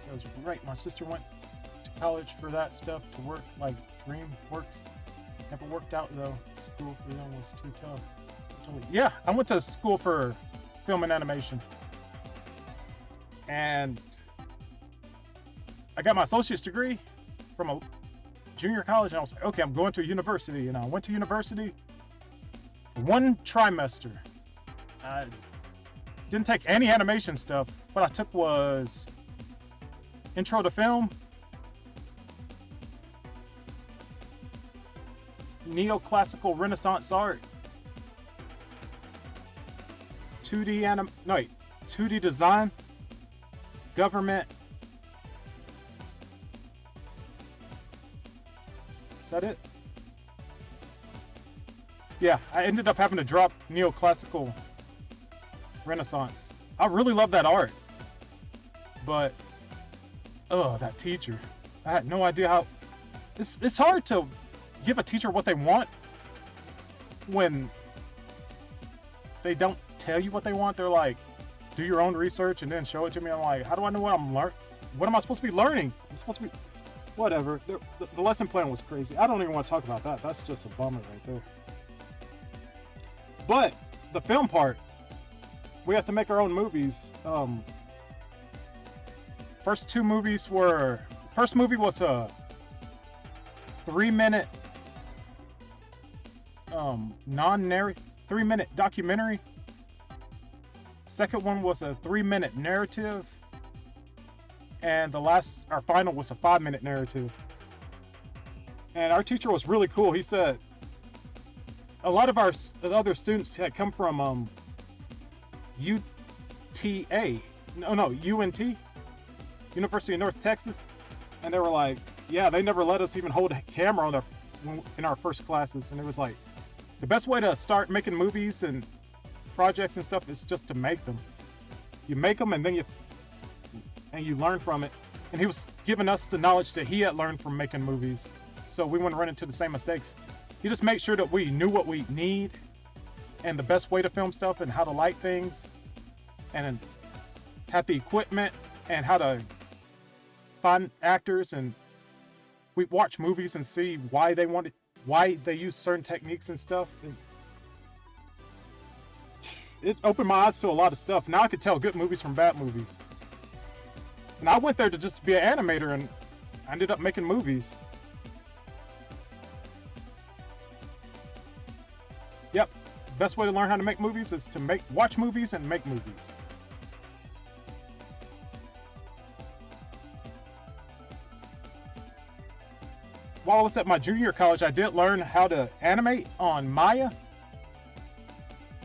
Sounds right. My sister went to college for that stuff to work, like DreamWorks. Never worked out though. School for them was too tough. Yeah, I went to school for film and animation. And I got my associate's degree from a junior college, and I was like, okay, I'm going to a university. And I went to university for one trimester. I didn't take any animation stuff. What I took was Intro to Film, Neoclassical Renaissance Art, 2D design, government. Is that it? Yeah, I ended up having to drop Neoclassical Renaissance. I really love that art, but that teacher, I had no idea how. It's hard to give a teacher what they want when they don't tell you what they want. They're like, do your own research and then show it to me. I'm like, how do I know what I'm learning? What am I supposed to be learning? I'm supposed to be whatever. The lesson plan was crazy. I don't even want to talk about that. That's just a bummer right there. But the film part, we have to make our own movies. First two movies were, first movie was a 3-minute non-narrative 3-minute documentary. Second one was a 3-minute narrative, and our final was a 5-minute narrative. And our teacher was really cool. He said a lot of our other students had come from UNT, University of North Texas, and they were like, yeah, they never let us even hold a camera in our first classes. And it was like, the best way to start making movies and projects and stuff is just to make them. You make them and then you learn from it. And he was giving us the knowledge that he had learned from making movies, so we wouldn't run into the same mistakes. He just made sure that we knew what we need and the best way to film stuff and how to light things and had the equipment and how to find actors, and we watch movies and see why they use certain techniques and stuff. it opened my eyes to a lot of stuff. Now I could tell good movies from bad movies. And I went there to just be an animator, and I ended up making movies. Yep, best way to learn how to make movies is to watch movies and make movies. While I was at my junior college, I did learn how to animate on Maya,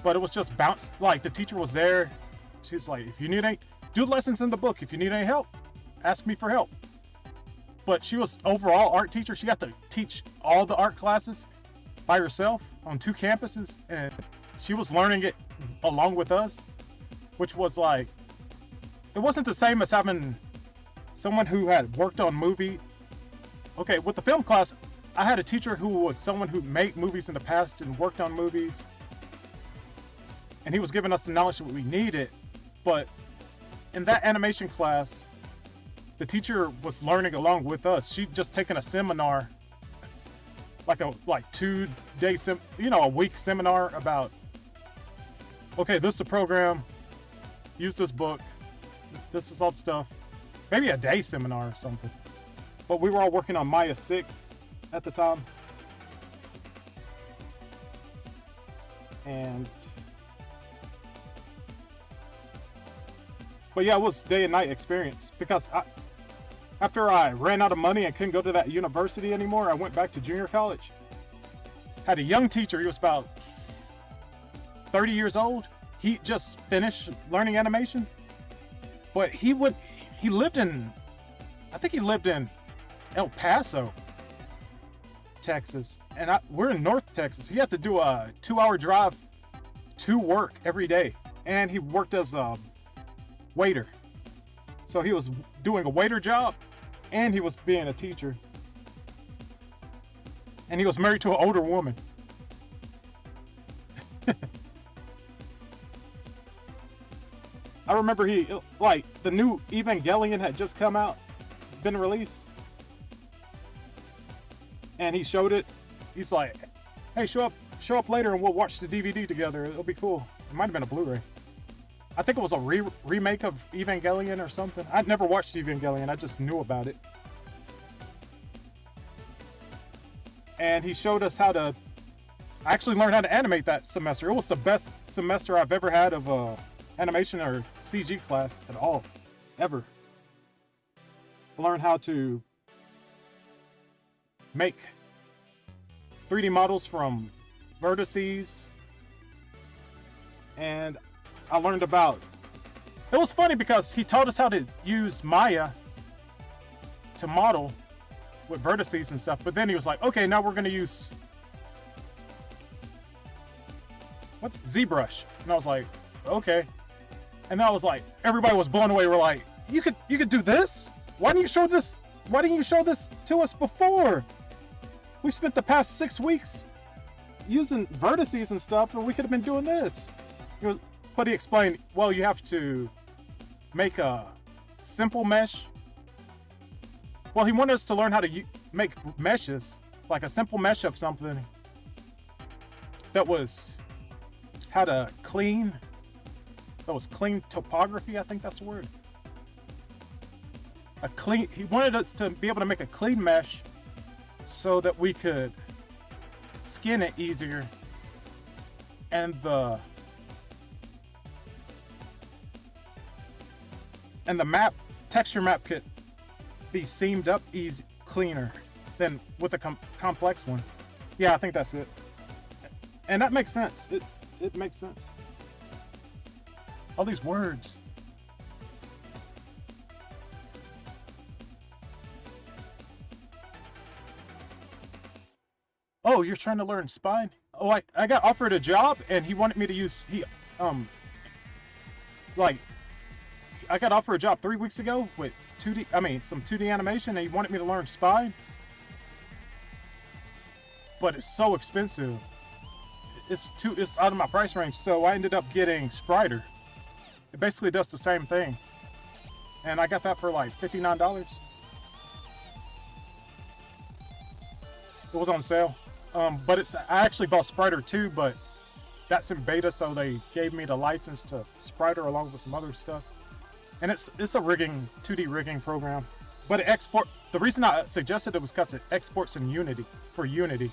but it was just bounced. Like, the teacher was there. She's like, if you need any, do lessons in the book. If you need any help, ask me for help. But she was overall art teacher. She got to teach all the art classes by herself on 2 campuses, and she was learning it along with us, which was like, it wasn't the same as having someone who had worked on movie. Okay, with the film class, I had a teacher who was someone who made movies in the past and worked on movies, and he was giving us the knowledge that we needed. But in that animation class, the teacher was learning along with us. She'd just taken a seminar, like 2-day a week seminar about, okay, this is the program, use this book, this is all the stuff. Maybe a day seminar or something. But we were all working on Maya 6 at the time. But yeah, it was day and night experience, because after I ran out of money and couldn't go to that university anymore, I went back to junior college. Had a young teacher. He was about 30 years old. He just finished learning animation, but he lived in, I think he lived in El Paso, Texas, and we're in North Texas. He had to do a 2-hour drive to work every day, and he worked as a waiter. So he was doing a waiter job, and he was being a teacher, and he was married to an older woman. I remember the new Evangelion had just come out, been released, and he showed it. He's like, hey, show up later and we'll watch the DVD together. It'll be cool. It might have been a Blu-ray. I think it was a remake of Evangelion or something. I'd never watched Evangelion. I just knew about it. And he showed us how to actually learn how to animate that semester. It was the best semester I've ever had of animation or CG class at all, ever. Learn how to make 3D models from vertices, and I learned about, it was funny because he taught us how to use Maya to model with vertices and stuff, but then he was like, okay, now we're going to use, what's ZBrush? And I was like, okay. And I was like, everybody was blown away. We're like, you could do this? Why didn't you show this to us before? We spent the past 6 weeks using vertices and stuff, and we could have been doing this. But he explained, well, you have to make a simple mesh. Well, he wanted us to learn how to make meshes, like a simple mesh of something that was clean topography, I think that's the word. He wanted us to be able to make a clean mesh so that we could skin it easier, and the texture map could be seamed up cleaner than with a complex one. Yeah, I think that's it. And that makes sense. It makes sense. All these words. Oh, you're trying to learn spine? Oh, I got offered a job, and he wanted me to use, I got offered a job 3 weeks ago with some 2D animation, and he wanted me to learn spine. But it's so expensive. It's out of my price range, so I ended up getting Spriter. It basically does the same thing. And I got that for like $59. It was on sale. But I actually bought Spriter too, but that's in beta, so they gave me the license to Spriter along with some other stuff. And it's a rigging, 2D rigging program. But it the reason I suggested it was because it exports in Unity, for Unity.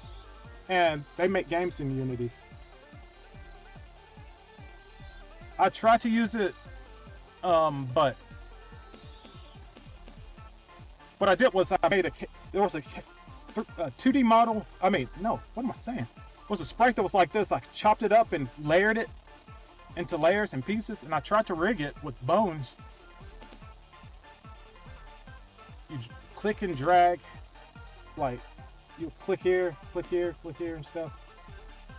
And they make games in Unity. I tried to use it, but what I did was I made there was a 2D model. I mean, no, what am I saying? It was a sprite that was like this. I chopped it up and layered it into layers and pieces, and I tried to rig it with bones. You click and drag, like you click here, click here, click here and stuff.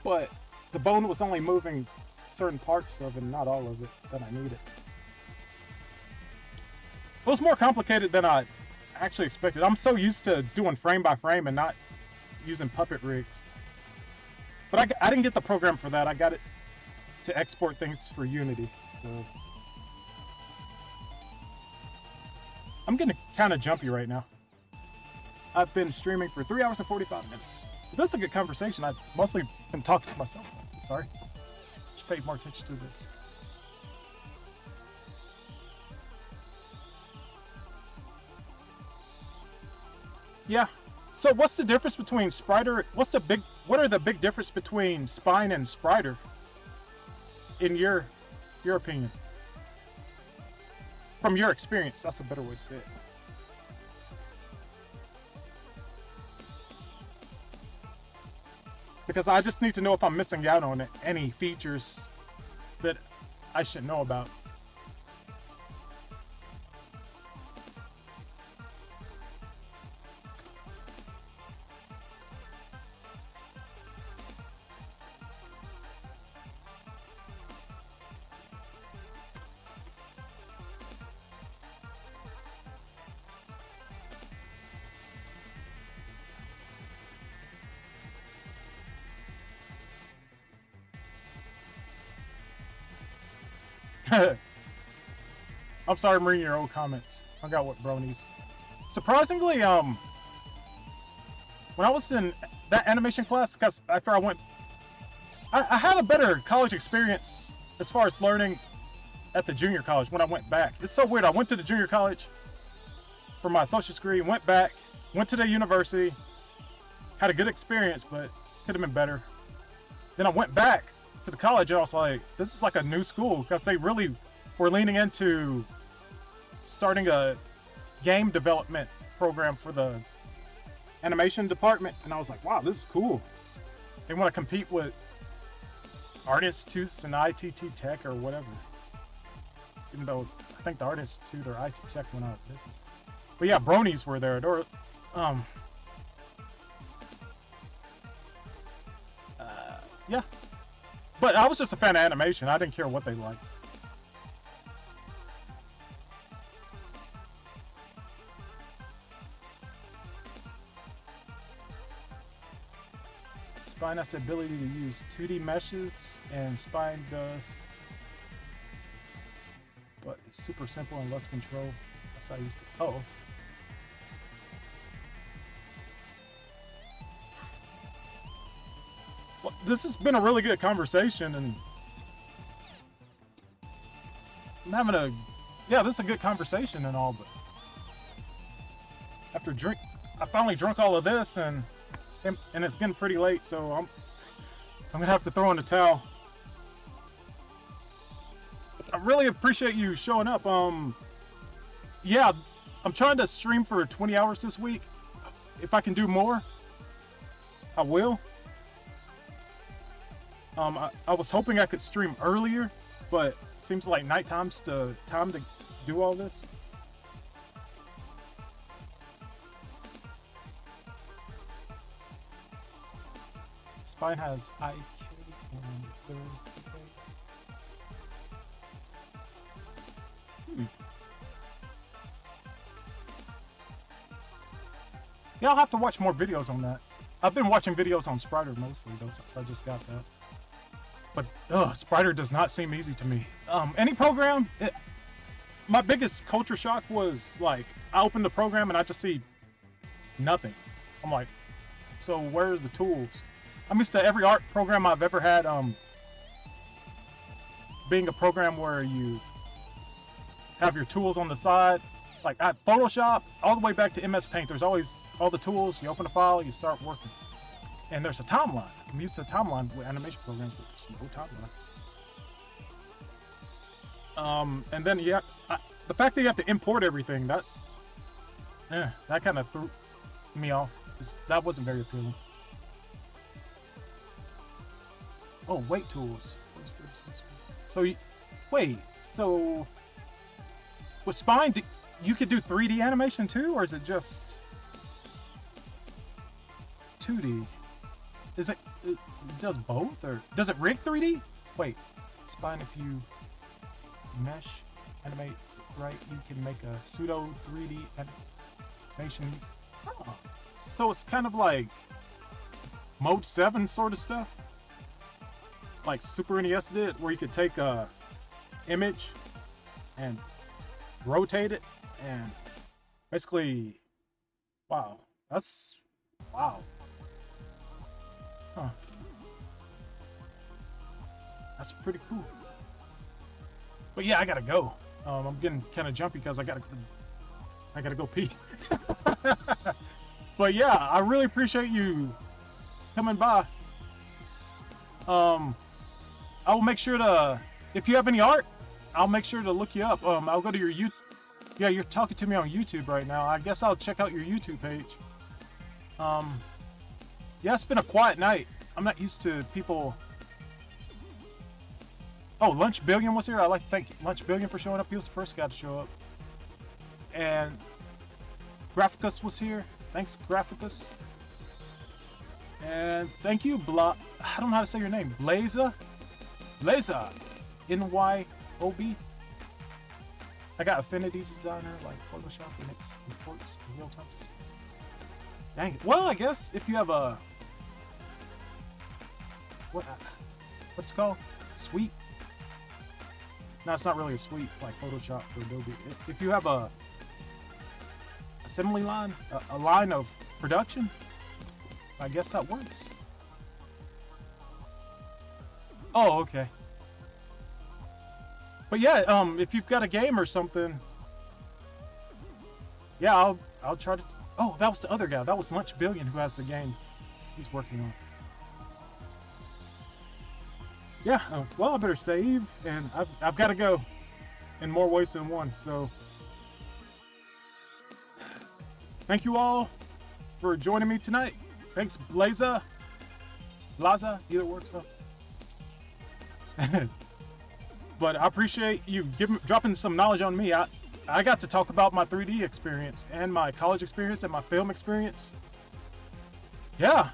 But the bone was only moving certain parts of it, not all of it that I needed. It was more complicated than I actually expected. I'm so used to doing frame by frame and not using puppet rigs. But I didn't get the program for that. I got it to export things for Unity. So I'm getting kind of jumpy right now. I've been streaming for 3 hours and 45 minutes. This is a good conversation. I've mostly been talking to myself. Sorry. Should pay more attention to this. Yeah. So what's the difference between Spriter? What are the big difference between Spine and Spriter? In your opinion? From your experience, that's a better way to say it. Because I just need to know if I'm missing out on any features that I should know about. I'm sorry I'm reading your old comments. I got what bronies. Surprisingly, when I was in that animation class, because after I had a better college experience as far as learning at the junior college when I went back. It's so weird. I went to the junior college for my associate's degree, went back, went to the university, had a good experience, but could have been better. Then I went back to the college and I was like, this is like a new school, because they really were leaning into starting a game development program for the animation department, and I was like, wow, this is cool. They want to compete with Art Institutes and ITT Tech or whatever, even though I think the Art Institute or IT Tech went out of business. But yeah, bronies were there. Yeah. But I was just a fan of animation. I didn't care what they liked. Spine has the ability to use 2D meshes, and Spine does. But it's super simple and less control. That's how I used it. Uh-oh. Well, this has been a really good conversation, and I'm having yeah, this is a good conversation and all, but after I finally drunk all of this, and it's getting pretty late, so I'm gonna have to throw in the towel. I really appreciate you showing up. Yeah, I'm trying to stream for 20 hours this week. If I can do more, I will. I was hoping I could stream earlier, but it seems like nighttime's the time to do all this. Spine has IK and third. Yeah, I'll have to watch more videos on that. I've been watching videos on Spriter mostly though, since I just got that. But Spriter does not seem easy to me. Any program, my biggest culture shock was like I opened the program and I just see nothing. I'm like, so where are the tools? I'm used to every art program I've ever had being a program where you have your tools on the side. Like at Photoshop, all the way back to MS Paint, there's always all the tools. You open a file, you start working. And there's a timeline. I'm used to a timeline with animation programs, but there's no timeline. And then the fact that you have to import everything, that kind of threw me off. That wasn't very appealing. Oh, weight tools. So, wait, so with Spine, you could do 3D animation too, or is it just 2D? It does both, or does it rig 3D? Wait, Spine, if you mesh animate right, you can make a pseudo 3D animation. Oh, so it's kind of like Mode 7 sort of stuff, like Super NES did, where you could take a image and rotate it, and basically, wow, wow. Huh. That's pretty cool. But yeah, I gotta go. I'm getting kind of jumpy because I gotta go pee. But yeah, I really appreciate you coming by. I will make sure to, if you have any art, I'll make sure to look you up. I'll go to your YouTube. Yeah, you're talking to me on YouTube right now. I guess I'll check out your YouTube page. Yeah, it's been a quiet night. I'm not used to people. Oh, Lunch Billion was here. I'd like to thank Lunch Billion for showing up. He was the first guy to show up. And Graphicus was here. Thanks, Graphicus. And thank you, I don't know how to say your name. Blaza? NYOB? I got Affinity Designer, like Photoshop, and it imports in real time. Dang it. Well, I guess if you have a... What's it called? Suite? No, it's not really a suite like Photoshop or Adobe. If you have a assembly line, a line of production, I guess that works. Oh, okay. But yeah, if you've got a game or something, yeah, I'll try to. Oh, that was the other guy. That was Lunch Billion who has the game he's working on. Yeah. Well, I better save, and I've got to go in more ways than one. So, thank you all for joining me tonight. Thanks, Blaza, either works. But I appreciate you dropping some knowledge on me. I got to talk about my 3D experience and my college experience and my film experience. Yeah,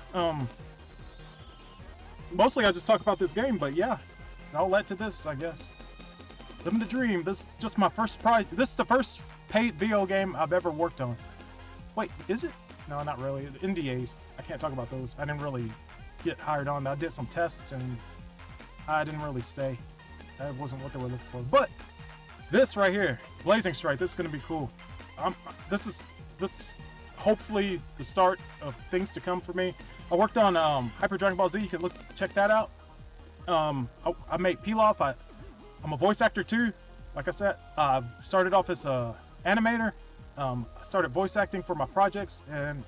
mostly I just talk about this game, but yeah, it all led to this, I guess. Living the dream. This is just my first project. This is the first paid video game I've ever worked on. Wait, is it? No, not really. NDAs. I can't talk about those. I didn't really get hired on. I did some tests and I didn't really stay. That wasn't what they were looking for. But this right here, Blazing Strike, this is gonna be cool. This is hopefully the start of things to come for me. I worked on Hyper Dragon Ball Z. You can check that out. I made Pilaf. I'm a voice actor too. Like I said, I started off as a animator. I started voice acting for my projects, and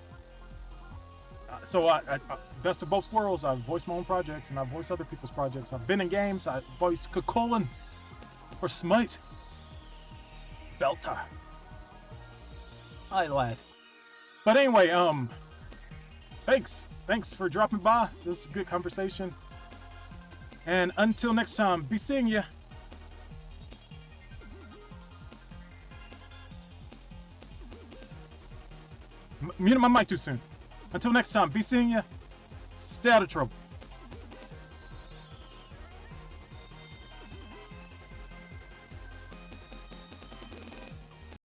so I best of both worlds. I voice my own projects and I voice other people's projects. I've been in games. I voiced Kukulin or Smite. Belter. Hi, lad. But anyway, thanks for dropping by. This is a good conversation. And until next time, be seeing ya. Muted my mic too soon. Until next time, be seeing ya. Stay out of trouble.